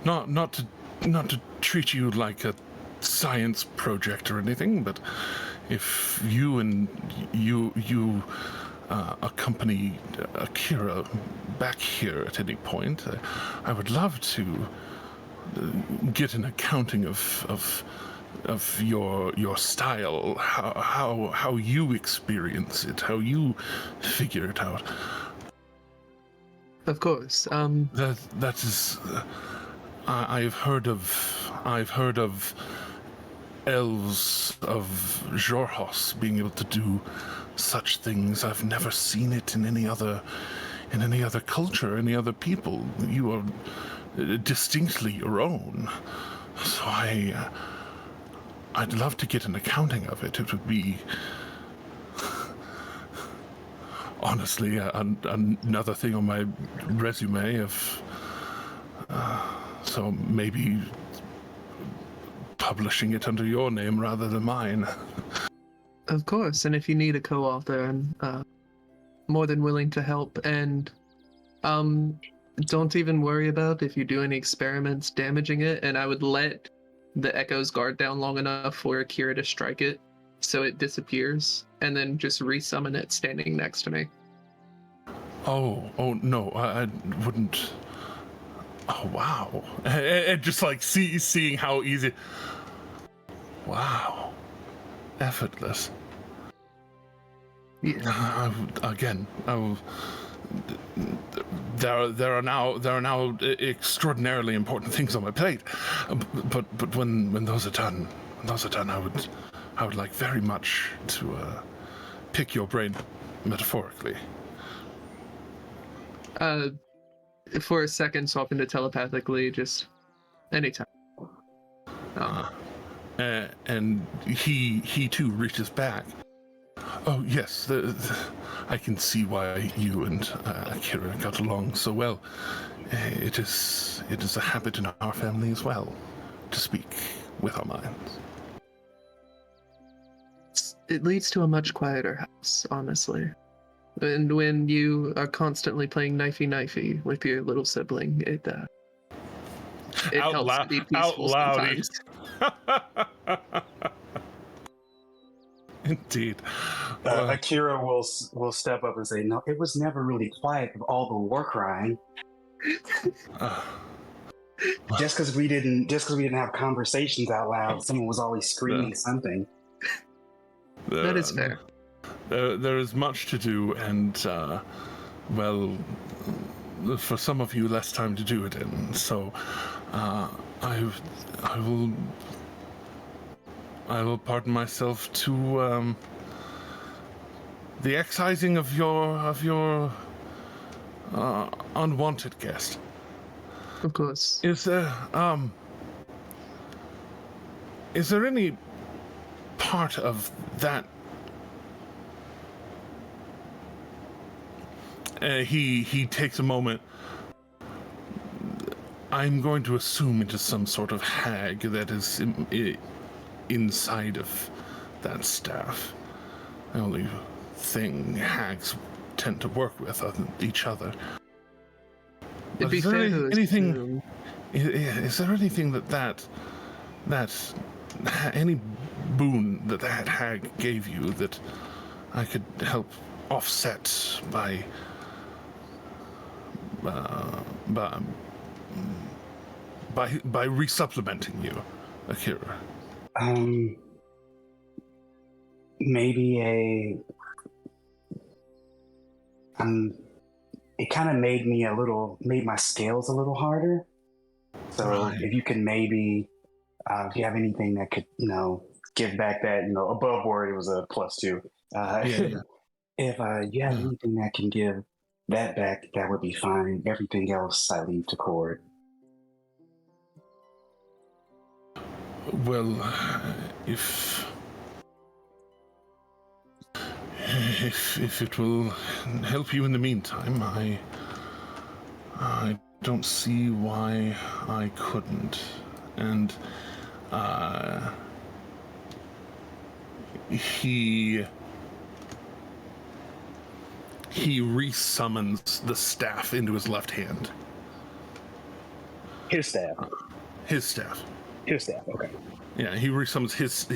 not to treat you like a science project or anything, but if you accompany Akira back here at any point, I would love to get an accounting of your style, how you experience it, how you figure it out. Of course. That is. I've heard of elves of Jorhos being able to do such things. I've never seen it in any other culture, any other people. You are distinctly your own. So I'd love to get an accounting of it. It would be, honestly, another thing on my resume of. So maybe publishing it under your name rather than mine. Of course, and if you need a co-author, I'm more than willing to help. And don't even worry about if you do any experiments damaging it, and I would let the echo's guard down long enough for Akira to strike it so it disappears, and then just resummon it standing next to me. Oh no, I wouldn't. Oh wow! And just like seeing how easy. Wow, effortless. Yeah. There are now extraordinarily important things on my plate, but when those are done, I would like very much to pick your brain, metaphorically. For a second, swapping to telepathically, just anytime. And he too reaches back. Oh yes, I can see why you and Akira got along so well. It is a habit in our family as well to speak with our minds. It leads to a much quieter house, honestly. And when you are constantly playing knifey with your little sibling, it helps to be peaceful sometimes. Indeed. Akira will step up and say, "No, it was never really quiet with all the war crying. Just because we didn't have conversations out loud, someone was always screaming something." That is fair. There is much to do, and well, for some of you, less time to do it in. So, I will pardon myself to the excising of your unwanted guest. Of course. Is there any part of that? He takes a moment. I'm going to assume it is some sort of hag that is inside of that staff. The only thing hags tend to work with each other. It'd be fair to anything? Is there anything that any boon that hag gave you that I could help offset by resupplementing you, Akira? Maybe it kind of made my scales a little harder. So Right. if you can maybe, if you have anything that could, give back that, above board, it was a +2. Yeah. If you have anything that can give that back, that would be fine. Everything else I leave to Cord. Well, if it will help you in the meantime, I don't see why I couldn't. And he resummons the staff into his left hand. His staff. His staff. His staff. Okay. Yeah, he resummons his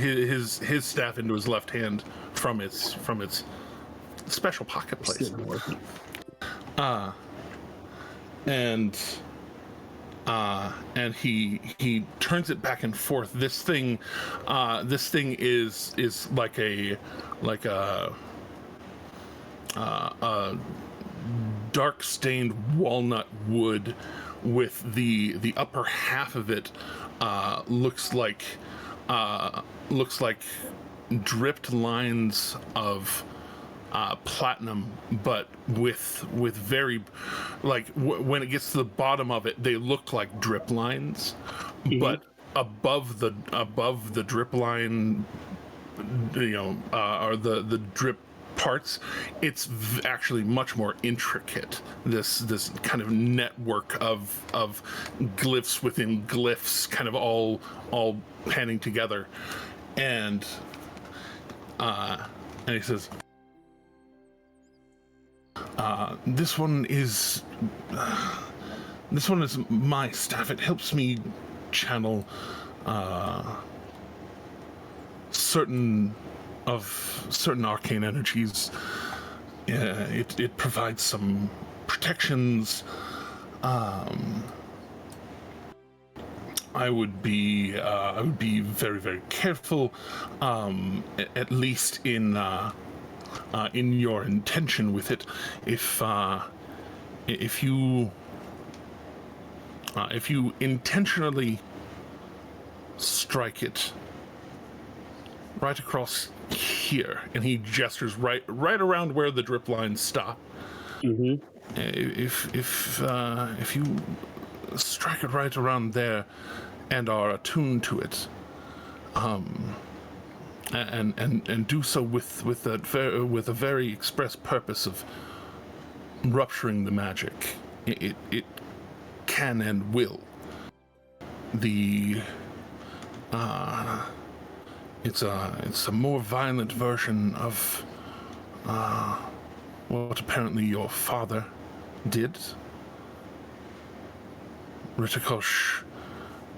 staff into his left hand from its special pocket place. And he turns it back and forth. This thing is like a dark stained walnut wood with the upper half of it looks like dripped lines of platinum, but with very when it gets to the bottom of it, they look like drip lines, but above the drip line, or the drip parts, it's actually much more intricate. This kind of network of glyphs within glyphs, kind of all panning together, and he says, this one is my staff. It helps me channel certain arcane energies. It provides some protections. I would be very, very careful, at least in your intention with it. If you intentionally strike it right across here, and he gestures right around where the drip lines stop. If you strike it right around there and are attuned to it, and do so with a very express purpose of rupturing the magic. It can and will. It's a more violent version of what apparently your father did. Ritikosh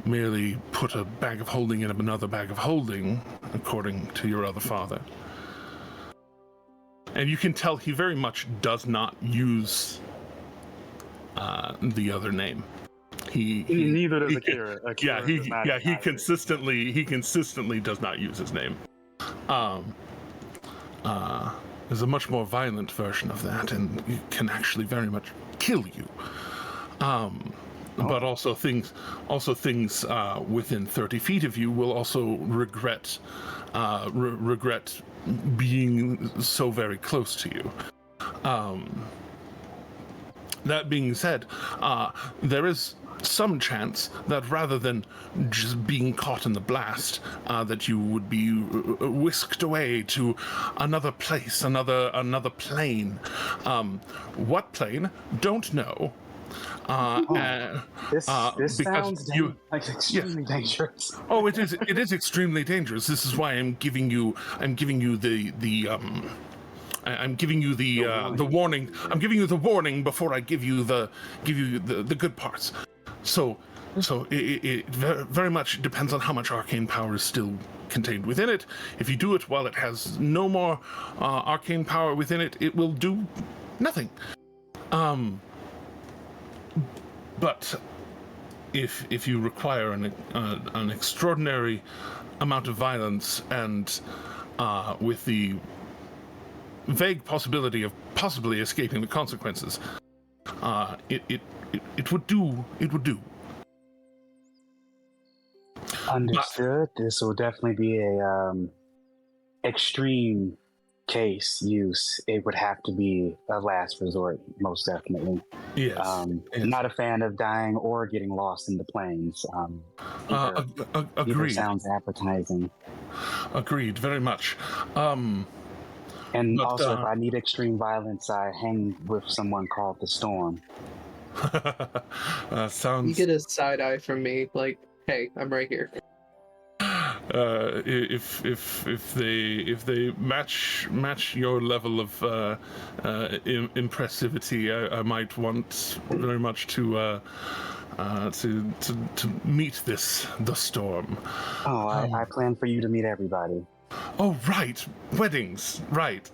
merely put a bag of holding in another bag of holding, according to your other father. And you can tell he very much does not use the other name. Neither does Akira. He consistently does not use his name. There's a much more violent version of that, and it can actually very much kill you. But also things within 30 feet of you will also regret being so very close to you. That being said, there is some chance that rather than just being caught in the blast, that you would be whisked away to another place, another plane. What plane? Don't know. This sounds like extremely dangerous. Oh, it is extremely dangerous. This is why I'm giving you the warning. I'm giving you the warning before I give you the good parts. So it very much depends on how much arcane power is still contained within it. If you do it while it has no more arcane power within it, it will do nothing. But if you require an extraordinary amount of violence and with the vague possibility of possibly escaping the consequences, it would do. Understood. This will definitely be a extreme case use. It would have to be a last resort, most definitely. Yes. Not a fan of dying or getting lost in the plains. Agreed. Sounds appetizing. Agreed, very much. And also, if I need extreme violence, I hang with someone called the Storm. Sounds. You get a side eye from me, like, hey, I'm right here. If they match your level of impressivity, I might want very much to meet the Storm. Oh, I plan for you to meet everybody. Oh, right, weddings, right.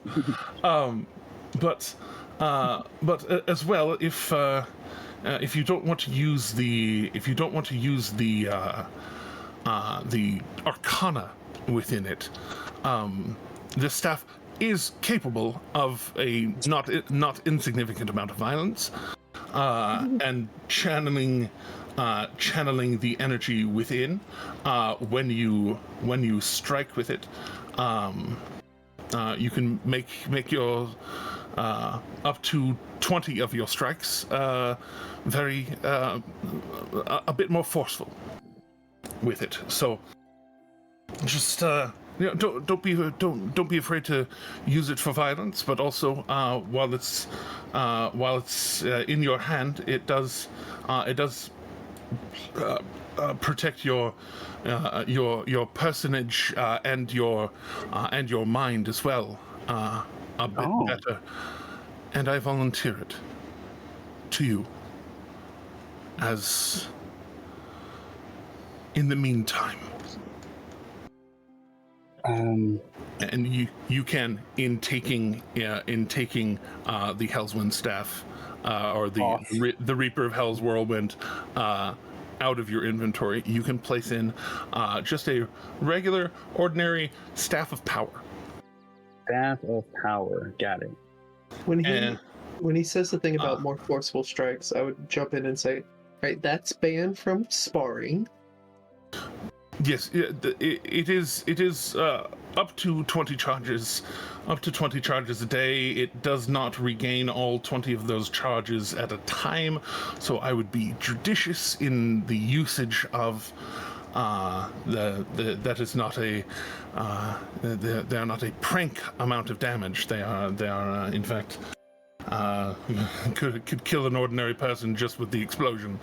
But as well, if you don't want to use the arcana within it, the staff is capable of a not insignificant amount of violence, and channeling the energy within when you strike with it. You can make your up to 20 of your strikes very a bit more forceful with it. So just don't be afraid to use it for violence, but also while it's in your hand, it does protect your personage and your mind as well a bit better. And I volunteer it to you as in the meantime. And you can, in taking the Hellswind staff or the Reaper of Hell's Whirlwind out of your inventory, you can place in just a regular, ordinary Staff of Power. Staff of Power, got it. When he says the thing about more forceful strikes, I would jump in and say, right, that's banned from sparring. Yes, it is up to 20 charges. Up to 20 charges a day. It does not regain all 20 of those charges at a time, so I would be judicious in the usage of That is not a they are not a prank amount of damage. They are in fact could kill an ordinary person just with the explosion.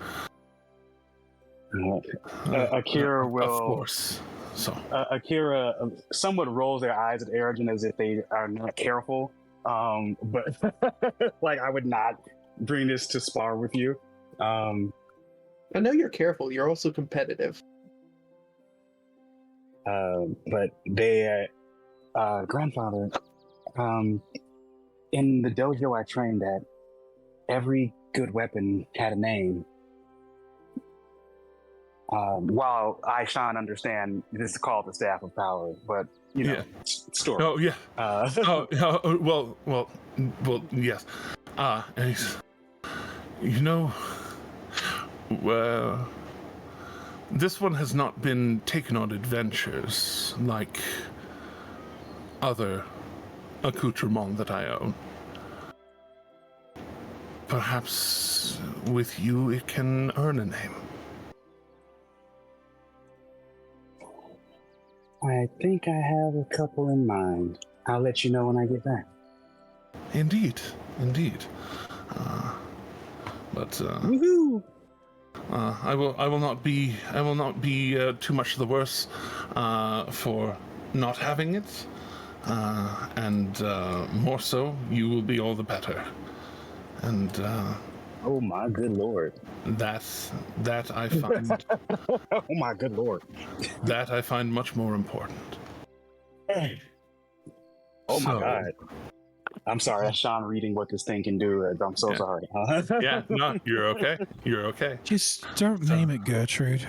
Akira will. Of course. So Akira somewhat rolls their eyes at Erigen as if they are not careful. But like, I would not bring this to spar with you. I know you're careful. You're also competitive. But they, grandfather, in the dojo I trained at, every good weapon had a name. While I, Sean, understand this is called the Staff of Power, but you know, story. Oh yeah. Well, yes. And you know, well, this one has not been taken on adventures like other accoutrements that I own. Perhaps with you it can earn a name. I think I have a couple in mind. I'll let you know when I get back. Indeed. Woohoo! I will not be too much the worse for not having it, and more so, you will be all the better. And oh my good lord! That I find. Oh my good lord! That I find much more important. Oh my god! I'm sorry, that's Sean reading what this thing can do. I'm so sorry. Yeah, no, you're okay. You're okay. Just don't name it Gertrude.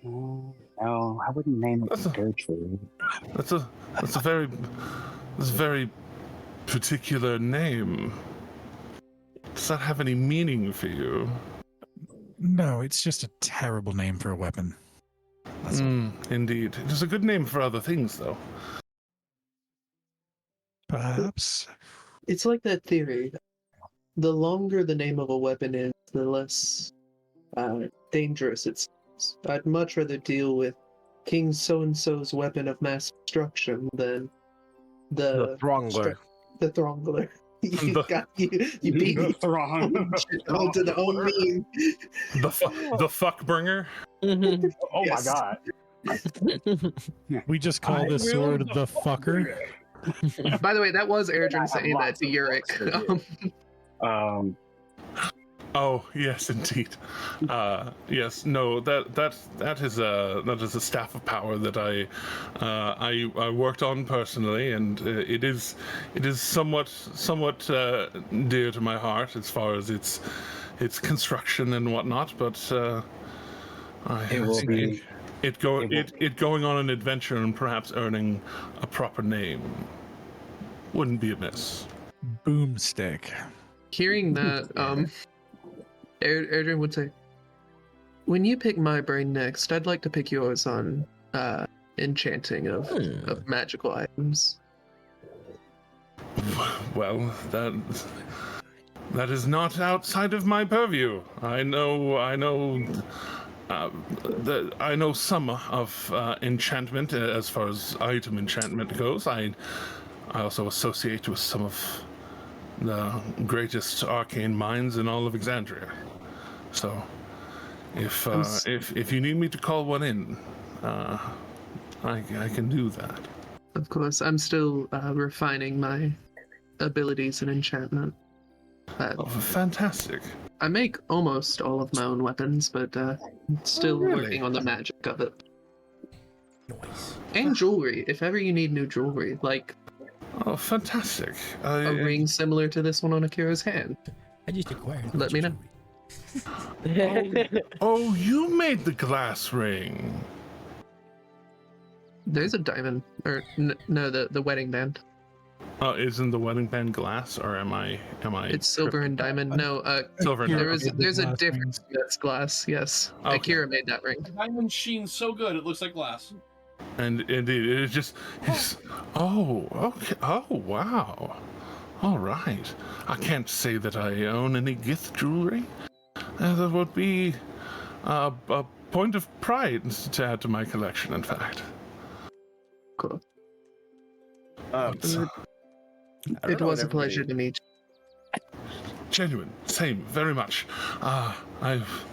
No, I wouldn't name it Gertrude. That's a very particular name. Does that have any meaning for you? No, it's just a terrible name for a weapon. That's all. Indeed. It is a good name for other things, though. Perhaps. It's like that theory. The longer the name of a weapon is, the less dangerous it seems. I'd much rather deal with King So-and-so's weapon of mass destruction than the Throngler. The Throngler. You beat The me throng. onto the own meme. The fuck bringer. Oh Yes. my god. We just call this sword the fucker. By the way, that was Erdrin saying that to Yurik. Oh yes, indeed. Yes, no. That is a staff of power that I worked on personally, and it is somewhat dear to my heart as far as its construction and whatnot. But it going on an adventure and perhaps earning a proper name wouldn't be amiss. Boomstick. Hearing that, Erdrin would say, when you pick my brain next, I'd like to pick yours on enchanting of magical items. Well, that is not outside of my purview. I know some of enchantment as far as item enchantment goes. I also associate with some of the greatest arcane minds in all of Exandria. So, if you need me to call one in, I can do that. Of course, I'm still refining my abilities in enchantment. Fantastic. I make almost all of my own weapons, but still working on the magic of it. Nice. And jewelry, if ever you need new jewelry, like Oh, fantastic. a ring similar to this one on Akira's hand. I just acquired. Let me know. Oh, you made the glass ring. There's a diamond, or no, the wedding band. Isn't the wedding band glass, or am I? It's silver and diamond. No, Silver and diamond. there's a difference. That's glass. Yes, Okay. Akira made that ring. The diamond sheen's so good it looks like glass. And indeed, oh, okay. Oh, wow. All right. I can't say that I own any Gith jewelry. That would be a point of pride to add to my collection, in fact. Cool. It's, It was a pleasure to meet you. genuine, same, very much. I've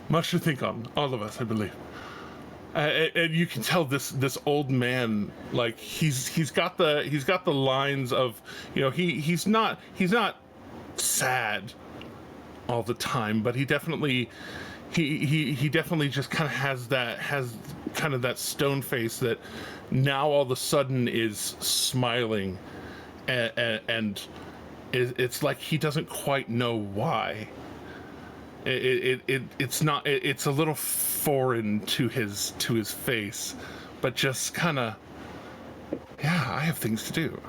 much to think on, all of us, I believe. And you can tell this old man, like he's got the lines of, you know, he's not sad all the time, but he definitely just kind of has that stone face that now all of a sudden is smiling, and it's like he doesn't quite know why. It's a little foreign to his face, but just kind of, yeah, I have things to do.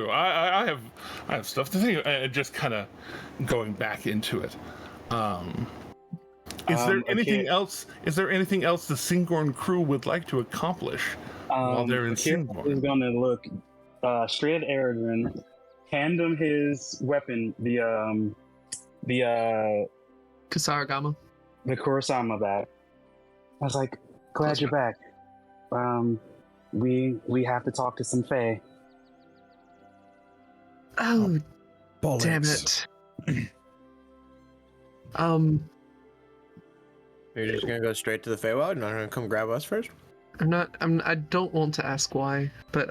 I have stuff to think, and just kind of going back into it. Is there anything else? Is there anything else the Syngorn crew would like to accomplish while they're in Syngorn? Is going to look straight at Eredrin, hand him his weapon, the Kasaragama. The Kurosama back. I was like, glad you're back. We have to talk to some Fae. Oh, Bollocks. damn it. You're just gonna go straight to the Feywild? You're not gonna come grab us first? I don't want to ask why, but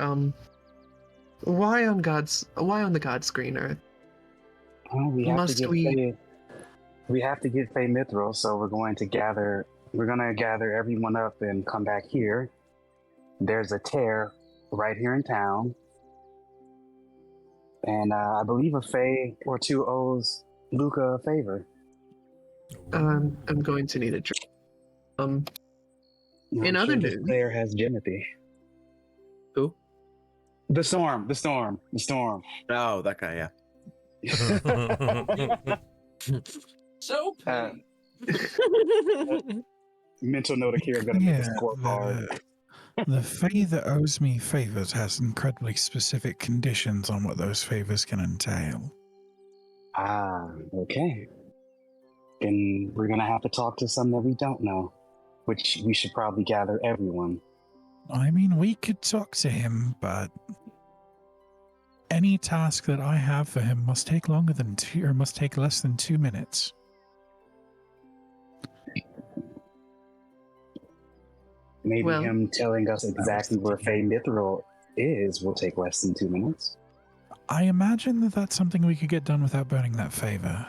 why on the God's green earth? Oh, we have to get Fae Mithril, so we're going to gather everyone up and come back here. There's a tear right here in town. And I believe a Fae or two owes Luca a favor. I'm going to need a drink. In other news, player has Jimothy. Who? The storm. Oh, that guy, yeah. So petty. Mental note of Kira gonna make a scorecard. The Fae that owes me favors has incredibly specific conditions on what those favors can entail. Ah, okay. Then we're gonna have to talk to some that we don't know, which we should probably gather everyone. I mean, we could talk to him, but any task that I have for him must take less than 2 minutes. Maybe him telling us exactly where Fae Mithril is will take less than 2 minutes. I imagine that that's something we could get done without burning that favor.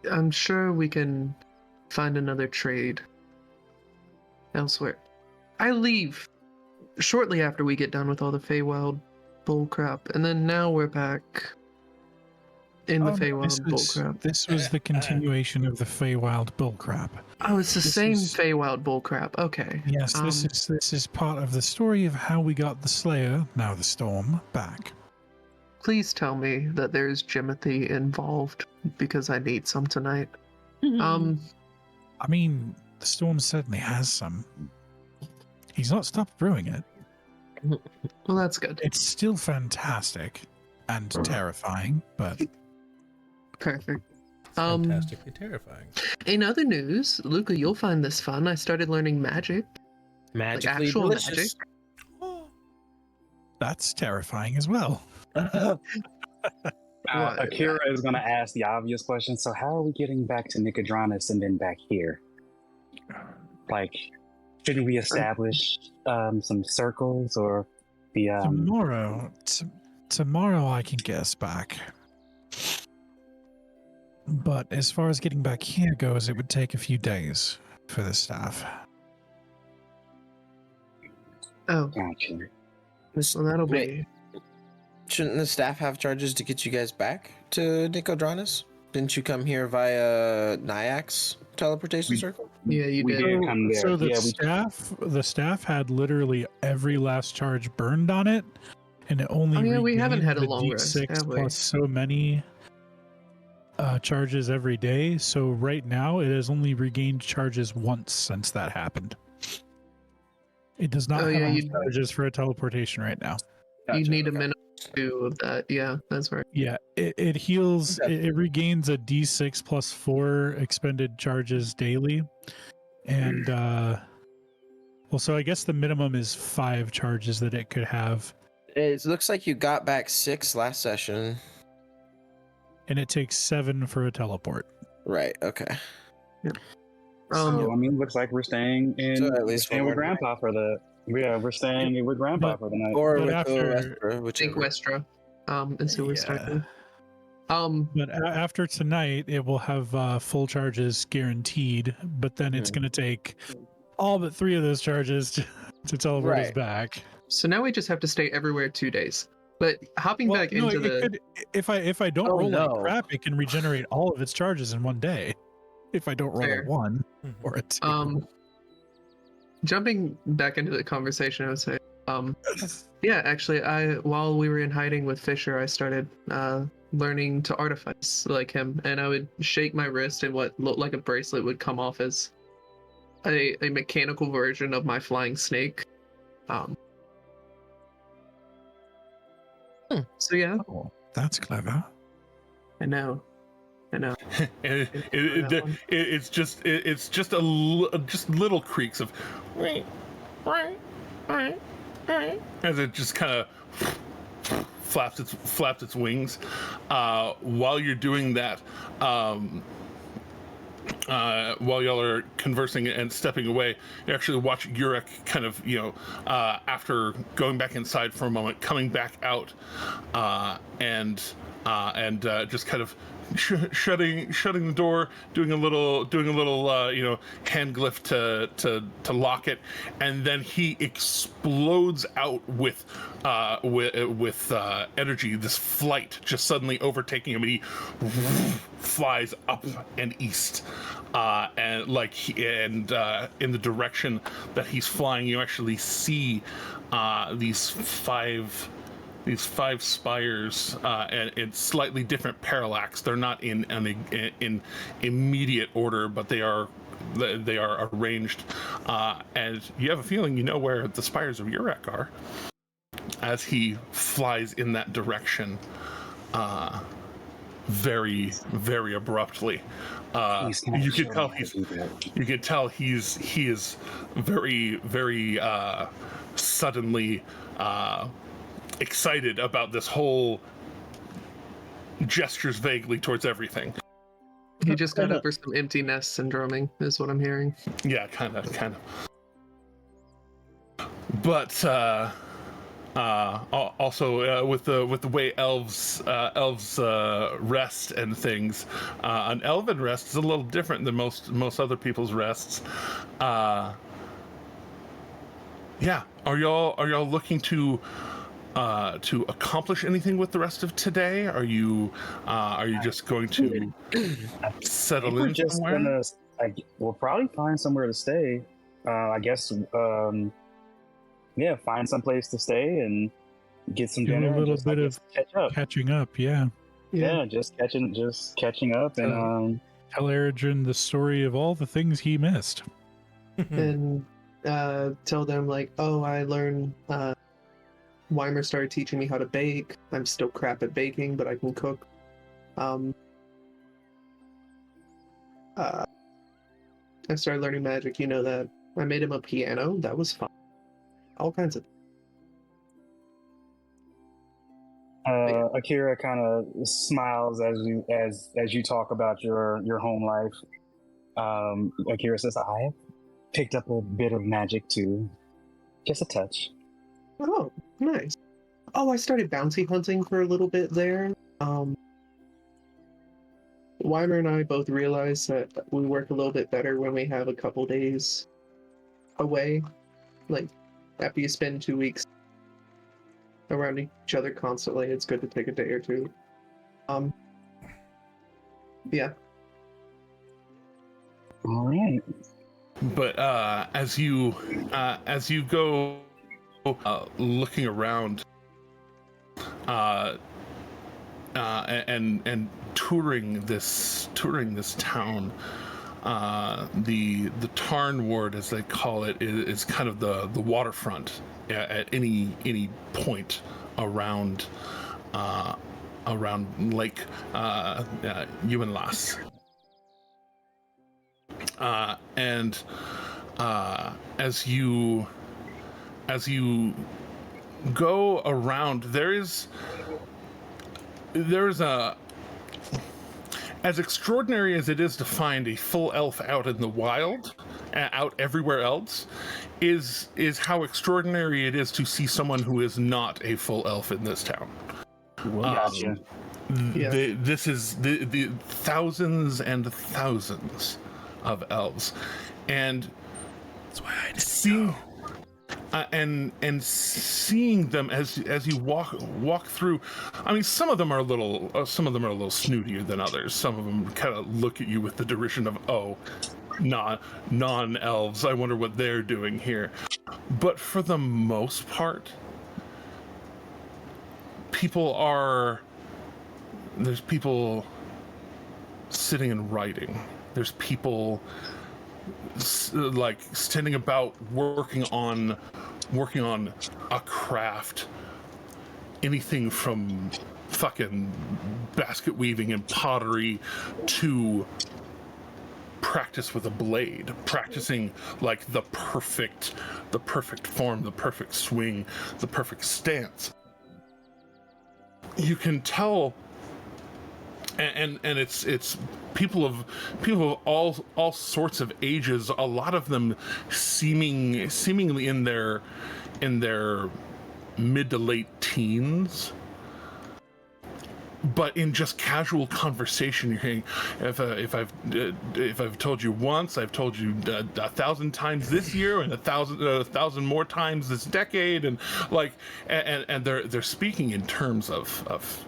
I'm sure we can find another trade elsewhere. I leave shortly after we get done with all the Feywild bullcrap, and then now we're back in the Feywild bullcrap. This was the continuation of the Feywild bullcrap. Oh, it's the same Feywild bullcrap. Okay. Yes, this is part of the story of how we got the Slayer, now the Storm, back. Please tell me that there's Jimothy involved, because I need some tonight. I mean, the Storm certainly has some. He's not stopped brewing it. Well, that's good. It's still fantastic and terrifying, but perfect. Fantastically terrifying. In other news, Luca, you'll find this fun. I started learning magic. Magically like actual delicious. magic. That's terrifying as well. Akira is going to ask the obvious question. So how are we getting back to Nicodranus and then back here? Like, shouldn't we establish some circles or the... Tomorrow I can get us back. But as far as getting back here goes, it would take a few days for the staff. Oh. Gotcha. So that'll be... Shouldn't the staff have charges to get you guys back to Nicodranus? Didn't you come here via Nyak's teleportation circle? Yeah, you did. Come there. So the staff had literally every last charge burned on it, and it only we haven't had a the long rest, D6 have we? plus so many charges every day. So right now it has only regained charges once since that happened. It does not have any charges for a teleportation right now. You need a minimum 2 of that. Yeah, that's right. Yeah, it heals. Okay. It regains a d6 plus 4 expended charges daily, and well, so I guess the minimum is 5 charges that it could have, It looks like you got back 6 last session. and it takes 7 for a teleport. Right. Okay. So I mean, looks like we're staying in. So at We're least staying one with more Grandpa for the. Yeah, we're staying with Grandpa But- for the night. Or But with after- Westra, I think whichever. Westra, and so we're Yeah. starting. But after tonight, it will have full charges guaranteed. But then it's Mhm. going to take all but 3 of those charges to teleport us Right. back. So now we just have to stay everywhere 2 days. But hopping back no, into it the could, if I don't Oh, roll no. like crap, it can regenerate all of its charges in one day. If I don't roll Fair. a 1 or a 2. jumping back into the conversation, I would say, yeah, actually, while we were in hiding with Fisher, I started learning to artifice like him, and I would shake my wrist, and what looked like a bracelet would come off as a mechanical version of my flying snake. So yeah, Oh, that's clever. I know. It's just just little creaks of as it just kind of flaps its wings. While you're doing that, while y'all are conversing and stepping away, you actually watch Urek kind of, after going back inside for a moment, coming back out, and just kind of shutting the door, doing a little hand glyph to lock it, and then he explodes out with energy, this flight just suddenly overtaking him, and he flies up and east, and in the direction that he's flying, you actually see these five spires, and in slightly different parallax. They're not in immediate order, but they are arranged, and you have a feeling you know where the spires of Urek are as he flies in that direction, very, very abruptly. You can tell he is very, very suddenly excited about this whole, gestures vaguely towards everything. He just got over some empty nest syndroming, is what I'm hearing. Yeah, kind of. But also with the way elves rest and things, an elven rest is a little different than most other people's rests. Yeah, are y'all looking to accomplish anything with the rest of today? Are you just going to settle in somewhere? We'll probably find somewhere to stay. I guess. Find some place to stay and get some Do dinner. a little and bit of catch up. catching up. Yeah. Yeah, just catching up, and Tell Eridrin the story of all the things he missed. And tell them like, oh, I learned. Weimer started teaching me how to bake. I'm still crap at baking, but I can cook. I started learning magic. You know that. I made him a piano. That was fun. All kinds of. Akira kind of smiles as you talk about your home life. Akira says, "I have picked up a bit of magic too, just a touch." Oh, nice. Oh, I started bounty hunting for a little bit there. Weimer and I both realized that we work a little bit better when we have a couple days away. Like, after you spend 2 weeks around each other constantly, it's good to take a day or two. Yeah. All right. But as you go looking around, and touring this town, the Tarn Ward, as they call it, is kind of the waterfront at any point around Lake Yuenlas. And as you go around, there's a, as extraordinary as it is to find a full elf out in the wild, out everywhere else, is how extraordinary it is to see someone who is not a full elf in this town. Gotcha. This is the thousands and thousands of elves, and That's why I didn't seeing and seeing them as you walk through. I mean, some of them are a little snootier than others. Some of them kind of look at you with the derision of, oh, non-elves, I wonder what they're doing here. But for the most part, there's people sitting and writing. There's people like standing about working on a craft, anything from fucking basket weaving and pottery to practice with a blade, practicing like the perfect form, the perfect swing, the perfect stance. You can tell, and it's people of all sorts of ages, a lot of them seemingly in their mid to late teens. But in just casual conversation, you're hearing, if I've told you once, I've told you 1,000 times this year, and 1,000 more times this decade, and like, and they're speaking in terms of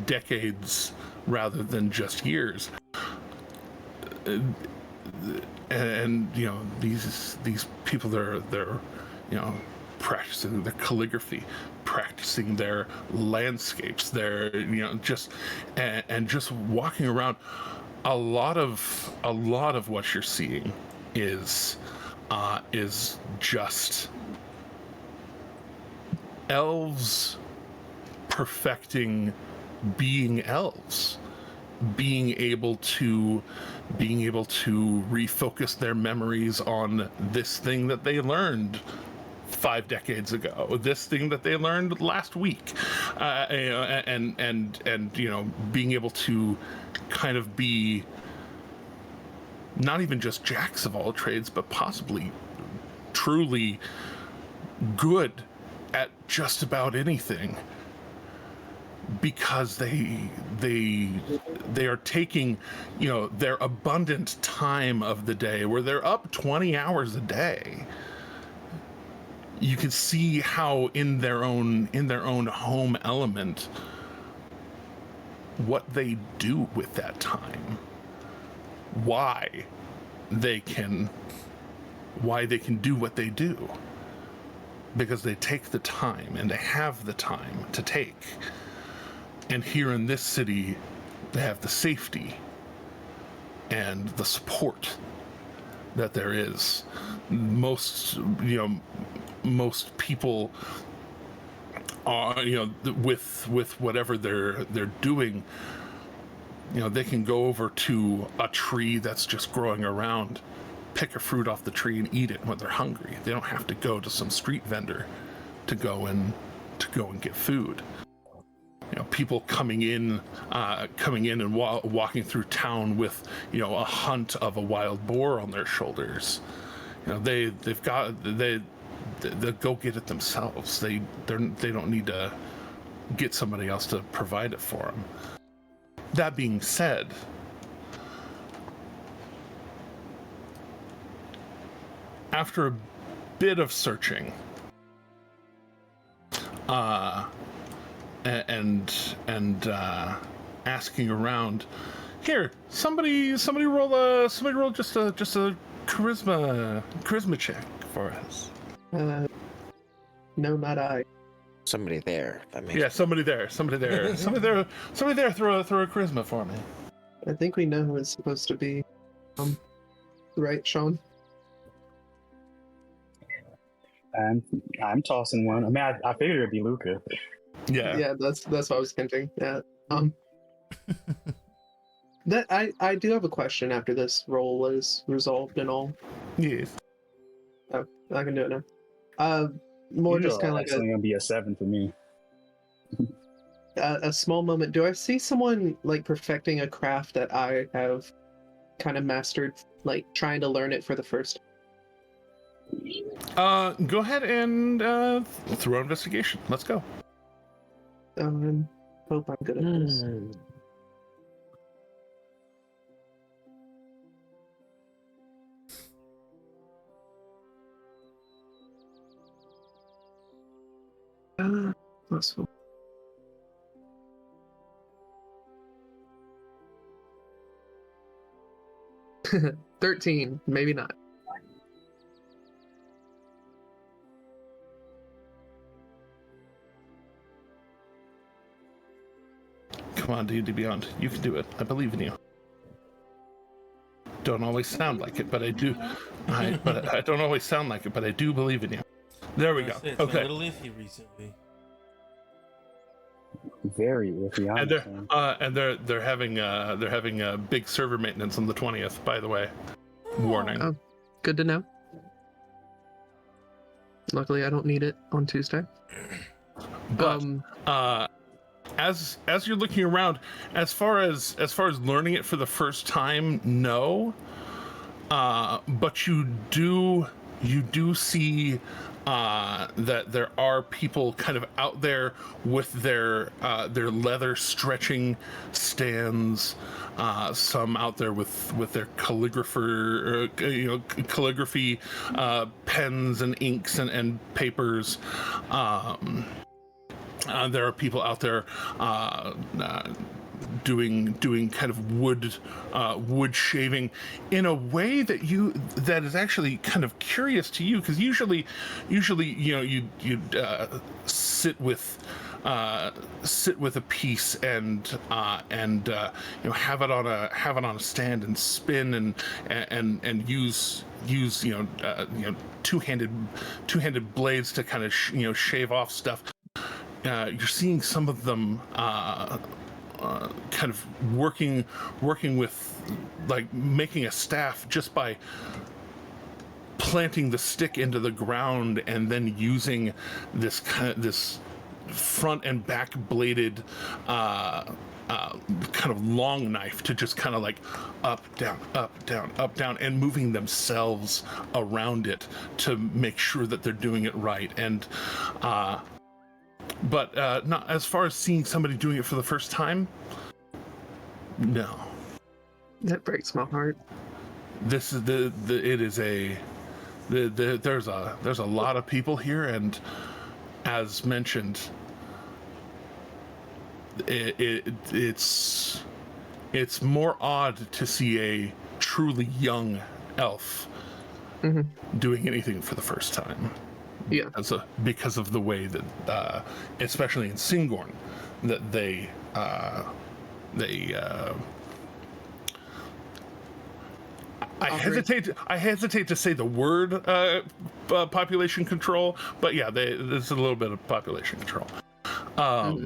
decades rather than just years. And these people, they're practicing their calligraphy, practicing their landscapes, their just walking around. A lot of what you're seeing is just elves perfecting being elves, being able to refocus their memories on this thing that they learned 5 decades ago, this thing that they learned last week, and being able to kind of be not even just jacks of all trades, but possibly truly good at just about anything, because they are taking their abundant time of the day, where they're up 20 hours a day. You can see how in their own home element, what they do with that time, why they can do what they do, because they take the time, and they have the time to take. And here in this city, they have the safety and the support that there is. Most people are, with whatever they're doing, they can go over to a tree that's just growing around, pick a fruit off the tree and eat it when they're hungry. They don't have to go to some street vendor to go and get food. People coming in and walking through town with a hunt of a wild boar on their shoulders. They'll go get it themselves. They don't need to get somebody else to provide it for them. That being said, after a bit of searching, and asking around, here, somebody roll just a charisma check for us. No, not I. Somebody there. Somebody there. Somebody there. Throw a charisma for me. I think we know who it's supposed to be. Right, Sean? I'm tossing one. I mean, I figured it'd be Luca. Yeah. That's what I was thinking. Yeah. That I do have a question after this roll is resolved and all. Yes. Oh, I can do it now. More just kind of like it's only gonna be a 7 for me. a small moment. Do I see someone like perfecting a craft that I have kind of mastered, like trying to learn it for the first time? Go ahead and throw investigation. Let's go. Hope I'm good at this. That's cool. $13, maybe not. Come on, D&D Beyond. You can do it. I believe in you. Don't always sound like it, but I do. I don't always sound like it, but I do believe in you. There we go. It's Okay. a little iffy recently. Very iffy. And they're having a big server maintenance on the 20th. By the way, warning. Oh, good to know. Luckily, I don't need it on Tuesday. But as you're looking around, as far as learning it for the first time, no. But you do see that there are people kind of out there with their leather stretching stands. Some out there with their calligraphy pens and inks and papers. There are people out there doing kind of wood shaving in a way that is actually kind of curious to you, because usually you'd sit with a piece and have it on a stand and spin and use two-handed blades to kind of shave off stuff. You're seeing some of them kind of working with, like, making a staff just by planting the stick into the ground and then using this front and back bladed kind of long knife to just kind of like up down and moving themselves around it to make sure that they're doing it right. And but not as far as seeing somebody doing it for the first time. No. That breaks my heart. This is there's a lot of people here, and as mentioned, it's more odd to see a truly young elf doing anything for the first time. Yeah. Because of the way that, especially in Syngorn, that they I hesitate to say the word population control, but yeah, there's a little bit of population control. But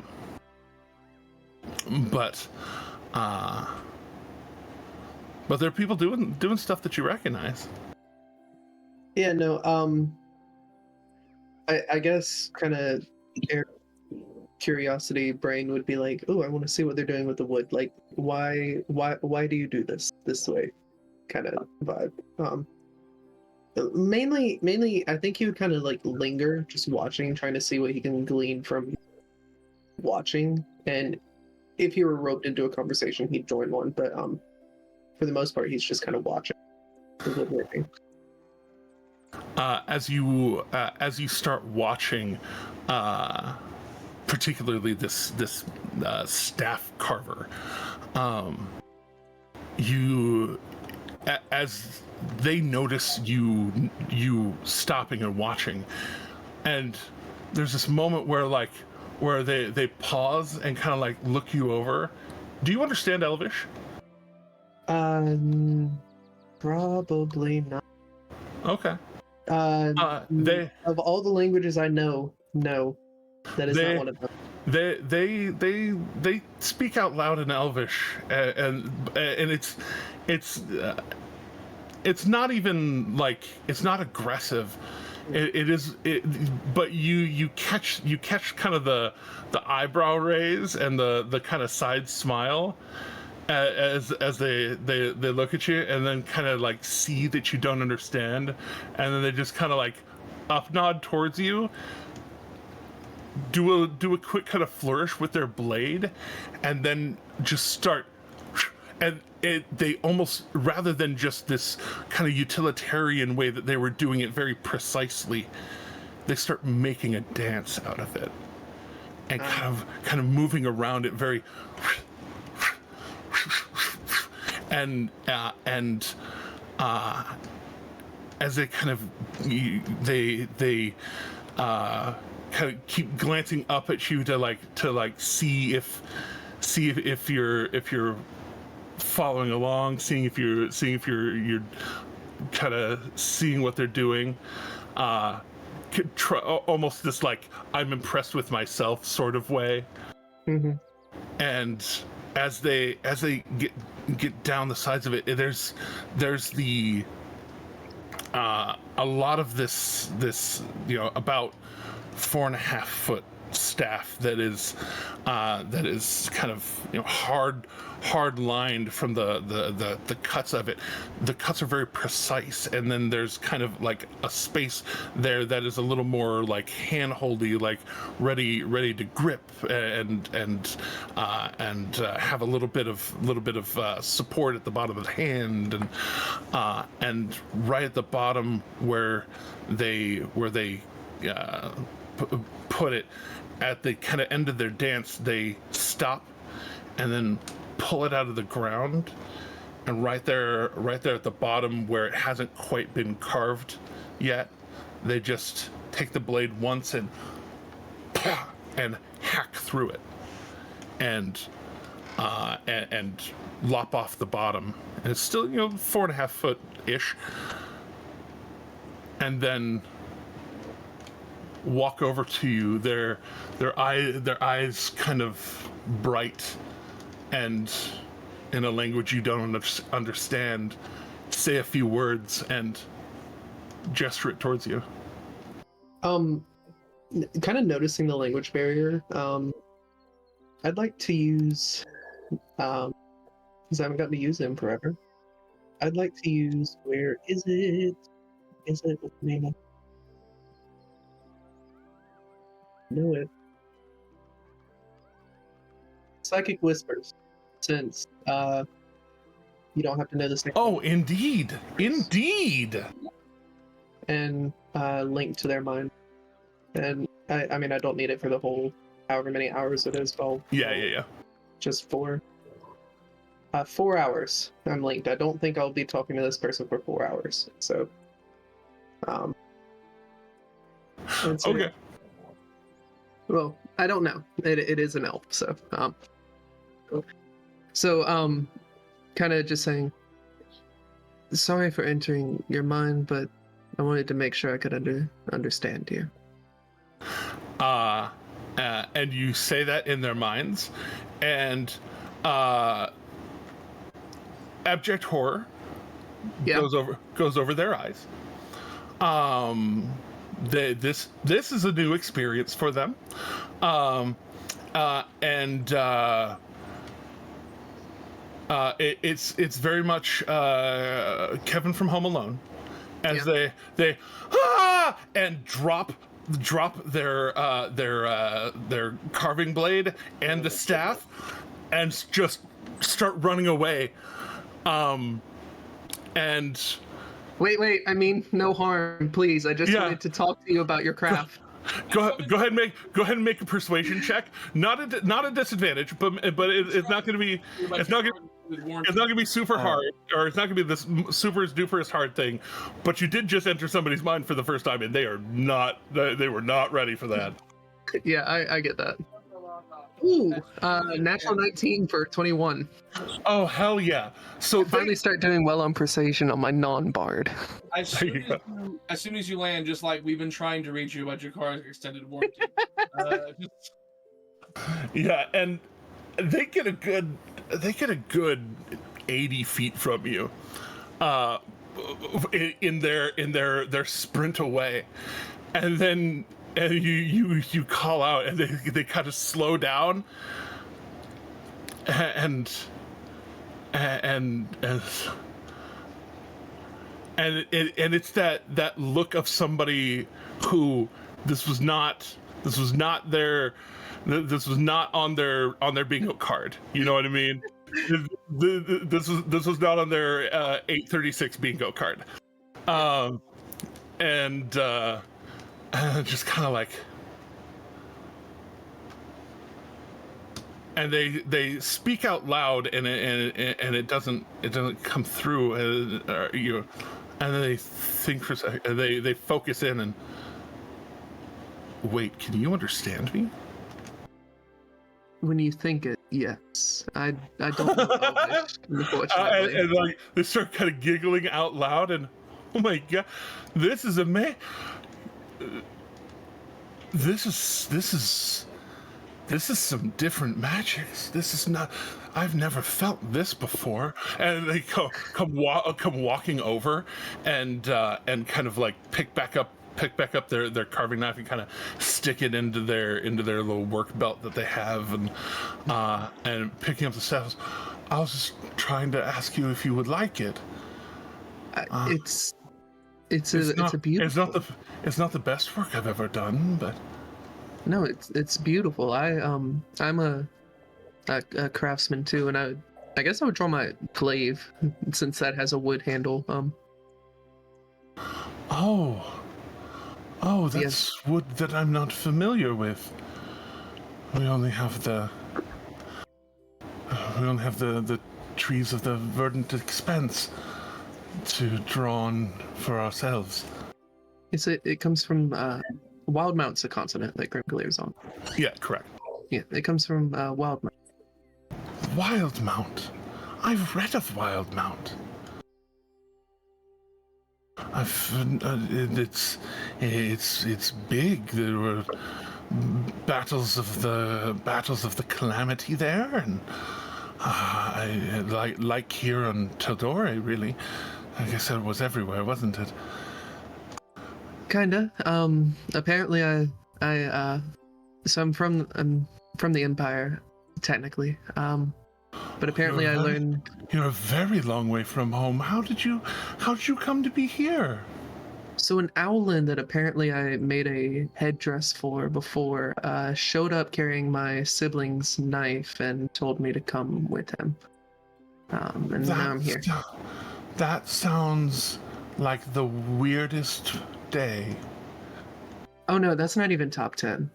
there are people doing stuff that you recognize. Yeah, no, I guess kind of curiosity brain would be like, oh, I want to see what they're doing with the wood. Like, why do you do this way? Kind of vibe. Mainly, I think he would kind of like linger, just watching, trying to see what he can glean from watching. And if he were roped into a conversation, he'd join one. But for the most part, he's just kind of watching the woodworking. As you start watching, particularly this staff carver, as they notice you stopping and watching, and there's this moment where they pause and kind of like look you over. Do you understand Elvish? Probably not. Okay. Of all the languages I know, no, that is not one of them. They speak out loud in Elvish, and it's not even like, it's not aggressive. But you catch kind of the eyebrow raise and the kind of side smile as they look at you, and then kind of like see that you don't understand, and then they just kind of like up nod towards you, do a quick kind of flourish with their blade, and then just start. And they almost, rather than just this kind of utilitarian way that they were doing it very precisely, they start making a dance out of it, and kind of moving around it very, and as they kind of they kind of keep glancing up at you to see if you're following along, seeing if you're kind of seeing what they're doing, almost this like, I'm impressed with myself sort of way. Mm-hmm. And as they get down the sides of it, there's the a lot of this about 4.5 foot staff that is kind of hard lined from the cuts of it. The cuts are very precise, and then there's kind of like a space there that is a little more like handholdy, like ready to grip and have a little bit of support at the bottom of the hand, and right at the bottom where they put it, at the kind of end of their dance, they stop and then pull it out of the ground, and right there at the bottom where it hasn't quite been carved yet, they just take the blade once and hack through it, and lop off the bottom, and it's still 4.5 foot ish, and then walk over to you, their eyes kind of bright, and in a language you don't understand, say a few words and gesture it towards you. Kind of noticing the language barrier, I'd like to use, because I haven't gotten to use him forever, I'd like to use, where is it? What's the name of it? Know it. Psychic Whispers, since you don't have to know the same. Oh, indeed, and link to their mind. And I mean, I don't need it for the whole however many hours it is. Well, yeah. Just 4 hours. I'm linked. I don't think I'll be talking to this person for 4 hours. So, okay. Well, I don't know. It is an elf, so kind of just saying, sorry for entering your mind, but I wanted to make sure I could understand you. And you say that in their minds, and abject horror goes over their eyes. This is a new experience for them, it's very much Kevin from Home Alone, as they and drop their carving blade and the staff, and just start running away, and. Wait, I mean, no harm, please. I just wanted to talk to you about your craft. Go ahead and make a persuasion check. Not a disadvantage, but it's not going to be super hard, or it's not going to be this super duperest hard thing. But you did just enter somebody's mind for the first time, and they were not ready for that. Yeah, I get that. Ooh, natural 19 for 21. Oh, hell yeah. So Finally start doing well on persuasion on my non-bard. As soon as you land, just like we've been trying to reach you about your car's extended warranty. Yeah, and they get a good 80 feet from you. In their sprint away. And then you call out, and they kind of slow down, and it's that look of somebody who this was not on their bingo card. You know what I mean? This was not on their 836 bingo card. And just kind of like, and they speak out loud, and it doesn't come through, and then they think for a second, they focus in, and wait, can you understand me? When you think it, yes. I don't know Elvish, unfortunately. And like they start kind of giggling out loud, and oh my god, this is amazing. This is some different magics. This is not. I've never felt this before. And they come walking over, and kind of like pick back up their carving knife and kind of stick it into their little work belt that they have, and picking up the staff. I was just trying to ask you if you would like it. It's a beautiful. It's not the best work I've ever done, but no, it's beautiful. I'm a craftsman too, and I guess I would draw my glaive since that has a wood handle. Oh, that's wood that I'm not familiar with. We only have the trees of the verdant expanse to draw on for ourselves. It comes from Wildmount's a continent that Grimglair is on. Yeah, correct. Yeah, it comes from Wildmount. Wildmount. I've read of Wildmount. It's big. There were battles of the calamity there, and like here on Taldore, really. I guess it was everywhere, wasn't it? Kinda. Apparently so I'm from the Empire, technically. But apparently I learned. You're a very long way from home. How did you come to be here? So an owlin that apparently I made a headdress for before showed up carrying my sibling's knife and told me to come with him. And now I'm here. That sounds like the weirdest day. Oh no, that's not even top 10.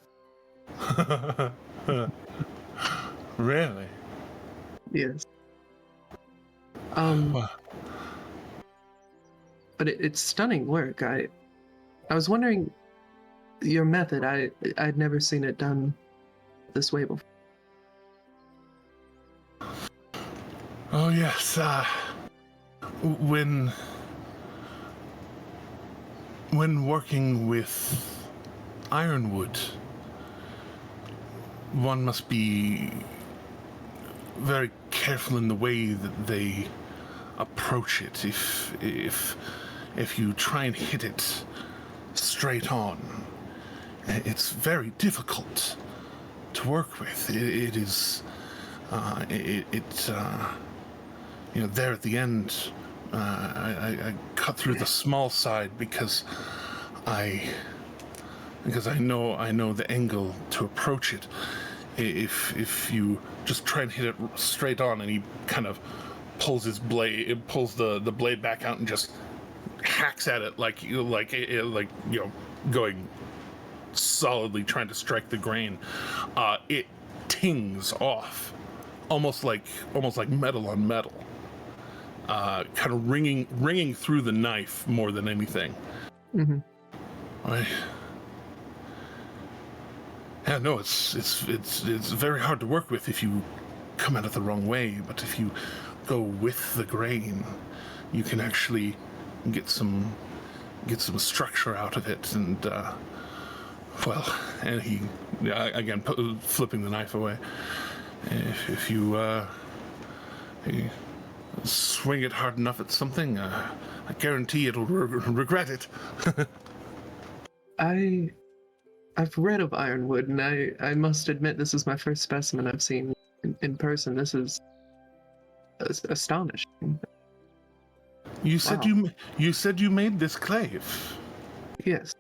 Really? Yes. But it's stunning work. I was wondering your method. I'd never seen it done this way before. Oh yes. When working with ironwood, one must be very careful in the way that they approach it. If you try and hit it straight on, it's very difficult to work with. It is there at the end, I cut through the small side because I know the angle to approach it. If you just try and hit it straight on, and he kind of pulls the blade back out and just hacks at it like going solidly trying to strike the grain, it tings off, almost like metal on metal, kind of ringing through the knife more than anything. Mm-hmm. Yeah, no, it's very hard to work with if you come at it the wrong way, but if you go with the grain, you can actually get some structure out of it, and and he again flipping the knife away. If you swing it hard enough at something, I guarantee it'll regret it. I've read of ironwood, and I must admit this is my first specimen I've seen in person. This is astonishing. You said Wow. you said you made this glaive. Yes.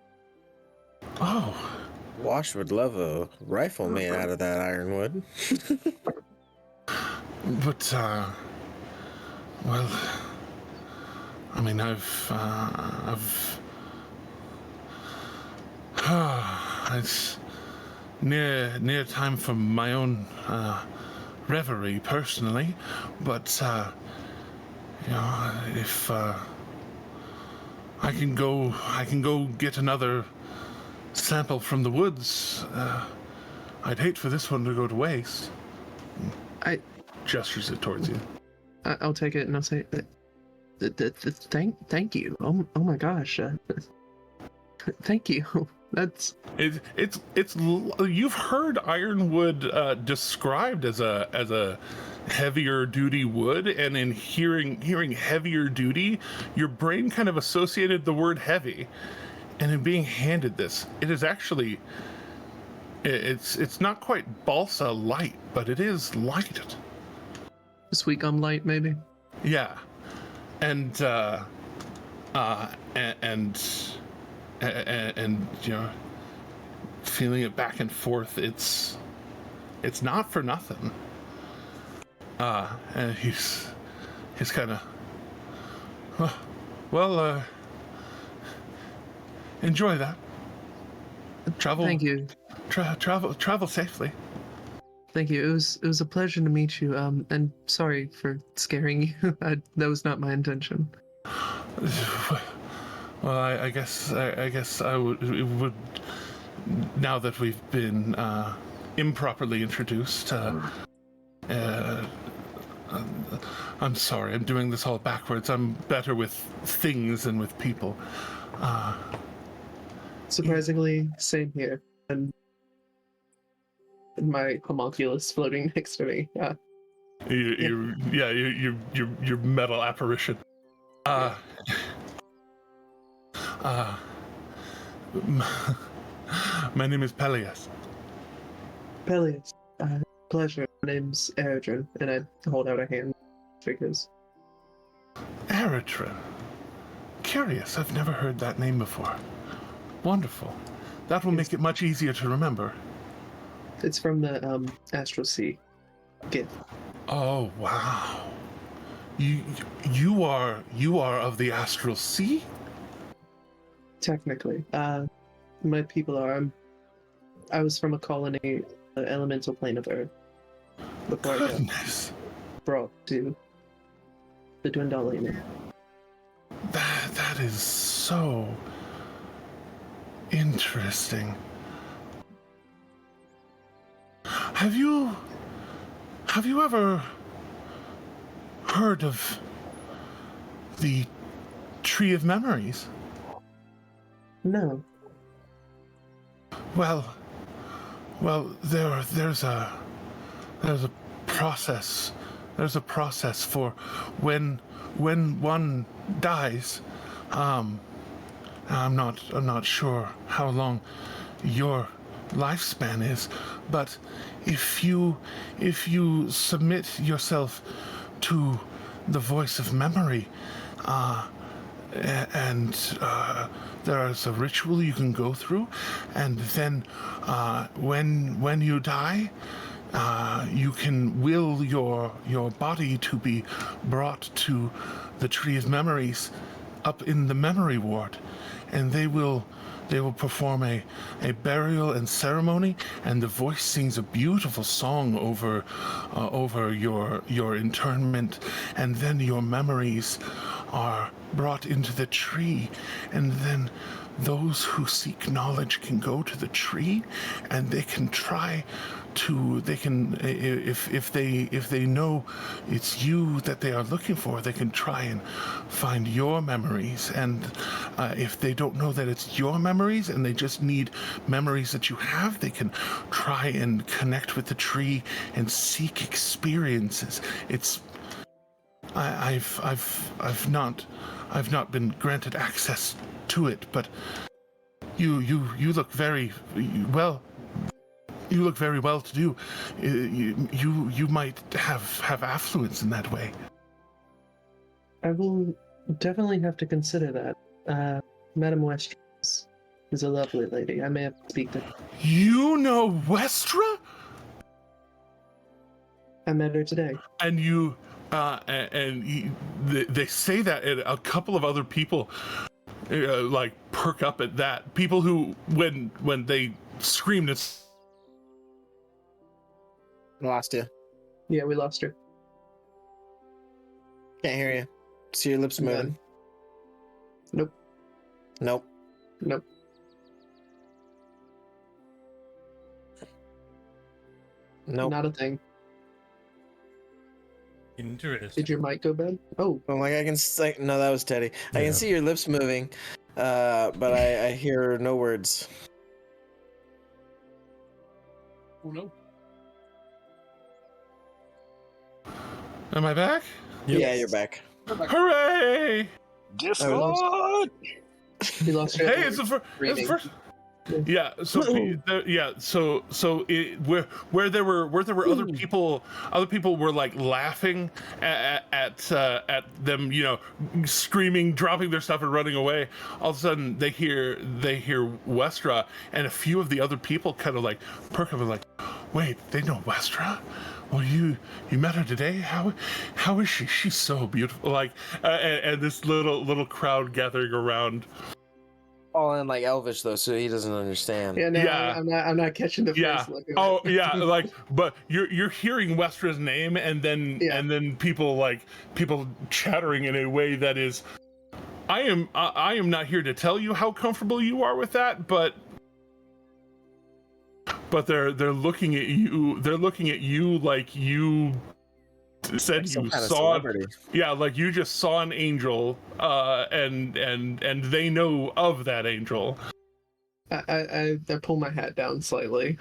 Oh, Wash would love a rifle made out of that ironwood. but well, I mean, it's near time for my own reverie personally, but if I can go get another sample from the woods. I'd hate for this one to go to waste. I gestures it towards you. I'll take it and I'll say, thank you. Oh my gosh. Thank you. That's it's you've heard ironwood described as a heavier duty wood, and in hearing heavier duty, your brain kind of associated the word heavy, and in being handed this, it is actually it's not quite balsa light, but it is light. sweet gum light, maybe. Yeah, and you know, feeling it back and forth, it's not for nothing. And he's kind of, well, enjoy that. Travel. Thank you. Travel safely. Thank you. It was a pleasure to meet you. And sorry for scaring you. That was not my intention. Well, I guess I would. Now that we've been improperly introduced, I'm sorry. I'm doing this all backwards. I'm better with things than with people. Surprisingly, same here. And my homunculus floating next to me. Your metal apparition. My name is Peleus. Peleus, pleasure. My name's Eredrin, and I hold out a hand because. Eredrin. Curious, I've never heard that name before. Wonderful. That will make it much easier to remember. It's from the Astral Sea gift. Oh wow. You are of the Astral Sea? Technically, my people are. I was from a colony, the elemental plane of Earth, before Goodness. I got brought to the Dwendalian. That is so interesting. Have you ever heard of the Tree of Memories? No. Well, there's a process. There's a process for when one dies. I'm not sure how long your lifespan is, but if you submit yourself to the voice of memory, and there's a ritual you can go through, and then when you die, you can will your body to be brought to the Tree of Memories up in the memory ward, and they will perform a burial and ceremony, and the voice sings a beautiful song over your internment, and then your memories are brought into the tree, and then those who seek knowledge can go to the tree, and they can try to, they can, if they know it's you that they are looking for, they can try and find your memories. And if they don't know that it's your memories and they just need memories that you have, they can try and connect with the tree and seek experiences. It's I've not been granted access to it, but you look very well. You look very well to do. You might have affluence in that way. I will definitely have to consider that. Madame Westra is a lovely lady. I may have to speak to her. You know Westra? I met her today. And you, they say that, and a couple of other people like perk up at that. People who, when they screamed, it's Lost you. Yeah, we lost her. Can't hear you. See your lips moving. Nope. Nope. Nope. Nope. Not a thing. Interesting. Did your mic go bad? Oh. I'm like, I can say, no, that was Teddy. I can see your lips moving, but I hear no words. Oh no. Am I back? Yep. Yeah, you're back. Hooray! Discord! We lost her. Hey, it's the first. Yeah. So where there were other people were like laughing at them, you know, screaming, dropping their stuff and running away. All of a sudden they hear Westra, and a few of the other people kind of like perk up and like, wait, they know Westra? Well, you met her today? How is she? She's so beautiful. Like, and this little crowd gathering around. All in like Elvish though, so he doesn't understand. Yeah, no, Yeah. I'm not catching the Yeah. first look. Oh, yeah. Like, but you're hearing Westra's name, and then people chattering in a way that is, I am not here to tell you how comfortable you are with that, but they're looking at you. They're looking at you like you said you saw. Yeah, like you just saw an angel, and they know of that angel. I pull my hat down slightly,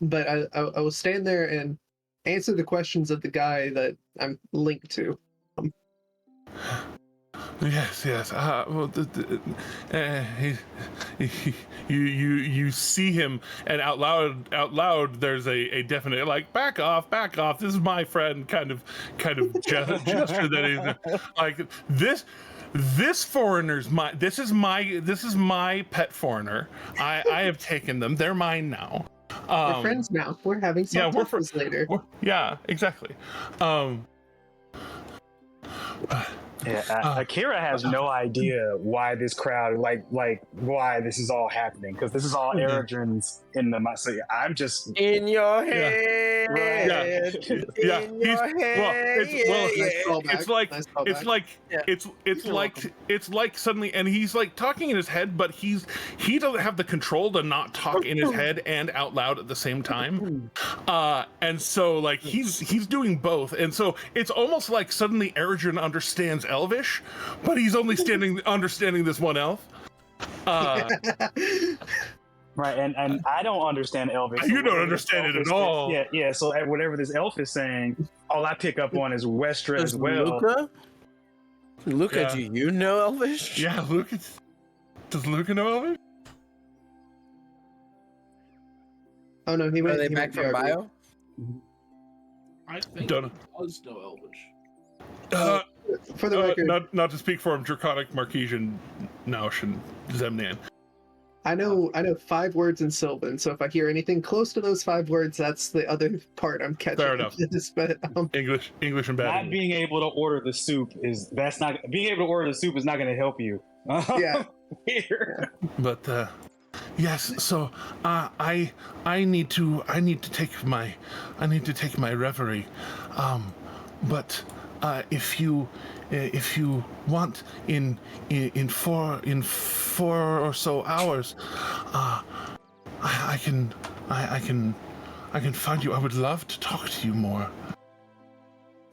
but I will stand there and answer the questions of the guy that I'm linked to. Yes. Well, you see him, and out loud, there's a definite like back off. This is my friend, kind of gesture that is like this. This foreigner's my. This is my pet foreigner. I have taken them. They're mine now. We're friends now. We're having some tacos later. Yeah, exactly. Yeah, Akira has no idea why this crowd, like why this is all happening, because this is all Eredrin's in the. So I'm just in your head. Yeah. In your head. It's like suddenly, and he's like talking in his head, but he doesn't have the control to not talk in his head and out loud at the same time. And so like he's doing both, and so it's almost like suddenly Eredrin understands Elvish, but he's only understanding this one elf. Right, and I don't understand Elvish. You don't understand it at all. Yeah. So whatever this elf is saying, all I pick up on is Westra as well. Luca, do you know Elvish? Yeah, Luca. Does Luca know Elvish? Oh no, he Are went. they he back went from PRB. bio? I think Don't- he does know Elvish. For the record, not to speak for him, Draconic, Marquesian, Naush, and Zemnian. I know 5 words in Sylvan, so if I hear anything close to those 5 words, that's the other part I'm catching. Fair enough. But, English and bad. Not being able to order the soup is not going to help you. yeah. But yes, so I need to take my reverie, but if you want in 4 or so hours, I can find you. I would love to talk to you more.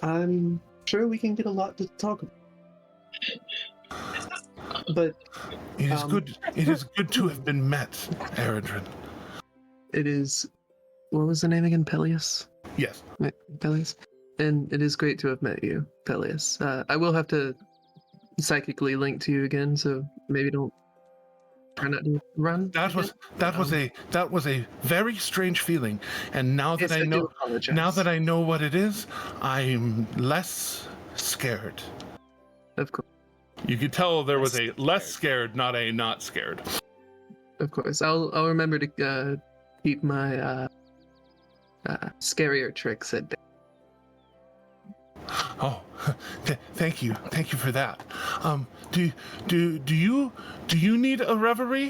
I'm sure we can get a lot to talk about. But it is good. It is good to have been met, Eredrin. It is. What was the name again? Peleus? Yes. Right, Peleus. And it is great to have met you, Peleus. I will have to psychically link to you again, so maybe don't try not to run. That was a very strange feeling, and now that Yes, I know do apologize. now that I know what it is, I'm less scared. Of course. You could tell there was a less scared, not a not scared. Of course. I'll remember to keep my scarier tricks at bay. Oh, thank you for that. Do you need a reverie?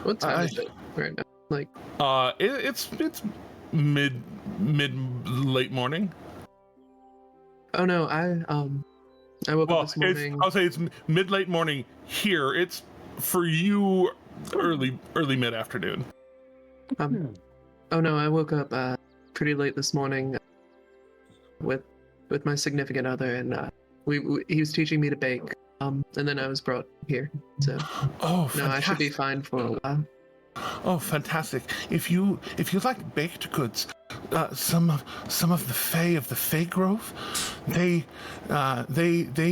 What time is it right now? Like, it's mid late morning. oh no, I woke up this morning. I'll say it's mid late morning here. It's for you early mid afternoon. Oh no, I woke up pretty late this morning with my significant other, and he was teaching me to bake. And then I was brought here. So fantastic. no, I should be fine for a while. Oh, fantastic! If you like baked goods, some of the Fae of the Fae Grove, they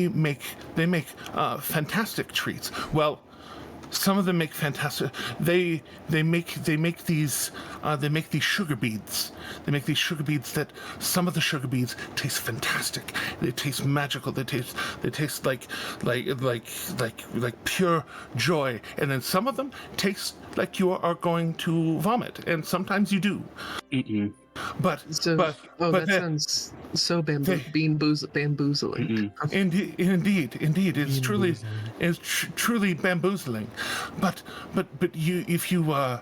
make fantastic treats. Well, some of them make fantastic. They make these sugar beads. They make these sugar beads that some of the sugar beads taste fantastic. They taste magical. They taste like pure joy. And then some of them taste like you are going to vomit. And sometimes you do. Mm-mm. But that sounds so bamboozling. Indeed, it's truly bamboozling. But you, if you want,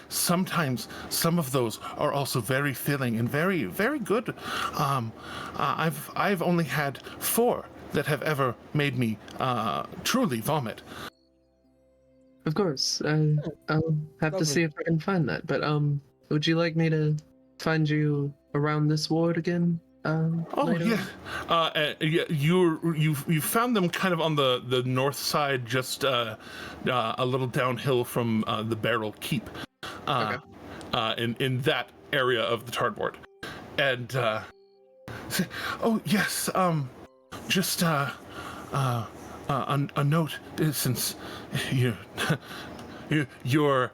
sometimes some of those are also very filling and very very good. I've only had 4 that have ever made me truly vomit. Of course, I'll have to see if I can find that. But would you like me to find you around this ward again? Later yeah. You found them kind of on the north side, just a little downhill from the Barrel Keep, Okay. in that area of the Tardward. And oh yes, just a note, since you're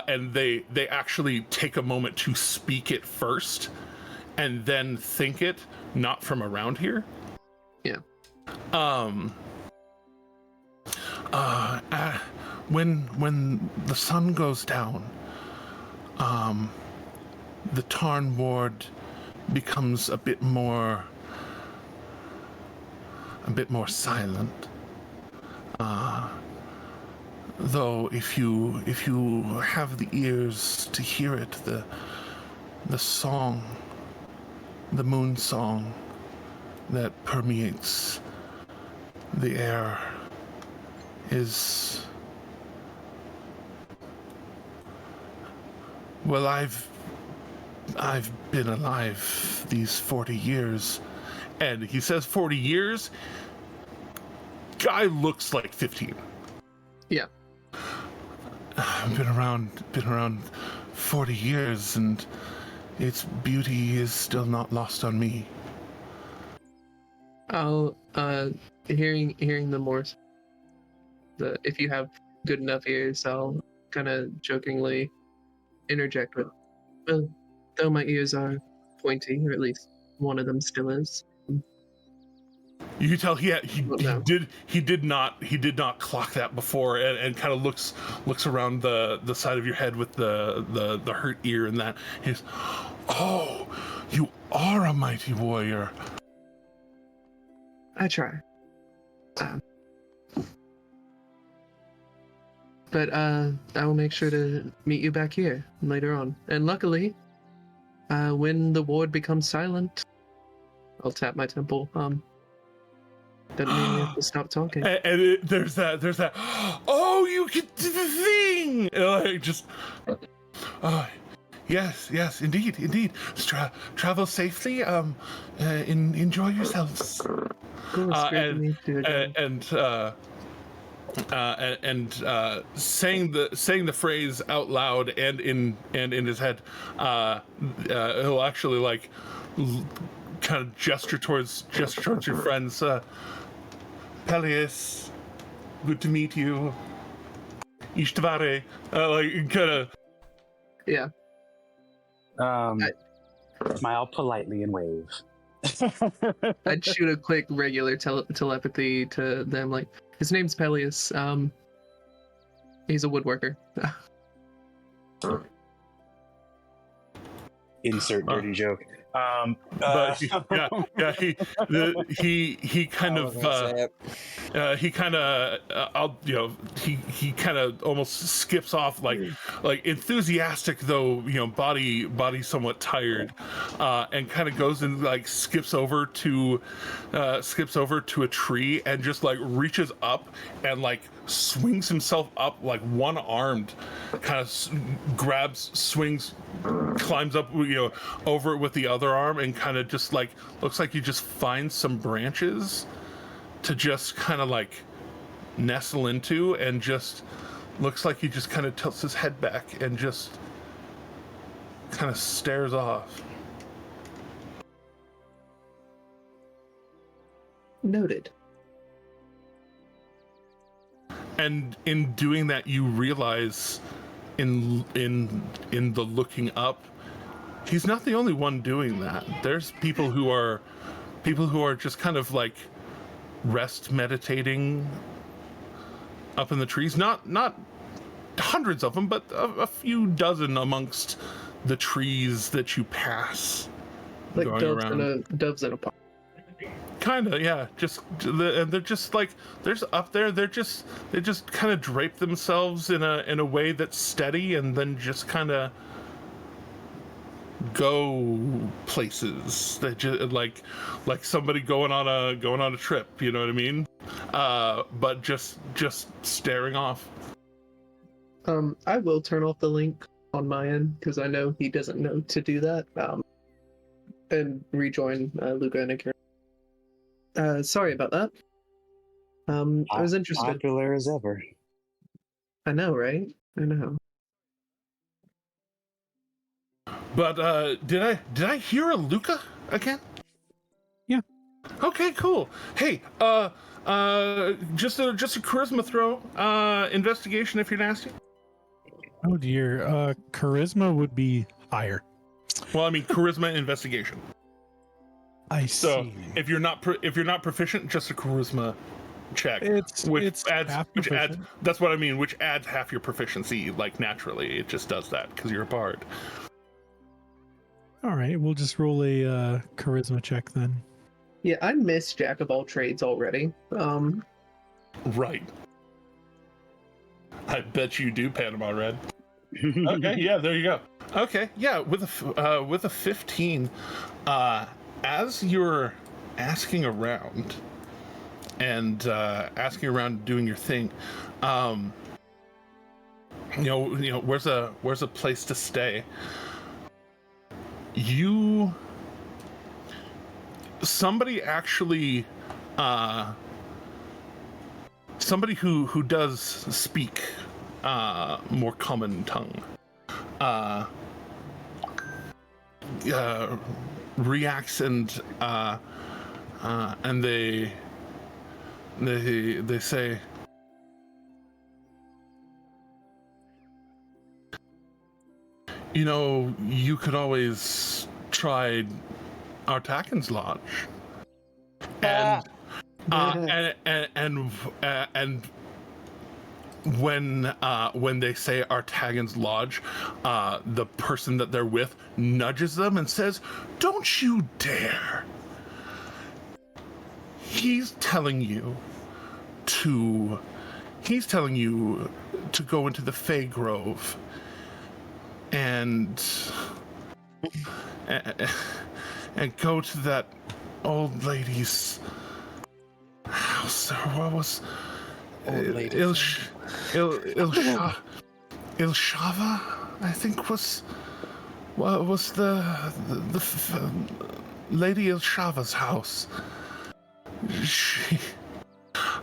and they actually take a moment to speak it first and then think it, not from around here. Yeah. When the sun goes down, the Tarn Ward becomes a bit more silent. Though if you have the ears to hear it, the song, the moon song that permeates the air is, well, I've been alive these 40 years, and he says 40 years. Guy looks like 15. Yeah. I've been around 40 years, and its beauty is still not lost on me. I'll hearing the Morse. If you have good enough ears, I'll kind of jokingly interject with, well, though my ears are pointy, or at least one of them still is. You can tell he did not clock that before, and kind of looks around the side of your head with the hurt ear and that. He's, oh, you are a mighty warrior. I try. But I will make sure to meet you back here later on. And luckily, when the ward becomes silent, I'll tap my temple. Doesn't mean we have to stop talking. And there's that. Oh, you can do the thing. Like just. Yes, indeed. Travel safely. Enjoy yourselves. And saying the phrase out loud and in his head, he'll actually like kind of gesture towards your friends. Peleus, good to meet you. Ishtvare, like kind of. Yeah. Smile politely and wave. I'd shoot a quick regular telepathy to them, like, his name's Peleus. He's a woodworker. Insert dirty joke. But he kind of he kind of almost skips off like enthusiastic, though body somewhat tired, and kind of goes and like skips over to a tree and just like reaches up and like swings himself up like one-armed, kind of swings, climbs up over it with the other arm, and kind of just like looks like he just finds some branches to just kind of like nestle into, and just looks like he just kind of tilts his head back and just kind of stares off. Noted. And in doing that, you realize in the looking up, he's not the only one doing that. There's people who are just kind of like rest meditating up in the trees. Not hundreds of them, but a few dozen amongst the trees that you pass. Like doves in a pond. Kinda, yeah. They're just like, there's up there. They just kind of drape themselves in a way that's steady, and then just kind of go places. They just like somebody going on a trip. You know what I mean? But just staring off. I will turn off the link on my end because I know he doesn't know to do that. And rejoin Luca and Akira. Sorry about that. I was interested. Popular as ever. I know, right? I know. But did I hear a Luca again? Yeah. Okay, cool. Hey, just a charisma throw. Investigation if you're nasty. Oh dear. Charisma would be higher. Well, I mean charisma investigation. I see. So if you're not proficient, just a charisma check. That's what I mean, which adds half your proficiency, like naturally. It just does that because you're a bard. All right, we'll just roll a charisma check then. Yeah, I miss Jack of all trades already. Right. I bet you do, Panama Red. Okay, yeah, there you go. Okay, yeah, with a 15, as you're asking around and doing your thing, where's a place to stay? Somebody who does speak more common tongue reacts and they say, you could always try Artakan's Lodge. And when they say Artagan's Lodge, the person that they're with nudges them and says, "Don't you dare!" He's telling you to go into the Fey Grove and and go to that old lady's house. Or what was Ilshava, I think was the Lady Ilshava's house.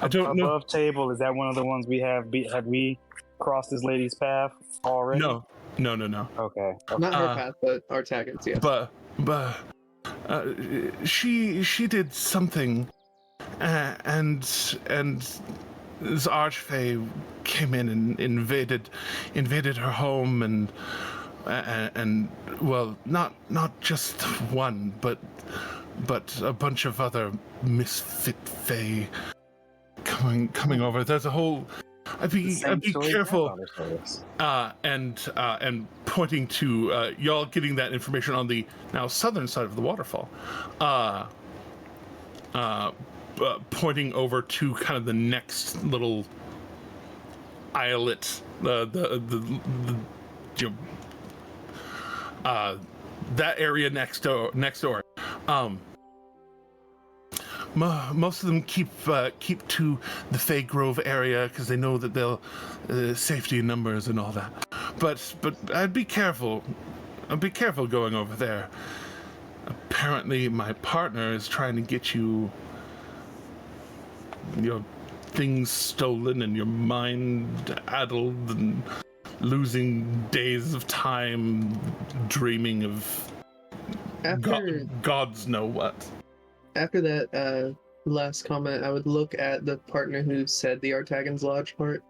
I don't know. Above table, is that one of the ones we have? Have we crossed this lady's path already? No. Okay. Not her path, but Artagan's, yes. But she did something, and this archfey came in and invaded her home, and well, not just one, but a bunch of other misfit fey coming over. There's a whole. I'd be careful. And pointing to y'all getting that information on the now southern side of the waterfall. Pointing over to kind of the next little islet, that area next door. Most of them keep to the Fey Grove area because they know that they'll safety in numbers and all that. But I'd be careful. Going over there. Apparently, my partner is trying to get your things stolen and your mind addled and losing days of time dreaming of gods know what. After that last comment, I would look at the partner who said the Artagan's Lodge part,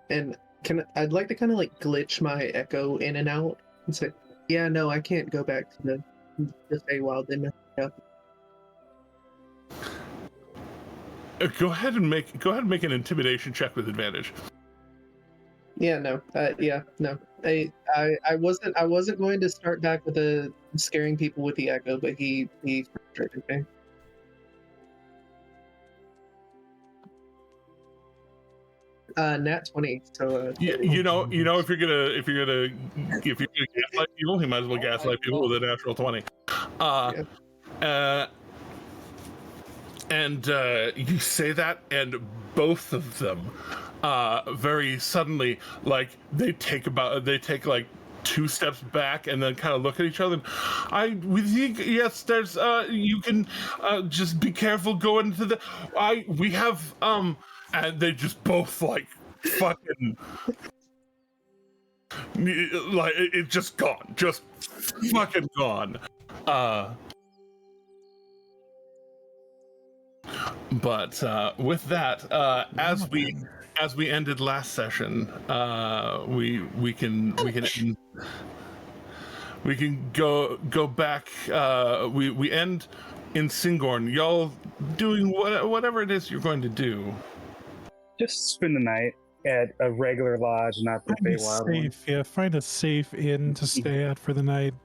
and I'd like to kind of like glitch my echo in and out and say, "Yeah, no, I can't go back to the Feywild. They messed me up." Go ahead and make an intimidation check with advantage. Yeah, no. No. I wasn't going to start back with the scaring people with the echo, but he frustrated me. Nat 20. So you know if you're gonna gaslight people, he might as well gaslight people with a natural 20. And you say that, and both of them very suddenly, like they take like 2 steps back and then kind of look at each other. We think, yes, there's you can just be careful going to we have and they just both like fucking like it's just gone, just fucking gone. But with that, as we ended last session, we can go back. We end in Syngorn. Y'all doing whatever it is you're going to do. Just spend the night at a regular lodge, not the Feywild one. Yeah, find a safe inn to stay at for the night.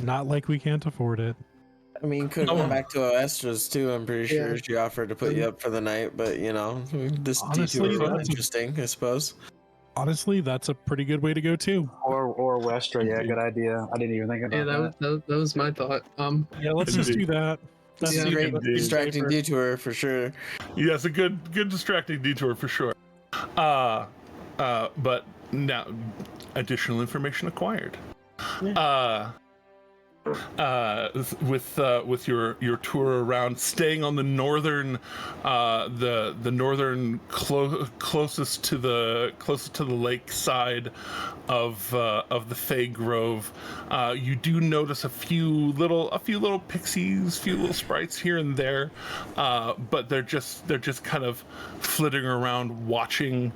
Not like we can't afford it. I mean, could go back to Oestra's too. I'm pretty sure she offered to put you up for the night, but this detour was interesting, I suppose. Honestly, that's a pretty good way to go too. Or Westra, yeah, good idea. I didn't even think about that. That was my thought. Yeah, let's just do that. That's a great distracting detour for sure. Yes, a good distracting detour for sure. But now additional information acquired. With your tour around, staying on the northern closest to the lake side of the Fey Grove, you do notice a few little pixies, few little sprites here and there, but they're just kind of flitting around watching.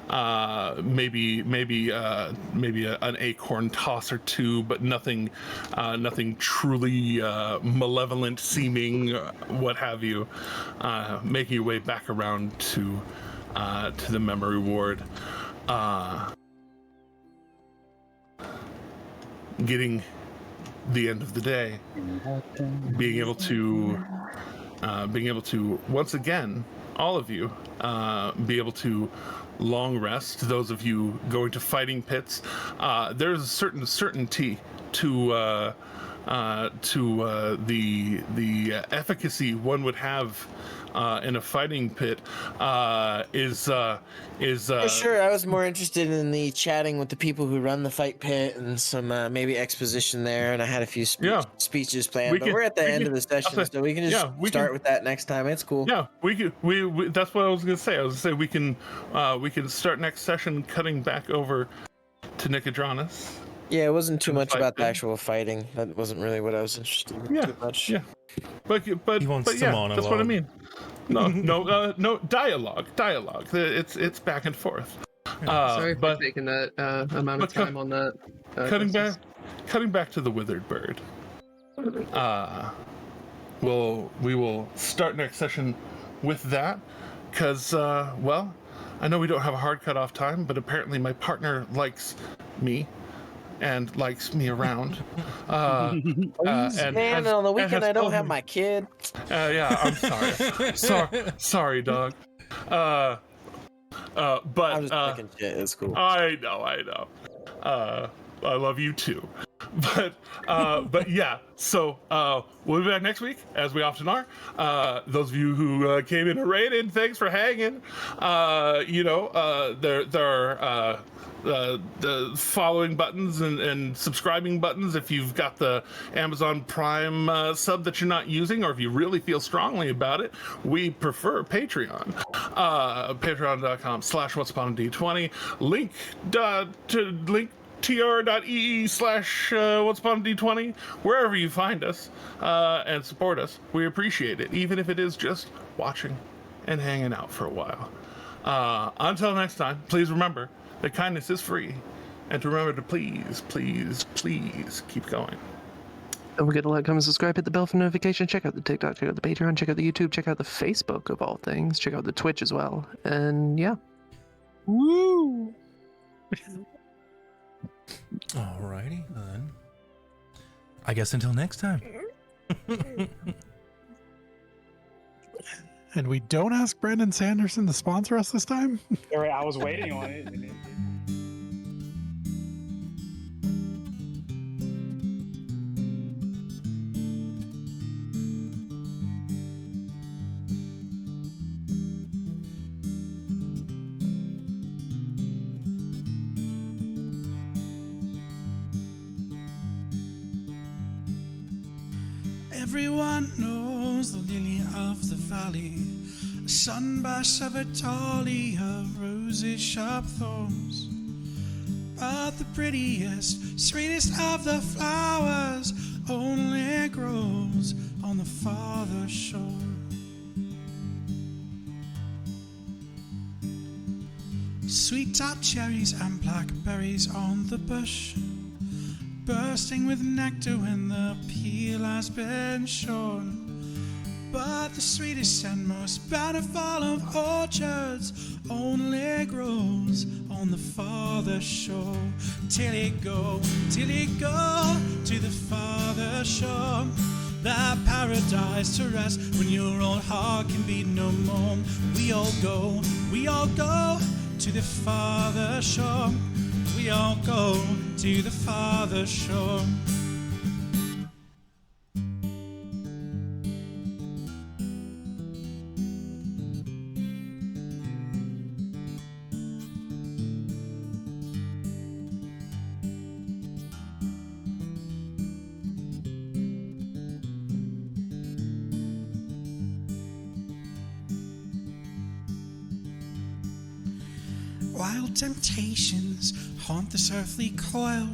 Maybe an acorn toss or two, but nothing truly malevolent seeming, what have you. Making your way back around to the memory ward, getting the end of the day, being able to once again, all of you, be able to long rest. Those of you going to fighting pits, there's a certain certainty to the efficacy one would have in a fighting pit is sure. I was more interested in the chatting with the people who run the fight pit and some maybe exposition there, and I had a few speeches planned. But we're at the end of the session, so we can just start with that next time. It's cool. Yeah, we that's what I was gonna say. I was gonna say we can start next session cutting back over to Nicodranus. Yeah, it wasn't too much about the actual fighting. That wasn't really what I was interested in too much. Yeah, but he wants yeah, monologue. that's what I mean. No dialogue. It's back and forth. Sorry for taking that amount of time on that. Cutting back to the withered bird. We will start next session with that, because well, I know we don't have a hard cutoff time, but apparently my partner likes me. And likes me around. And on the weekend I don't have my kid. Yeah, I'm sorry. sorry, dog. But I'm just thinking shit. It's cool. I know. I love you too. But yeah. So we'll be back next week, as we often are. Those of you who came in and rated, thanks for hanging. There are the following buttons and subscribing buttons if you've got the Amazon Prime sub that you're not using, or if you really feel strongly about it. We prefer Patreon. Patreon.com/what'suponad20. Link tr.ee/what'suponad20, wherever you find us, and support us. We appreciate it, even if it is just watching and hanging out for a while. Until next time, please remember that kindness is free, and to remember to please keep going. Don't forget to like, comment, subscribe, hit the bell for notification. Check out the TikTok, check out the Patreon, check out the YouTube, check out the Facebook of all things, check out the Twitch as well. And yeah. Woo! Alrighty then. I guess until next time. And we don't ask Brandon Sanderson to sponsor us this time? All right, I was waiting on it. Everyone knows the lily of the valley, a sunburst of a tolly of roses, sharp thorns. But the prettiest, sweetest of the flowers only grows on the farther shore. Sweet tart cherries and blackberries on the bush, bursting with nectar when the peel has been shorn. But the sweetest and most bountiful of orchards only grows on the farther shore. Till you go to the farther shore, that paradise to rest when your old heart can beat no more. We all go to the farther shore. We all go to the farther shore. Wild temptations haunt this earthly coil.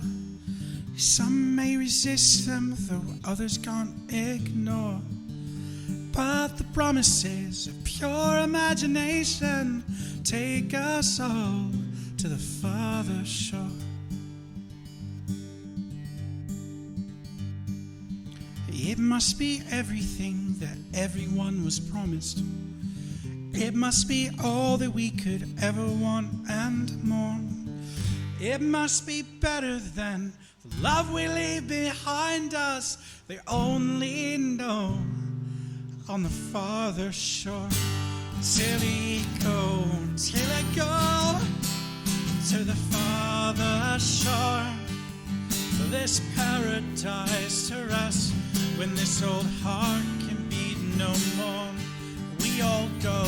Some may resist them, though others can't ignore. But the promises of pure imagination take us all to the farther shore. It must be everything that everyone was promised. It must be all that we could ever want and more. It must be better than the love we leave behind us. They only know on the farther shore. Till we go to the farther shore. The this paradise to rest, when this old heart can beat no more. We all go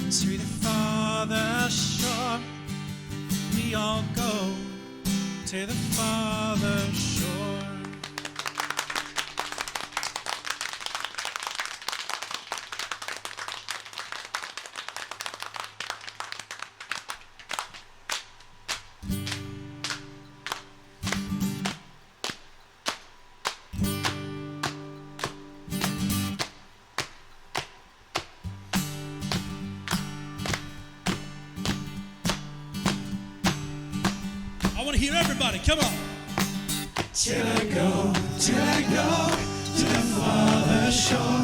to the farther shore. We all go to the farther shore. I want to hear everybody, come on. Till I go to the farther shore.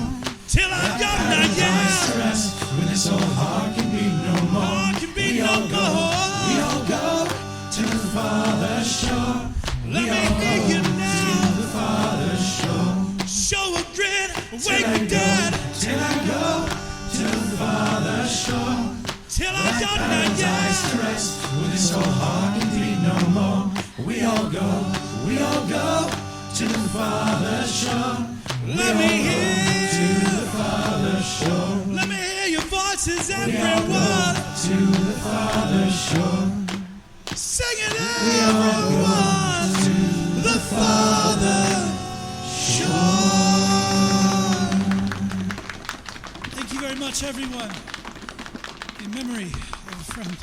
Till I go now, yeah. Rest, when this old heart can be no more. We all go to the farther shore. Let me hear you now. To the farther shore. Show a grin, wake the dead. Till I go to the farther shore. Till I go now, yeah. Rest, when this old heart can be no more. We all go to the farther shore. Let me hear to the farther shore. Let me hear your voices, everyone. To the farther shore. Sing it, everyone. To the farther shore. Thank you very much, everyone. In memory of a friend.